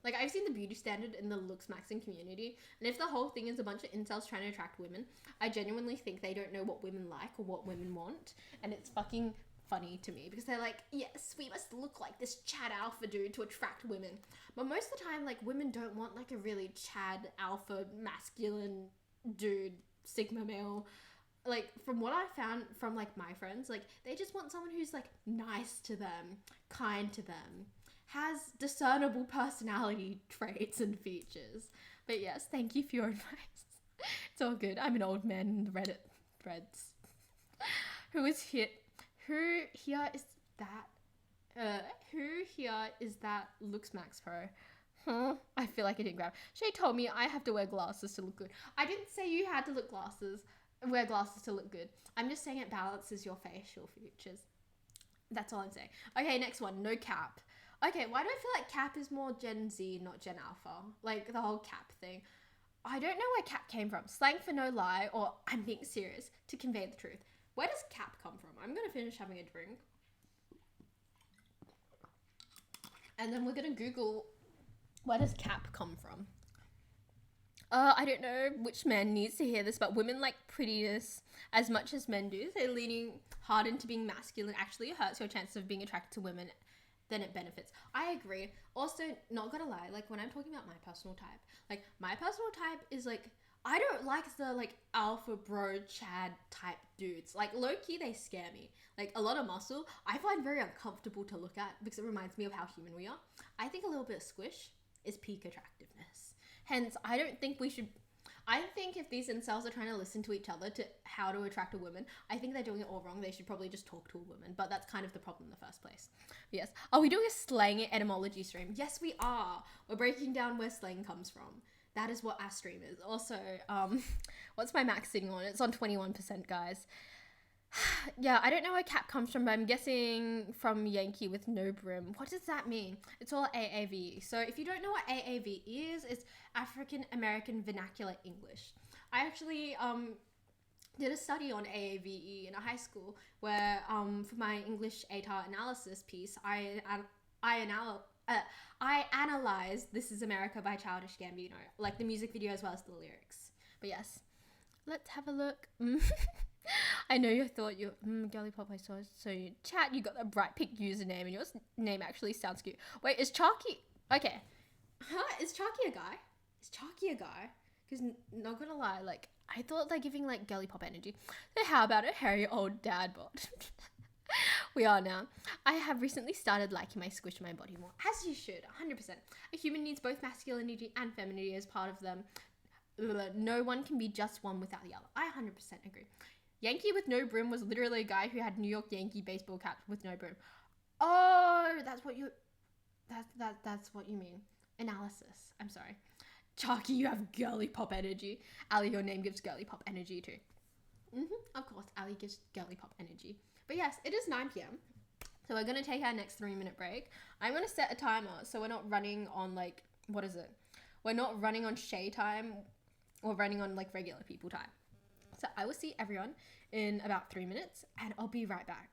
I've seen the beauty standard in the looks maxing community, and if the whole thing is a bunch of incels trying to attract women, I genuinely think they don't know what women like or what women want, and it's fucking funny to me because they're like, yes, we must look like this Chad alpha dude to attract women. But most of the time, like, women don't want like a really Chad alpha masculine dude, sigma male. Like, from what I found from like my friends, like they just want someone who's like nice to them, kind to them, has discernible personality traits and features. But yes, thank you for your advice. It's all good. I'm an old man in the Reddit threads. Who here is that looks max pro? Huh? I feel like I didn't grab. Shay told me I have to wear glasses to look good. I didn't say you had to wear glasses to look good. I'm just saying it balances your facial features. That's all I'm saying. Okay, next one. No cap. Okay, why do I feel like cap is more Gen Z, not Gen Alpha? Like the whole cap thing. I don't know where cap came from. Slang for no lie, or I'm being serious, to convey the truth. Where does cap come from? I'm gonna finish having a drink. And then we're gonna Google, where does cap come from? I don't know which man needs to hear this, but women like prettiness as much as men do. So leaning hard into being masculine actually hurts your chances of being attracted to women than it benefits. I agree. Also, not gonna lie, like when I'm talking about my personal type, like my personal type is like, I don't like the like alpha bro Chad type dudes. Like low key, they scare me. Like a lot of muscle, I find very uncomfortable to look at because it reminds me of how human we are. I think a little bit of squish is peak attractiveness. Hence, I don't think we should. I think if these incels are trying to listen to each other to how to attract a woman, I think they're doing it all wrong. They should probably just talk to a woman, but that's kind of the problem in the first place. Yes. Are we doing a slang etymology stream? Yes, we are. We're breaking down where slang comes from. That is what our stream is. Also, what's my max sitting on? It's on 21%, guys. Yeah, I don't know where cap comes from, but I'm guessing from Yankee with no brim. What does that mean? It's all AAVE. So if you don't know what AAVE is, it's African American Vernacular English. I actually did a study on AAVE in a high school where for my English ATAR analysis piece, I analyzed "This Is America" by Childish Gambino, like the music video as well as the lyrics. But yes, let's have a look. I know you thought you girly pop. I saw so you chat. You got the bright pick username, and your name actually sounds cute. Wait, is Chalky okay? Huh? Is Chalky a guy? Is Chalky a guy? Because not gonna lie, like I thought they're giving like girly pop energy. So how about a hairy old dad bod? We are now. I have recently started liking my squish my body more, as you should. 100%. A human needs both masculinity and femininity as part of them. No one can be just one without the other. I 100% agree. Yankee with no brim was literally a guy who had New York Yankee baseball cap with no brim. Oh, that's what you. That's what you mean. Analysis. I'm sorry. Chalky, you have girly pop energy. Ali, your name gives girly pop energy too. Of course, Ali gives girly pop energy. But yes, it is 9 p.m. So we're going to take our next 3-minute break. I'm going to set a timer so we're not running on like, what is it? We're not running on Shay time or running on like regular people time. So I will see everyone in about 3 minutes and I'll be right back.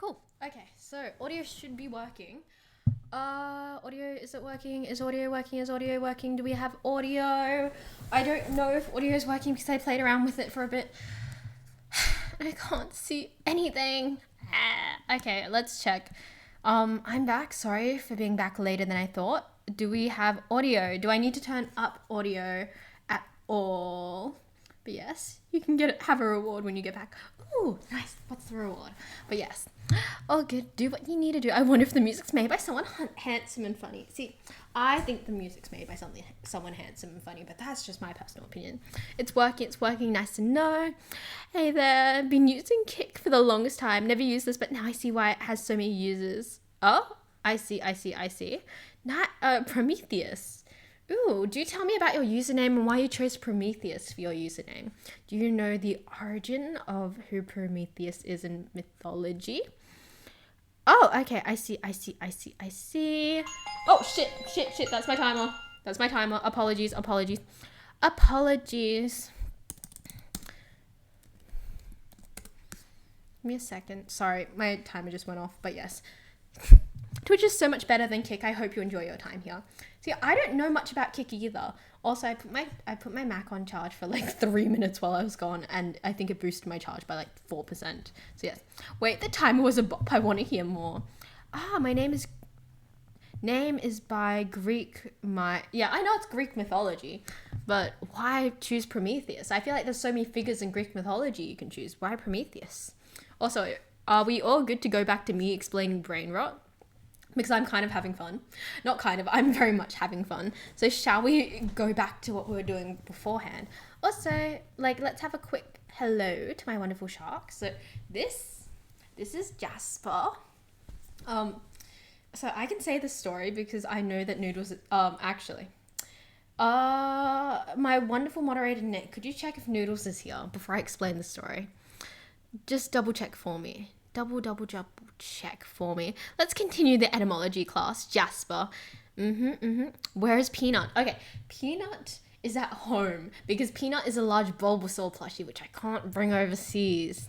Cool. Okay, so audio should be working. Audio, is it working? Is audio working? Is audio working? Do we have audio? I don't know if audio is working because I played around with it for a bit. I can't see anything. Okay, let's check. I'm back. Sorry for being back later than I thought. Do we have audio? Do I need to turn up audio at all? But yes, you can have a reward when you get back. Ooh, nice. What's the reward? But yes, all good. Do what you need to do. I wonder if the music's made by someone handsome and funny. See, I think the music's made by someone handsome and funny, but that's just my personal opinion. It's working. It's working. Nice to know. Hey there. Been using Kick for the longest time. Never used this, but now I see why it has so many users. Oh, I see. Not Prometheus. Ooh, do tell me about your username and why you chose Prometheus for your username. Do you know the origin of who Prometheus is in mythology? Oh, okay, I see. Oh, shit, that's my timer. Apologies. Give me a second. Sorry, my timer just went off, but yes. Twitch is so much better than Kick. I hope you enjoy your time here. See, I don't know much about Kick either. Also, I put my Mac on charge for like 3 minutes while I was gone, and I think it boosted my charge by like 4%. So yes. Wait, the timer was a bop. I want to hear more. My name is by Greek. Yeah, I know it's Greek mythology, but why choose Prometheus? I feel like there's so many figures in Greek mythology you can choose. Why Prometheus? Also, are we all good to go back to me explaining brain rot? Because I'm kind of having fun. Not kind of, I'm very much having fun. So shall we go back to what we were doing beforehand? Also, let's have a quick hello to my wonderful shark. So this is Jasper. So I can say the story because I know that Noodles, my wonderful moderator Nick, could you check if Noodles is here before I explain the story? Just double check for me. Double check for me. Let's continue the etymology class. Jasper. Where is Peanut? Okay, Peanut is at home because Peanut is a large Bulbasaur plushie which I can't bring overseas.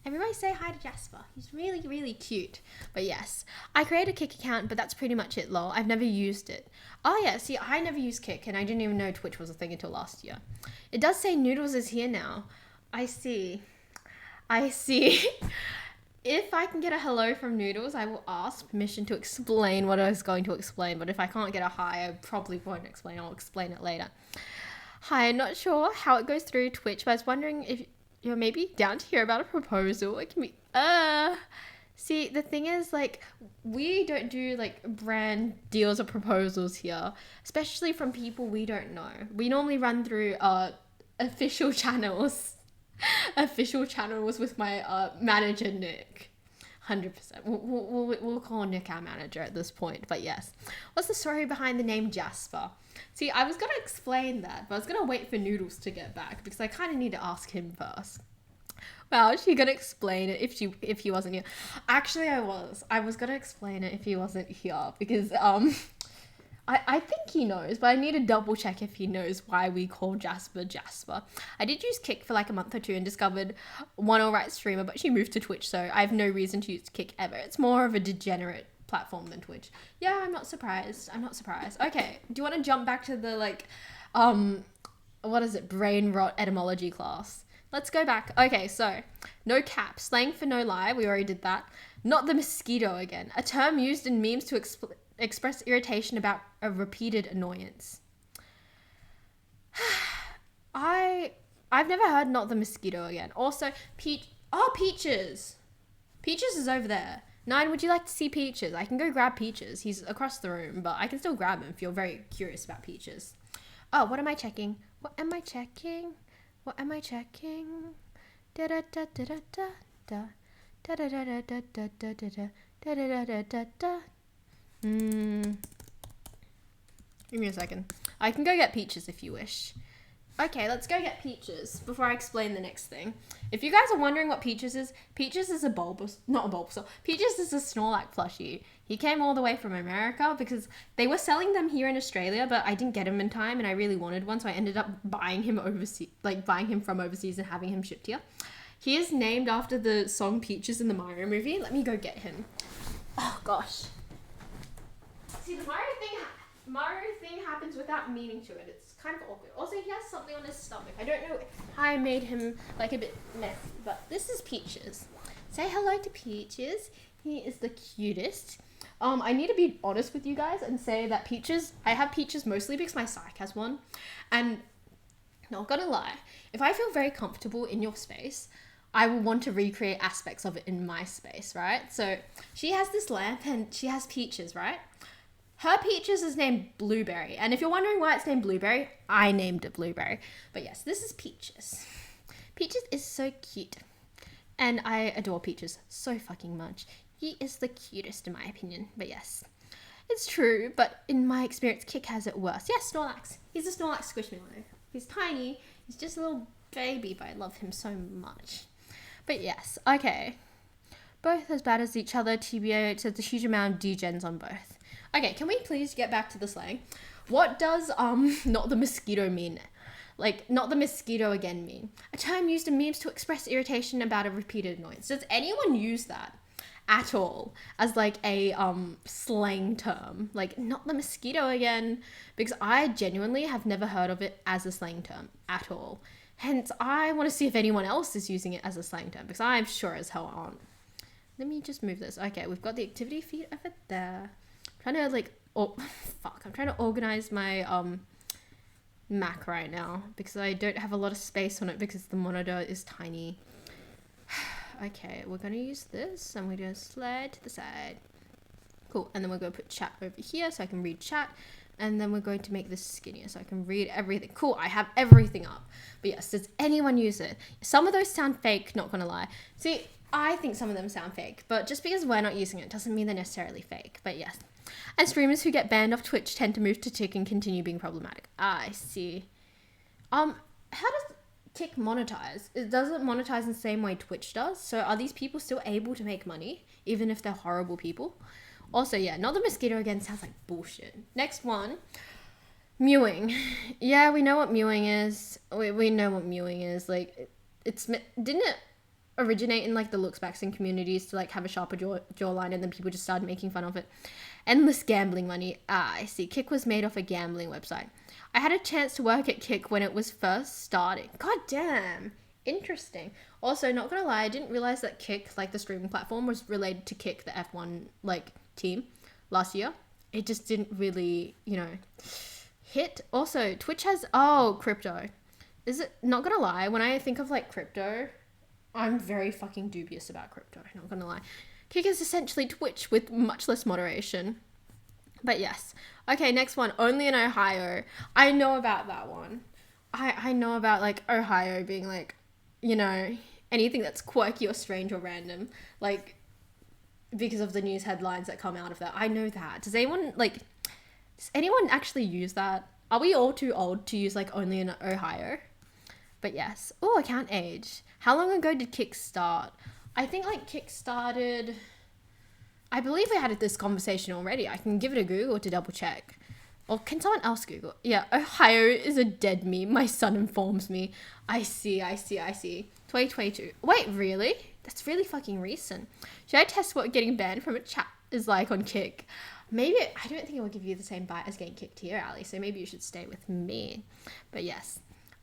Everybody say hi to Jasper. He's really, really cute. But yes, I created a Kick account, but that's pretty much it, lol. I've never used it. Oh yeah, see, I never used Kick and I didn't even know Twitch was a thing until last year. It does say Noodles is here now. I see. If I can get a hello from Noodles, I will ask permission to explain what I was going to explain. But if I can't get a hi, I probably won't explain. I'll explain it later. Hi, I'm not sure how it goes through Twitch, but I was wondering if you're maybe down to hear about a proposal. It can be, see, the thing is, we don't do, brand deals or proposals here, especially from people we don't know. We normally run through, official channels with my manager Nick. 100%. We'll call Nick our manager at this point. But yes, what's the story behind the name Jasper? See, I was gonna explain that, but I was gonna wait for Noodles to get back because I kind of need to ask him first. Well, she gonna explain it if he wasn't here. Actually, I was gonna explain it if he wasn't here because I think he knows, but I need to double check if he knows why we call Jasper Jasper. I did use Kick for a month or two and discovered one alright streamer, but she moved to Twitch, so I have no reason to use Kick ever. It's more of a degenerate platform than Twitch. Yeah, I'm not surprised. Okay, do you want to jump back to the what is it, brain rot etymology class? Let's go back. Okay, so no cap, slang for no lie. We already did that. Not the mosquito again. A term used in memes to express irritation about a repeated annoyance. I've never heard not the mosquito again. Also, Peaches. Peaches is over there. Nine, would you like to see Peaches? I can go grab Peaches. He's across the room, but I can still grab him if you're very curious about Peaches. Oh, what am I checking? Da da da da da da da da da da da da da da da da da da da. Give me a second. I can go get Peaches if you wish. Okay, let's go get Peaches before I explain the next thing. If you guys are wondering what Peaches is Peaches is a Bulbasaur. Peaches is a Snorlax plushie. He came all the way from America because they were selling them here in Australia, but I didn't get him in time and I really wanted one, so I ended up buying him from overseas and having him shipped here. He is named after the song Peaches in the Mario movie. Let me go get him. Oh gosh. See, the Mario thing happens without meaning to it. It's kind of awkward. Also, he has something on his stomach. I don't know how I made him like a bit messy, but this is Peaches. Say hello to Peaches. He is the cutest. I need to be honest with you guys and say that Peaches, I have Peaches mostly because my psych has one. And not gonna lie, if I feel very comfortable in your space, I will want to recreate aspects of it in my space, right? So she has this lamp and she has Peaches, right? Her Peaches is named Blueberry. And if you're wondering why it's named Blueberry, I named it Blueberry. But yes, this is Peaches. Peaches is so cute. And I adore Peaches so fucking much. He is the cutest in my opinion. But yes, it's true. But in my experience, Kick has it worse. Yes, Snorlax. He's a Snorlax Squishmallow. He's tiny. He's just a little baby, but I love him so much. But yes, okay. Both as bad as each other, TBH, there's a huge amount of degens on both. Okay, can we please get back to the slang? What does not the mosquito mean? Like, not the mosquito again mean? A term used in memes to express irritation about a repeated annoyance. Does anyone use that at all as like a slang term? Like, not the mosquito again? Because I genuinely have never heard of it as a slang term at all. Hence, I want to see if anyone else is using it as a slang term because I'm sure as hell aren't. Let me just move this. Okay, we've got the activity feed over there. I'm trying to like, I'm trying to organize my Mac right now because I don't have a lot of space on it because the monitor is tiny. Okay, we're gonna use this and we're gonna slide to the side. Cool, and then we're gonna put chat over here so I can read chat. And then we're going to make this skinnier so I can read everything. Cool, I have everything up. But yes, does anyone use it? Some of those sound fake, not gonna lie. See, I think some of them sound fake, but just because we're not using it doesn't mean they're necessarily fake. But yes. And streamers who get banned off Twitch tend to move to Tick and continue being problematic. Ah, I see. How does Tick monetize? It doesn't monetize in the same way Twitch does. So are these people still able to make money, even if they're horrible people? Also, yeah, not the mosquito again sounds like bullshit. Next one. Mewing. Yeah, we know what mewing is. We know what mewing is. Like, didn't it originate in like the looks-backs communities to like have a sharper jawline and then people just started making fun of it? Endless gambling money. Ah, I see. Kick was made off a gambling website. I had a chance to work at Kick when it was first starting. God damn. Interesting. Also, not gonna lie, I didn't realize that Kick, like the streaming platform, was related to Kick, the F1 like team last year. It just didn't really, hit. Also, Twitch has crypto. Is it, not gonna lie, when I think of like crypto, I'm very fucking dubious about crypto, not gonna lie. Kick is essentially Twitch with much less moderation. But yes. Okay, next one. Only in Ohio. I know about that one. I know about like Ohio being like, anything that's quirky or strange or random. Like, because of the news headlines that come out of that. I know that. Does anyone actually use that? Are we all too old to use like only in Ohio? But yes. Oh, account age. How long ago did Kick start? I think like Kick started, I believe we had this conversation already. I can give it a Google to double check. Or can someone else Google? Yeah, Ohio is a dead meme. My son informs me. I see. 2022. Wait, really? That's really fucking recent. Should I test what getting banned from a chat is like on Kick? Maybe, I don't think it will give you the same bite as getting kicked here, Ali. So maybe you should stay with me. But yes.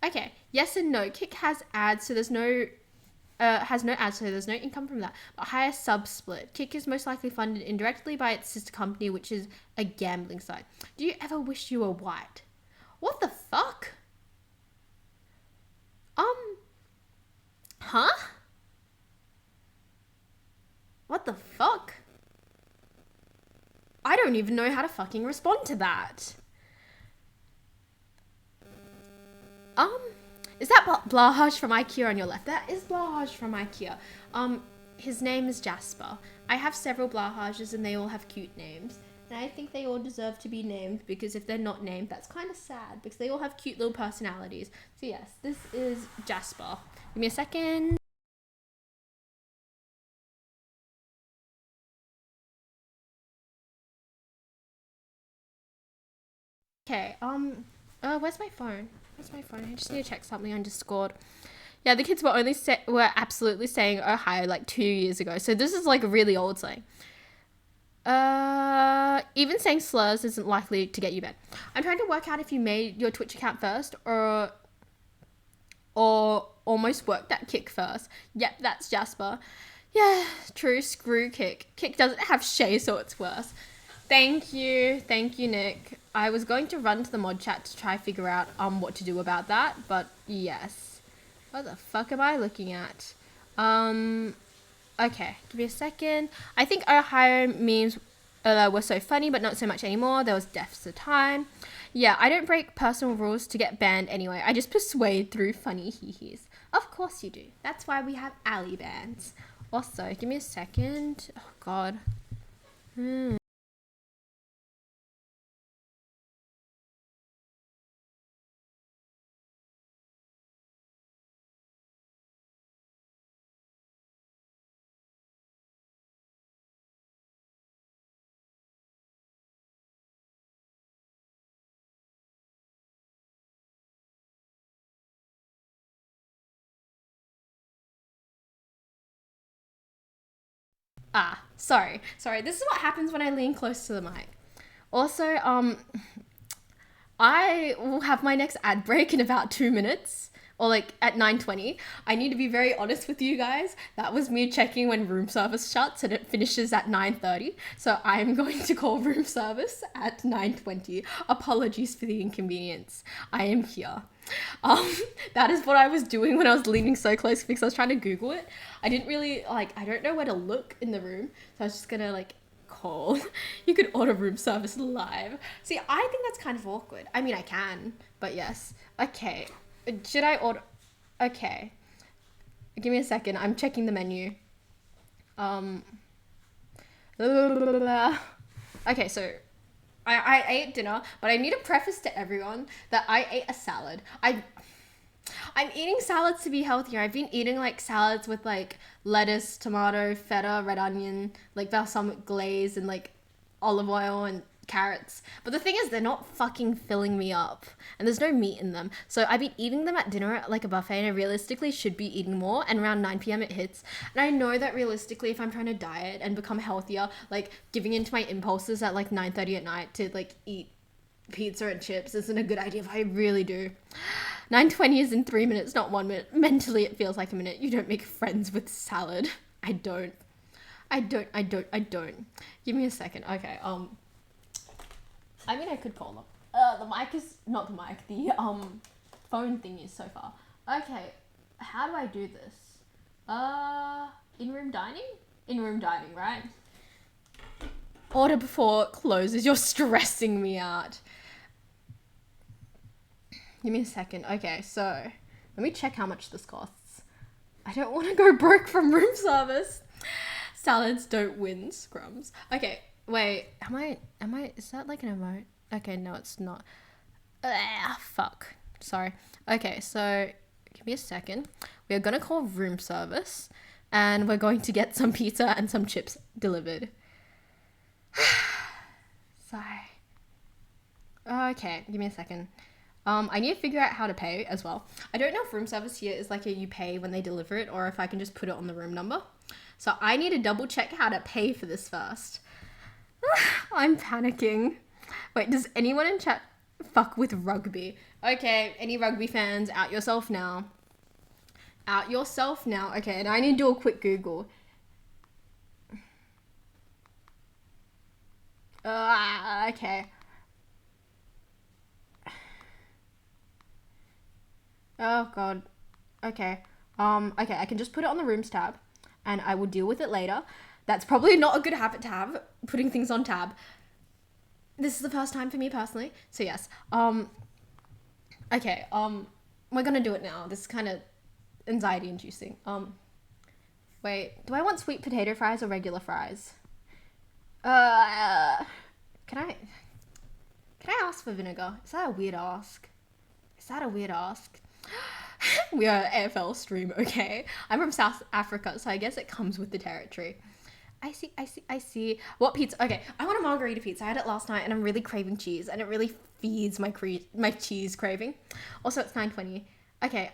Okay, yes and no. Kick has ads, so there's no ads, so there's no income from that. But higher sub split. Kick is most likely funded indirectly by its sister company, which is a gambling site. Do you ever wish you were white? What the fuck? Huh? What the fuck? I don't even know how to fucking respond to that. Is that Blahaj from IKEA on your left? That is Blahaj from IKEA. His name is Jasper. I have several Blahajes and they all have cute names. And I think they all deserve to be named because if they're not named, that's kind of sad because they all have cute little personalities. So yes, this is Jasper. Give me a second. Okay, where's my phone? I just need to check something on Discord. Yeah, the kids were absolutely saying Ohio like 2 years ago. So this is like a really old slang. Even saying slurs isn't likely to get you banned. I'm trying to work out if you made your Twitch account first or almost worked at Kick first. Yep, that's Jasper. Yeah, true. Screw Kick. Kick doesn't have Shay, so it's worse. Thank you, Nick. I was going to run to the mod chat to try figure out what to do about that, but yes. What the fuck am I looking at? Okay, give me a second. I think Ohio memes were so funny, but not so much anymore. There was deaths of time. Yeah, I don't break personal rules to get banned anyway. I just persuade through funny hee-hees. Of course you do. That's why we have alley bans. Also, give me a second. Oh, God. Sorry. This is what happens when I lean close to the mic. Also, I will have my next ad break in about 2 minutes, or like at 9:20. I need to be very honest with you guys. That was me checking when room service shuts and it finishes at 9:30. So I am going to call room service at 9:20. Apologies for the inconvenience. I am here. That is what I was doing when I was leaning so close because I was trying to Google it. I didn't really I don't know where to look in the room. So I was just gonna call. You could order room service live. See, I think that's kind of awkward. I mean, I can, but yes. Okay. Should I order? Okay. Give me a second. I'm checking the menu. Okay, so I ate dinner, but I need to preface to everyone that I ate a salad. I'm eating salads to be healthier. I've been eating salads with lettuce, tomato, feta, red onion, balsamic glaze, and olive oil and carrots. But the thing is, they're not fucking filling me up, and there's no meat in them. So I've been eating them at dinner at a buffet, and I realistically should be eating more. And around 9 p.m. it hits, and I know that realistically, if I'm trying to diet and become healthier, giving into my impulses at 9:30 at night to eat pizza and chips isn't a good idea. If I really do. 9:20 is in 3 minutes, not 1 minute. Mentally, it feels like a minute. You don't make friends with salad. I don't. Give me a second. Okay. I mean, I could call them. The mic is not the mic. The phone thing is so far. Okay. How do I do this? In-room dining? In-room dining, right? Order before it closes. You're stressing me out. Give me a second. Okay, so let me check how much this costs. I don't want to go broke from room service. Salads don't win, scrums. Okay, wait. Am I? Is that an emote? Okay, no, it's not. Fuck. Sorry. Okay, so give me a second. We are gonna call room service, and we're going to get some pizza and some chips delivered. Sorry. Okay, give me a second. I need to figure out how to pay as well. I don't know if room service here is you pay when they deliver it or if I can just put it on the room number. So I need to double check how to pay for this first. I'm panicking. Wait, does anyone in chat fuck with rugby? Okay, any rugby fans, out yourself now. Out yourself now. Okay, and I need to do a quick Google. Okay. Oh god. Okay. Okay, I can just put it on the rooms tab and I will deal with it later. That's probably not a good habit to have, putting things on tab. This is the first time for me personally. So yes. Okay, we're gonna do it now. This is kind of anxiety inducing. Wait, do I want sweet potato fries or regular fries? Can I ask for vinegar? Is that a weird ask? We are AFL stream, okay? I'm from South Africa, so I guess it comes with the territory. I see. What pizza? Okay, I want a margarita pizza. I had it last night and I'm really craving cheese and it really feeds my cheese craving. Also, it's 9:20. Okay,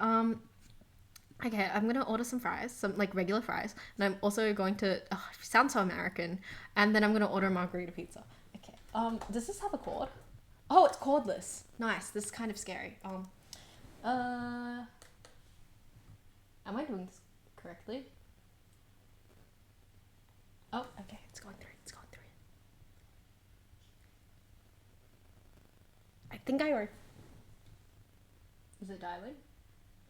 Okay, I'm gonna order some fries, some like regular fries, and I'm also going to. Oh, sounds so American. And then I'm gonna order a margarita pizza. Okay. Does this have a cord? Oh, it's cordless. Nice. This is kind of scary. Am I doing this correctly? Oh, okay. It's going through. It's going through. I think I already. Is it dialing?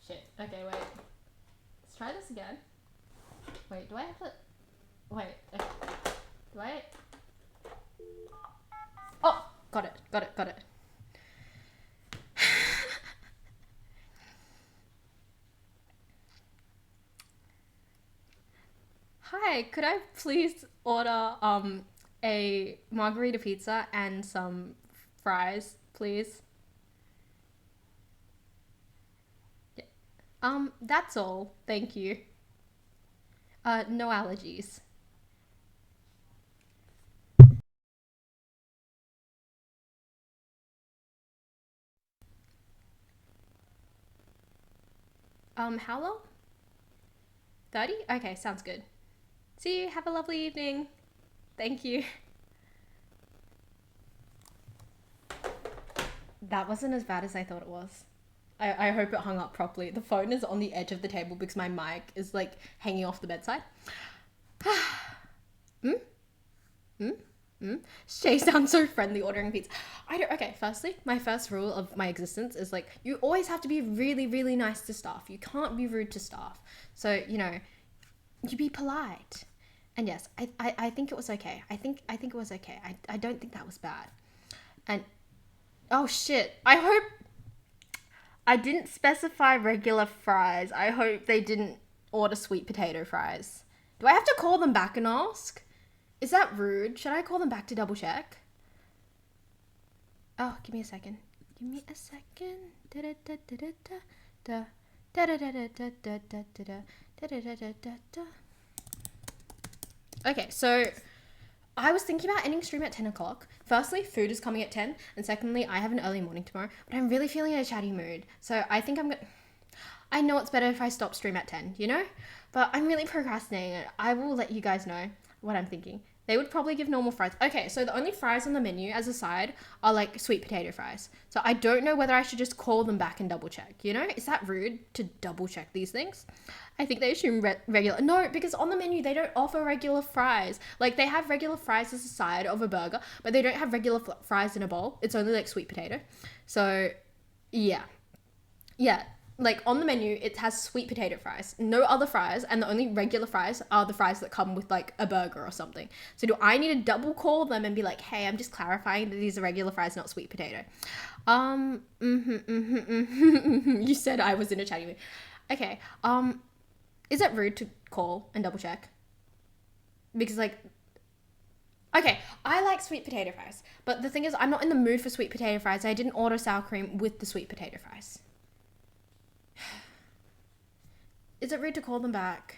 Shit. Okay, wait. Let's try this again. Wait, do I have to... Wait, okay. Do I... Oh! Got it, got it, got it. Hi, could I please order, a margarita pizza and some fries, please? Yeah. That's all. Thank you. No allergies. How long? 30? Okay, sounds good. See you. Have a lovely evening. Thank you. That wasn't as bad as I thought it was. I hope it hung up properly. The phone is on the edge of the table because my mic is like hanging off the bedside. mm? Mm? Mm? Shay sounds so friendly ordering pizza. I don't. Okay, firstly, my first rule of my existence is like you always have to be really, really nice to staff. You can't be rude to staff. So you know, you be polite. And yes, I think it was okay. I think it was okay. I don't think that was bad. And oh shit, I hope I didn't specify regular fries. I hope they didn't order sweet potato fries. Do I have to call them back and ask? Is that rude? Should I call them back to double check? Oh, give me a second. Give me a second. Okay, so I was thinking about ending stream at 10 o'clock. Firstly, food is coming at 10. And secondly, I have an early morning tomorrow. But I'm really feeling in a chatty mood. So I think I'm going to... I know it's better if I stop stream at 10, you know? But I'm really procrastinating. I will let you guys know what I'm thinking. They would probably give normal fries. Okay, so the only fries on the menu as a side are like sweet potato fries. So I don't know whether I should just call them back and double check, you know? Is that rude to double check these things? I think they assume regular. No, because on the menu they don't offer regular fries. Like they have regular fries as a side of a burger, but they don't have regular fries in a bowl. It's only like sweet potato. So, yeah. Yeah, like on the menu it has sweet potato fries, no other fries, and the only regular fries are the fries that come with like a burger or something. So do I need to double call them and be like, hey, I'm just clarifying that these are regular fries, not sweet potato? You said I was in a chatty mood. Okay, is it rude to call and double check? Because like, okay, I like sweet potato fries, but the thing is I'm not in the mood for sweet potato fries. I didn't order sour cream with the sweet potato fries. Is it rude to call them back?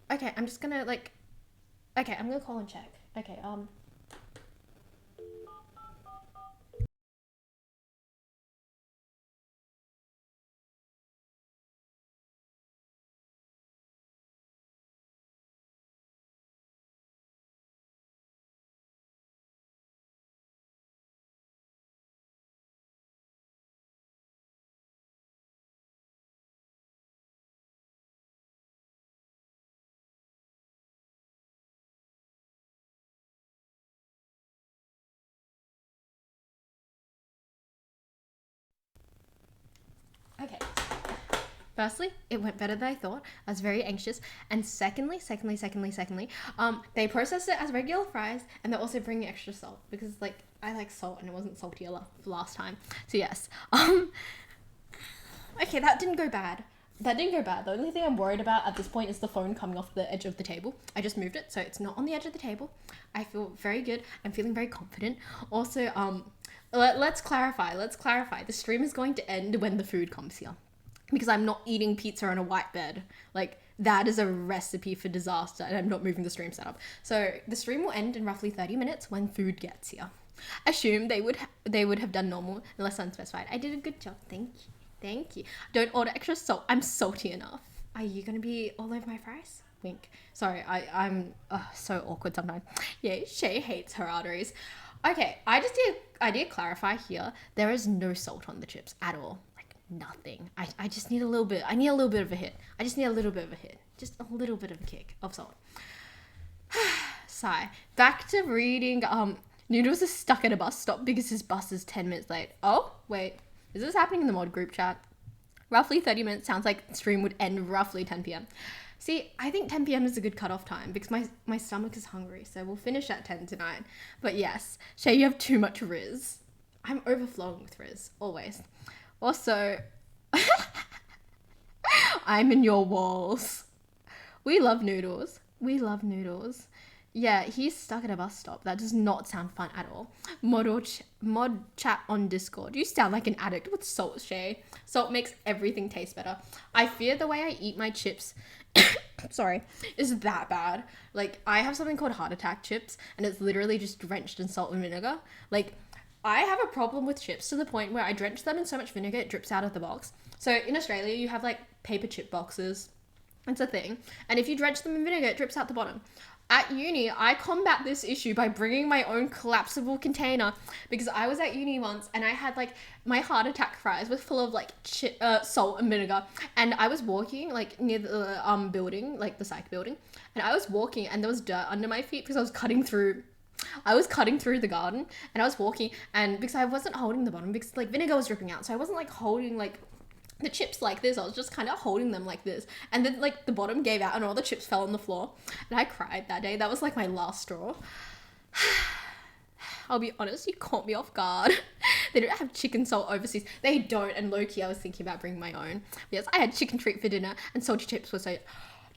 Okay, I'm just gonna like... Okay, I'm gonna call and check. Okay, okay. Firstly, it went better than I thought. I was very anxious. And secondly, they processed it as regular fries, and they're also bringing extra salt because, like, I like salt and it wasn't salty last time. So yes. Okay, that didn't go bad. That didn't go bad. The only thing I'm worried about at this point is the phone coming off the edge of the table. I just moved it, so it's not on the edge of the table. I feel very good. I'm feeling very confident. Also, let's clarify. Let's clarify. The stream is going to end when the food comes here, because I'm not eating pizza on a white bed. Like, that is a recipe for disaster, and I'm not moving the stream setup. So the stream will end in roughly 30 minutes when food gets here. Assume they would have done normal unless unspecified. I did a good job. Thank you. Thank you. Don't order extra salt. I'm salty enough. Are you gonna be all over my fries? Wink. Sorry, I'm so awkward sometimes. Yeah, Shay hates her arteries. Okay, I did clarify here. There is no salt on the chips at all. Like nothing. I just need a little bit. I need a little bit of a hit. I just need a little bit of a hit. Just a little bit of a kick of salt. Sigh. Back to reading. Noodles is stuck at a bus stop because his bus is 10 minutes late. Oh, wait. Is this happening in the mod group chat? Roughly 30 minutes sounds like the stream would end roughly 10 p.m. See, I think 10 p.m. is a good cutoff time because my stomach is hungry, so we'll finish at 10 tonight. But yes, Shay, you have too much Riz. I'm overflowing with Riz, always. Also, I'm in your walls. We love noodles. We love noodles. Yeah, he's stuck at a bus stop. That does not sound fun at all. Mod chat on Discord. You sound like an addict with salt, Shay. Salt makes everything taste better. I fear the way I eat my chips, sorry, is that bad. Like, I have something called heart attack chips, and it's literally just drenched in salt and vinegar. Like, I have a problem with chips to the point where I drench them in so much vinegar it drips out of the box. So in Australia, you have like paper chip boxes. It's a thing. And if you drench them in vinegar, it drips out the bottom. At uni, I combat this issue by bringing my own collapsible container because I was at uni once and I had like my heart attack fries was full of like salt and vinegar, and I was walking like near the building, like the psych building, and I was walking and there was dirt under my feet because I was cutting through the garden, and I was walking, and because I wasn't holding the bottom because like vinegar was dripping out, so I wasn't like holding like the chips like this. I was just kind of holding them like this, and then like the bottom gave out and all the chips fell on the floor, and I cried that day. That was like my last straw. I'll be honest, you caught me off guard. They don't have chicken salt overseas. They don't, and low-key I was thinking about bringing my own. Yes, I had chicken treat for dinner, and salty chips were so...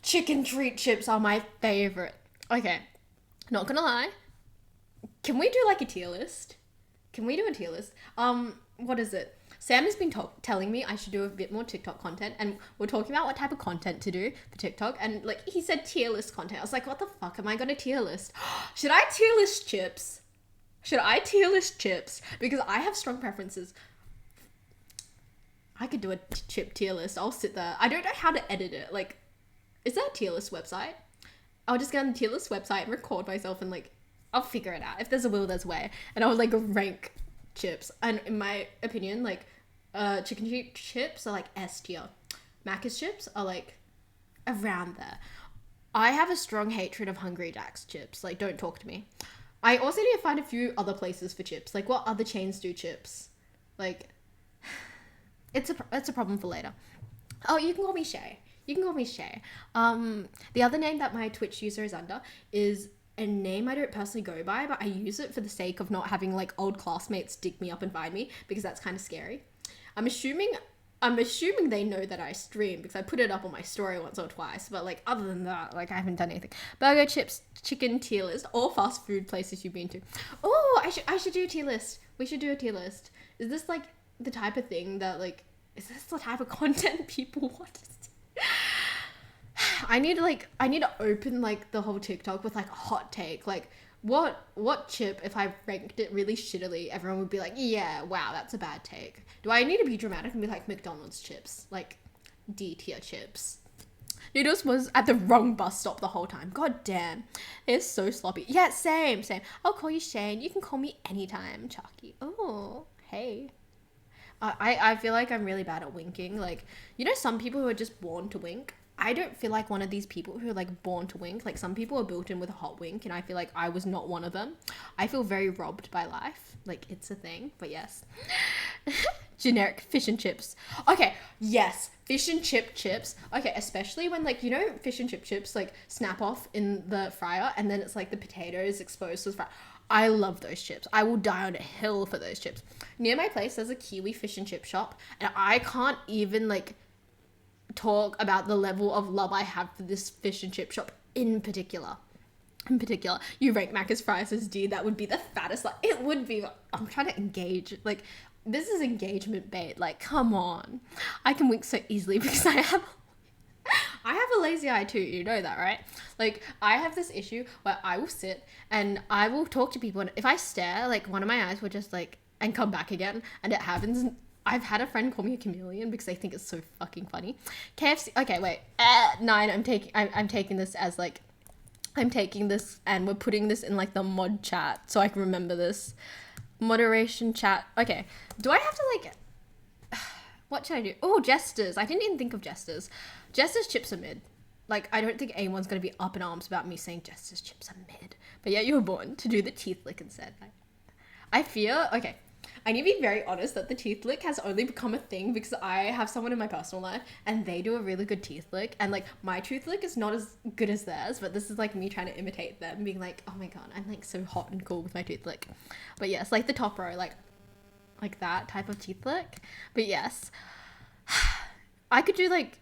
Chicken treat chips are my favorite. Okay, not gonna lie. Can we do like a tier list? Can we do a tier list? What is it? Sam has been telling me I should do a bit more TikTok content, and we're talking about what type of content to do for TikTok, and like he said tier list content. I was like, what the fuck am I gonna tier list? Should I tier list chips? Because I have strong preferences. I could do a chip tier list. I'll sit there. I don't know how to edit it. Like, is there a tier list website? I'll just get on the tier list website and record myself, and like I'll figure it out. If there's a will, there's a way. And I'll like rank chips, and in my opinion, like chicken treat chips are like S tier. Macca's chips are like around there. I have a strong hatred of Hungry Jack's chips. Like, don't talk to me. I also need to find a few other places for chips. Like, what other chains do chips? Like, it's a problem for later. Oh, you can call me Shay. The other name that my Twitch user is under is a name I don't personally go by, but I use it for the sake of not having like old classmates dig me up and find me, because that's kind of scary. I'm assuming they know that I stream because I put it up on my story once or twice, but like other than that, like I haven't done anything. Burger, chips, chicken tier list, all fast food places you've been to. Oh, I should do a tier list. We should do a tier list. Is this like the type of thing that like, is this the type of content people want to see? I need to open like the whole TikTok with like a hot take. Like, what chip, if I ranked it really shittily, everyone would be like, yeah, wow, that's a bad take. Do I need to be dramatic and be like McDonald's chips? Like D tier chips. Noodles was at the wrong bus stop the whole time. God damn. It's so sloppy. Yeah, same. I'll call you Shane. You can call me anytime, Chalky. Oh, hey. I feel like I'm really bad at winking. Like, you know, some people who are just born to wink. I don't feel like one of these people who are like born to wink. Like, some people are built in with a hot wink, and I feel like I was not one of them. I feel very robbed by life. Like, it's a thing, but yes. Generic fish and chips. Okay, yes, fish and chips. Okay, especially when like, you know, fish and chips like snap off in the fryer, and then it's like the potatoes exposed to the fryer. I love those chips. I will die on a hill for those chips. Near my place, there's a Kiwi fish and chip shop, and I can't even like talk about the level of love I have for this fish and chip shop in particular. You rank Macca's fries as D, that would be the fattest. Like, it would be. I'm trying to engage. Like, this is engagement bait. Like, come on. I can wink so easily because I have a lazy eye too. You know that, right? Like, I have this issue where I will sit and I will talk to people, and if I stare, like one of my eyes will just like and come back again, and it happens. I've had a friend call me a chameleon because they think it's so fucking funny. KFC. Okay, wait. 9. I'm taking this as like, I'm taking this and we're putting this in like the mod chat so I can remember this. Moderation chat. Okay. Do I have to like, what should I do? Oh, Jesters. I didn't even think of Jesters. Jesters chips are mid. Like, I don't think anyone's going to be up in arms about me saying Jesters chips are mid. But yeah, you were born to do the teeth lick instead. I fear, okay, I need to be very honest that the teeth lick has only become a thing because I have someone in my personal life and they do a really good teeth lick. And like, my tooth lick is not as good as theirs, but this is like me trying to imitate them, being like, oh my God, I'm like so hot and cool with my tooth lick. But yes, like the top row, like that type of teeth lick. But yes, I could do like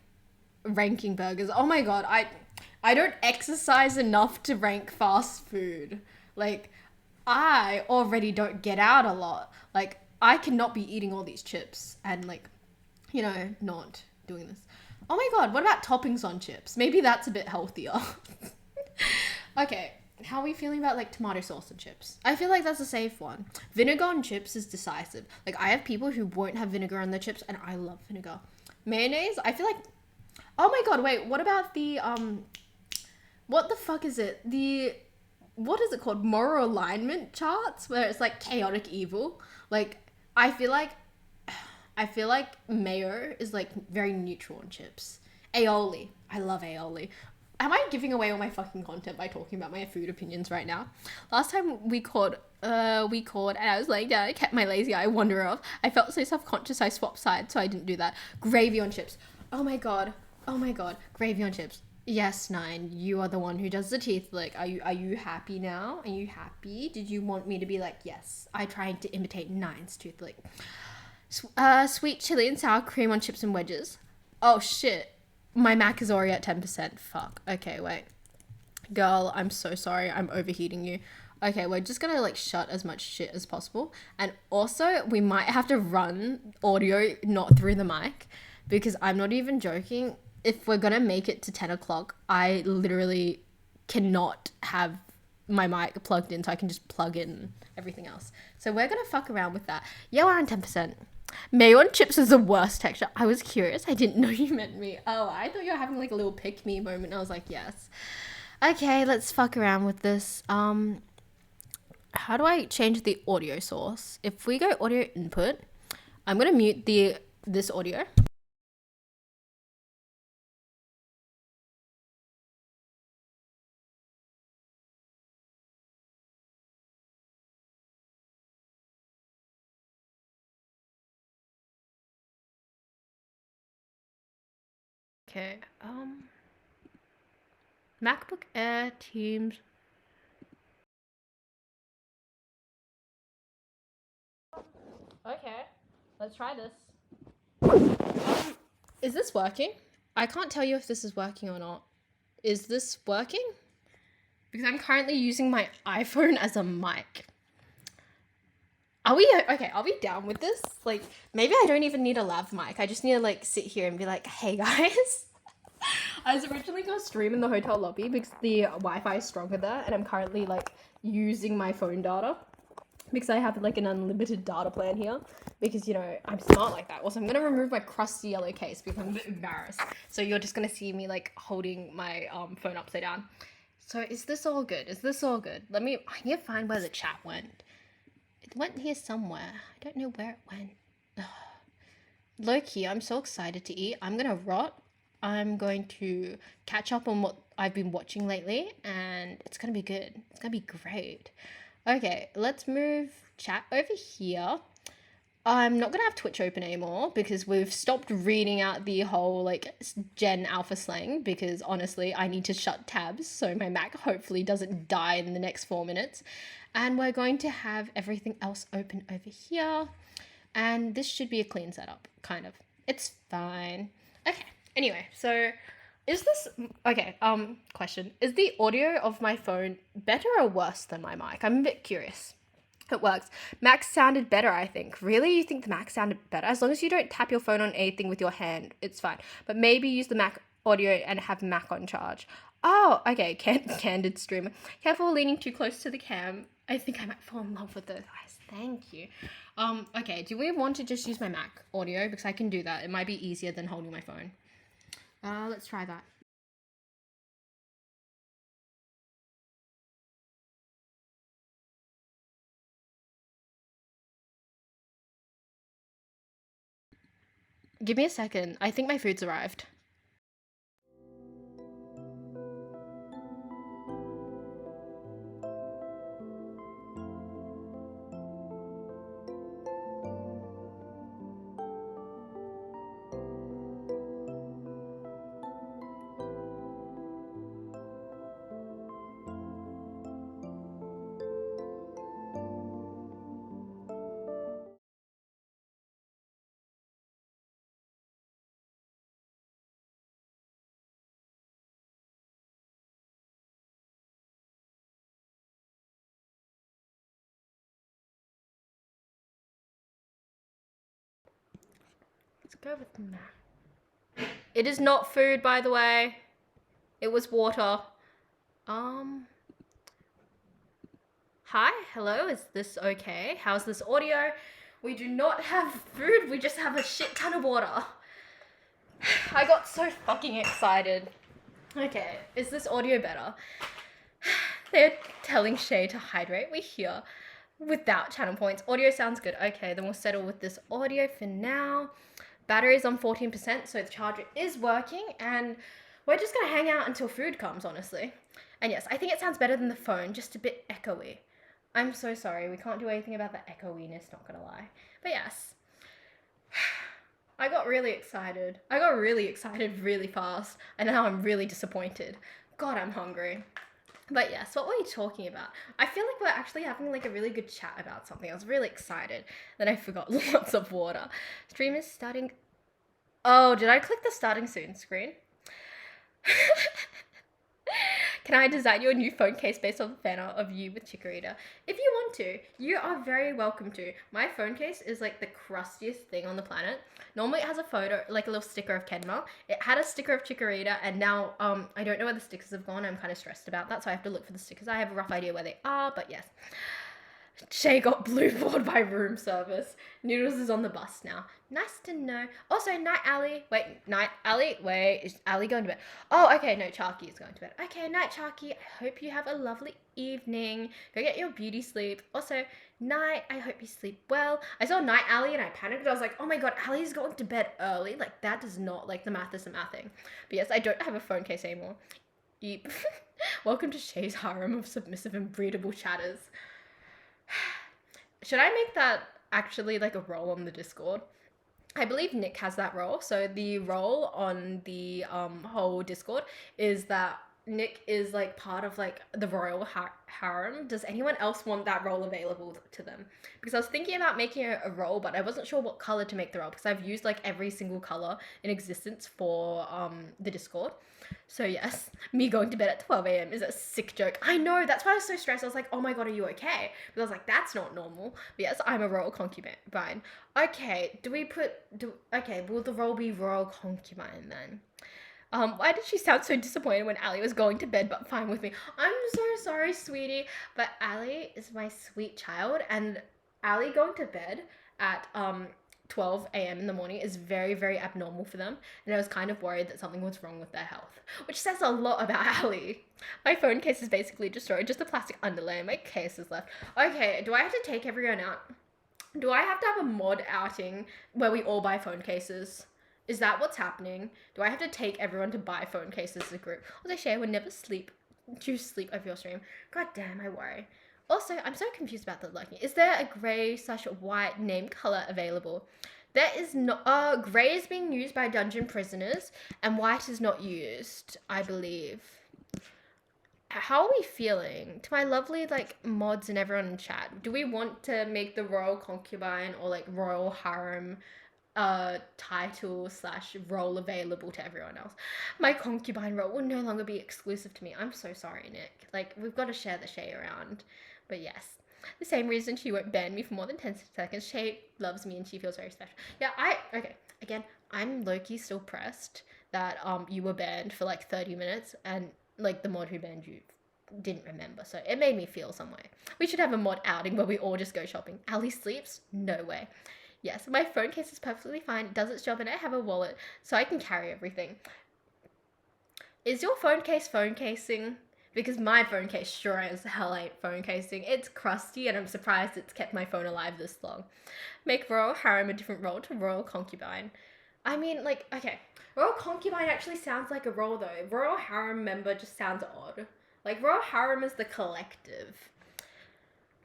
ranking burgers. Oh my God, I don't exercise enough to rank fast food. Like, I already don't get out a lot. Like, I cannot be eating all these chips and like, you know, not doing this. Oh my God, what about toppings on chips? Maybe that's a bit healthier. Okay, how are we feeling about like tomato sauce and chips? I feel like that's a safe one. Vinegar on chips is decisive. Like, I have people who won't have vinegar on their chips and I love vinegar. Mayonnaise, I feel like, oh my God, wait, what about the, what the fuck is it? What is it called? Moral alignment charts where it's like chaotic evil. Like, I feel like mayo is like very neutral on chips. Aioli. I love aioli. Am I giving away all my fucking content by talking about my food opinions right now? Last time we called and I was like, yeah, I kept my lazy eye wander off. I felt so self-conscious I swapped sides, so I didn't do that. Gravy on chips. Oh my God. Gravy on chips. Yes, 9, you are the one who does the teeth lick. Are you happy now? Are you happy? Did you want me to be like, yes, I tried to imitate 9's tooth lick. Sweet chili and sour cream on chips and wedges. Oh shit. My Mac is already at 10%. Fuck. Okay, wait. Girl, I'm so sorry. I'm overheating you. Okay, we're just gonna like shut as much shit as possible. And also, we might have to run audio not through the mic because I'm not even joking. If we're gonna make it to 10 o'clock, I literally cannot have my mic plugged in, so I can just plug in everything else. So we're gonna fuck around with that. Yeah, we're on 10%. Mayo on chips is the worst texture. I was curious. I didn't know you meant me. Oh, I thought you were having like a little pick me moment. I was like, yes. Okay, let's fuck around with this. How do I change the audio source? If we go audio input, I'm gonna mute this audio. Okay, MacBook Air, Teams. Okay, let's try this. Is this working? I can't tell you if this is working or not. Is this working? Because I'm currently using my iPhone as a mic. Are we down with this? Like, maybe I don't even need a lav mic. I just need to like sit here and be like, hey guys. I was originally gonna stream in the hotel lobby because the Wi-Fi is stronger there, and I'm currently like using my phone data because I have like an unlimited data plan here because, you know, I'm smart like that. Also, I'm gonna remove my crusty yellow case because I'm a bit embarrassed. So you're just gonna see me like holding my phone upside down. So is this all good? I need to find where the chat went. It went here somewhere. I don't know where it went. Low-key, I'm so excited to eat. I'm gonna rot. I'm going to catch up on what I've been watching lately, and it's gonna be good. It's gonna be great. Okay, let's move chat over here. I'm not gonna have Twitch open anymore because we've stopped reading out the whole like Gen Alpha slang because honestly, I need to shut tabs so my Mac hopefully doesn't die in the next 4 minutes. And we're going to have everything else open over here. And this should be a clean setup, kind of. It's fine. Okay, anyway, so is this, okay, question. Is the audio of my phone better or worse than my mic? I'm a bit curious. It works. Mac sounded better, I think. Really? You think the Mac sounded better? As long as you don't tap your phone on anything with your hand, it's fine. But maybe use the Mac audio and have Mac on charge. Oh, okay. Candid streamer. Careful leaning too close to the cam. I think I might fall in love with those eyes. Thank you. Okay. Do we want to just use my Mac audio because I can do that? It might be easier than holding my phone. Let's try that. Give me a second. I think my food's arrived. Let's go with Mac. It is not food, by the way. It was water. Hi, hello, is this okay? How's this audio? We do not have food, we just have a shit ton of water. I got so fucking excited. Okay, is this audio better? They're telling Shay to hydrate. We're here without channel points. Audio sounds good. Okay, then we'll settle with this audio for now. Battery's on 14%, so the charger is working, and we're just gonna hang out until food comes, honestly. And yes, I think it sounds better than the phone, just a bit echoey. I'm so sorry, we can't do anything about the echoiness, not gonna lie. But yes, I got really excited. I got really excited really fast, and now I'm really disappointed. God, I'm hungry. But yes, what were we talking about? I feel like we're actually having like a really good chat about something. I was really excited. Then I forgot lots of water. Stream is starting. Oh, did I click the starting soon screen? Can I design you a new phone case based on the fan art of you with Chikorita? If you want to, you are very welcome to. My phone case is like the crustiest thing on the planet. Normally it has a photo, like a little sticker of Kenma. It had a sticker of Chikorita, and now I don't know where the stickers have gone. I'm kind of stressed about that, so I have to look for the stickers. I have a rough idea where they are, but yes. Shay got blue balled by room service. Noodles is on the bus now. Nice to know. Also, Night Alley. Wait, Night Alley? Wait, is Alley going to bed? Oh, okay, no, Charky is going to bed. Okay, Night Charky. I hope you have a lovely evening. Go get your beauty sleep. Also, Night, I hope you sleep well. I saw Night Alley and I panicked. I was like, oh my god, Allie's going to bed early. Like, that does not, like, the math isn't mathing. But yes, I don't have a phone case anymore. Yeep. Welcome to Shay's harem of submissive and breedable chatters. Should I make that actually like a role on the Discord? I believe Nick has that role. So the role on the whole Discord is that Nick is like part of like the royal harem. Does anyone else want that role available to them? Because I was thinking about making a role, but I wasn't sure what color to make the role because I've used like every single color in existence for the Discord. So yes, me going to bed at 12 a.m. is a sick joke. I know, that's why I was so stressed. I was like, oh my god, are you okay? Because I was like, that's not normal. But yes, I'm a royal concubine. Okay, okay, will the role be royal concubine then? Why did she sound so disappointed when Ali was going to bed but fine with me? I'm so sorry, sweetie, but Ali is my sweet child, and Ali going to bed at 12 a.m. in the morning is very, very abnormal for them, and I was kind of worried that something was wrong with their health, which says a lot about Ali. My phone case is basically destroyed, just a plastic underlay, and my case is left. Okay, do I have to take everyone out? Do I have to have a mod outing where we all buy phone cases? Is that what's happening? Do I have to take everyone to buy phone cases as a group? Also, Shay would never choose sleep over your stream. God damn, I worry. Also, I'm so confused about the lighting. Is there a grey/white name color available? There is not. Grey is being used by dungeon prisoners, and white is not used, I believe. How are we feeling? To my lovely like mods and everyone in chat, do we want to make the royal concubine or like royal harem title/role available to everyone else? My concubine role will no longer be exclusive to me. I'm so sorry, Nick. Like, we've got to share the Shay around. But yes, the same reason she won't ban me for more than 10 seconds. Shay loves me and she feels very special. Yeah, okay, again, I'm low-key still pressed that you were banned for like 30 minutes, and like the mod who banned you didn't remember, so it made me feel some way. We should have a mod outing where we all just go shopping. Ali sleeps? No way. Yes, my phone case is perfectly fine. It does its job, and I have a wallet, so I can carry everything. Is your phone case phone casing? Because my phone case sure as hell ain't phone casing. It's crusty, and I'm surprised it's kept my phone alive this long. Make Royal Harem a different role to Royal Concubine. I mean, like, okay. Royal Concubine actually sounds like a role, though. Royal Harem member just sounds odd. Like, Royal Harem is the collective.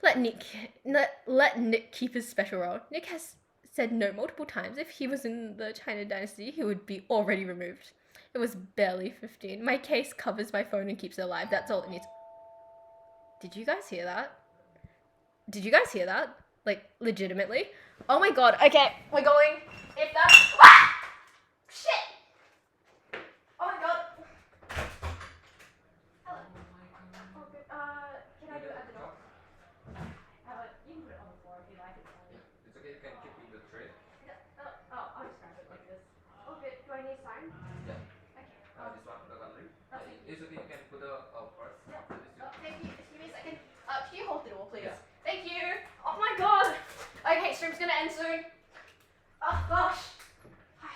Let Nick keep his special role. Nick has said no multiple times. If he was in the China Dynasty, he would be already removed. It was barely 15. My case covers my phone and keeps it alive. That's all it needs. Did you guys hear that? Did you guys hear that? Like, legitimately? Oh my god. Okay, we're going. If that... Ah! Shit! Oh my god. Hello. Oh, good. Can I do it at the door? You can put it on the floor if you like. It's fine. Yeah, it's okay. You can keep in the tray. I'll just grab it like this. Oh, good. Do I need sign? Yeah. Okay. This one for the cutlery. Okay. It's okay. You can put the purse. Yeah. After this, Thank you. Just give me a second. Can you hold the door, please? Yeah. Thank you. Oh my god. Okay, stream's gonna end soon. Oh gosh. Hi.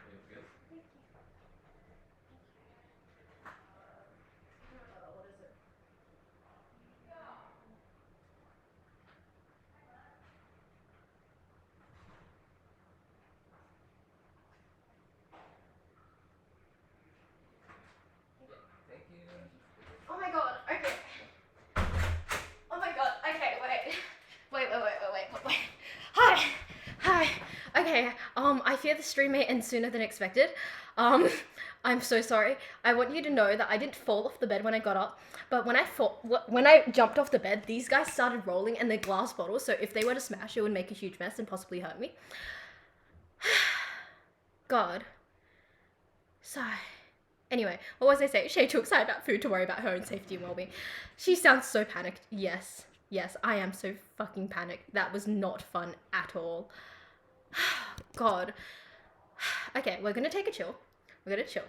Very good. Thank you. What is it? Thank you. Oh my god. Okay. Oh my god. Okay. Wait. Hi. Okay. I fear the stream may end sooner than expected. I'm so sorry. I want you to know that I didn't fall off the bed when I got up, but when I jumped off the bed, these guys started rolling and they're glass bottles, so if they were to smash, it would make a huge mess and possibly hurt me. God. Sigh. Anyway, what was I saying? Shay took side about food to worry about her own safety and well-being. She sounds so panicked. Yes, I am so fucking panicked. That was not fun at all. God. Okay, we're gonna take a chill. We're gonna chill.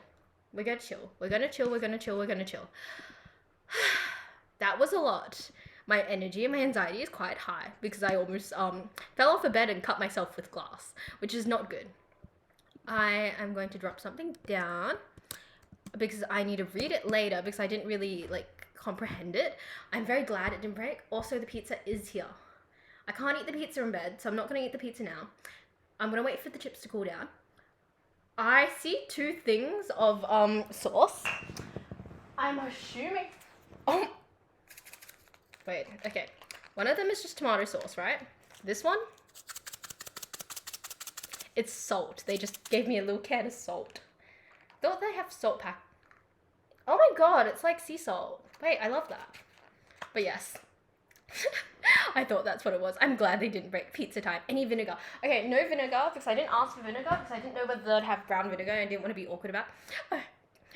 That was a lot. My energy and my anxiety is quite high because I almost fell off a bed and cut myself with glass, which is not good. I am going to drop something down because I need to read it later because I didn't really comprehend it. I'm very glad it didn't break. Also, the pizza is here. I can't eat the pizza in bed, so I'm not going to eat the pizza now. I'm going to wait for the chips to cool down. I see 2 things of sauce. I'm assuming... Oh! Wait, okay. One of them is just tomato sauce, right? This one? It's salt. They just gave me a little can of salt. Thought they have salt pack. Oh my god, it's like sea salt. Wait, I love that. But yes. I thought that's what it was. I'm glad they didn't break pizza time. Any vinegar. Okay, no vinegar because I didn't ask for vinegar because I didn't know whether they'd have brown vinegar and I didn't want to be awkward about.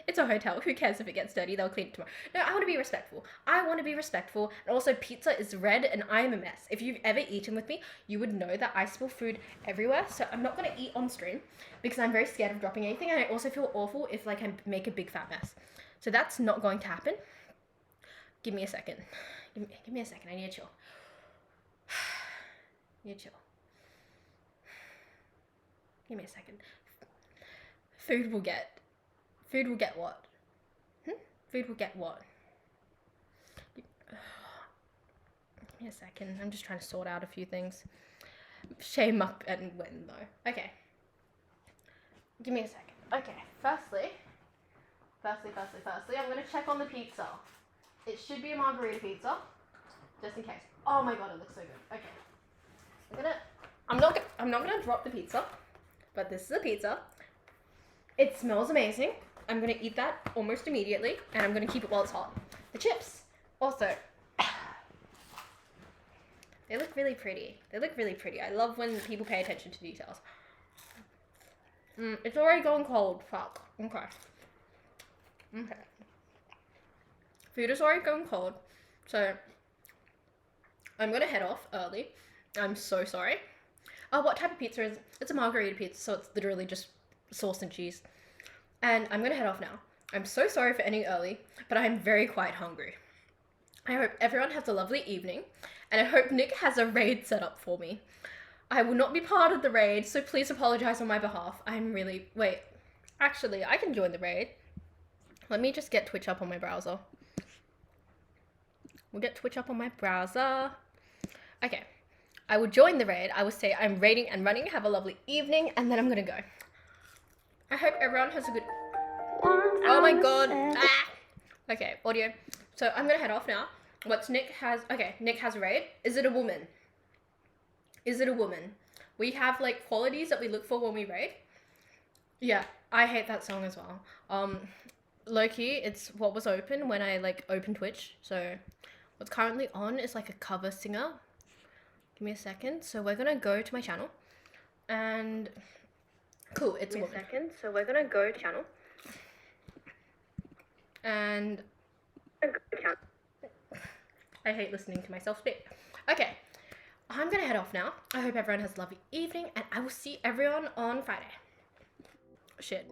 It's a hotel. Who cares if it gets dirty? They'll clean it tomorrow. No, I want to be respectful. And also, pizza is red and I'm a mess. If you've ever eaten with me, you would know that I spill food everywhere. So I'm not going to eat on stream because I'm very scared of dropping anything. And I also feel awful if I make a big fat mess. So that's not going to happen. Give me a second. Give me a second. I need to chill. Give me a second. Food will get what? Food will get what? Give me a second. I'm just trying to sort out a few things. Shame up and when though. Okay. Give me a second. Okay. Firstly, I'm gonna check on the pizza. It should be a margarita pizza, just in case. Oh my god, it looks so good. Okay. I'm not gonna drop the pizza, but this is a pizza. It smells amazing. I'm gonna eat that almost immediately, and I'm gonna keep it while it's hot. The chips, also, they look really pretty. I love when people pay attention to details. It's already going cold. Fuck. Okay. Food is already going cold, so I'm gonna head off early. I'm so sorry. Oh, what type of pizza is it? It's a margarita pizza, so it's literally just sauce and cheese. And I'm gonna head off now. I'm so sorry for ending early, but I am very quite hungry. I hope everyone has a lovely evening, and I hope Nick has a raid set up for me. I will not be part of the raid, so please apologize on my behalf. Wait, actually, I can join the raid. Let me just get Twitch up on my browser. We'll get Twitch up on my browser. Okay, I will join the raid. I will say I'm raiding and running. Have a lovely evening, and then I'm gonna go. I hope everyone has a good... Oh my god. Ah! Okay, audio. So I'm gonna head off now. Nick has a raid. Is it a woman? Is it a woman? We have like qualities that we look for when we raid. Yeah, I hate that song as well. Low-key, it's what was open when I like opened Twitch. So what's currently on is like a cover singer. Give me a second. So we're gonna go to my channel. And cool, it's a woman. So we're gonna go to channel. And I hate listening to myself speak. Okay, I'm gonna head off now. I hope everyone has a lovely evening, and I will see everyone on Friday. Shit.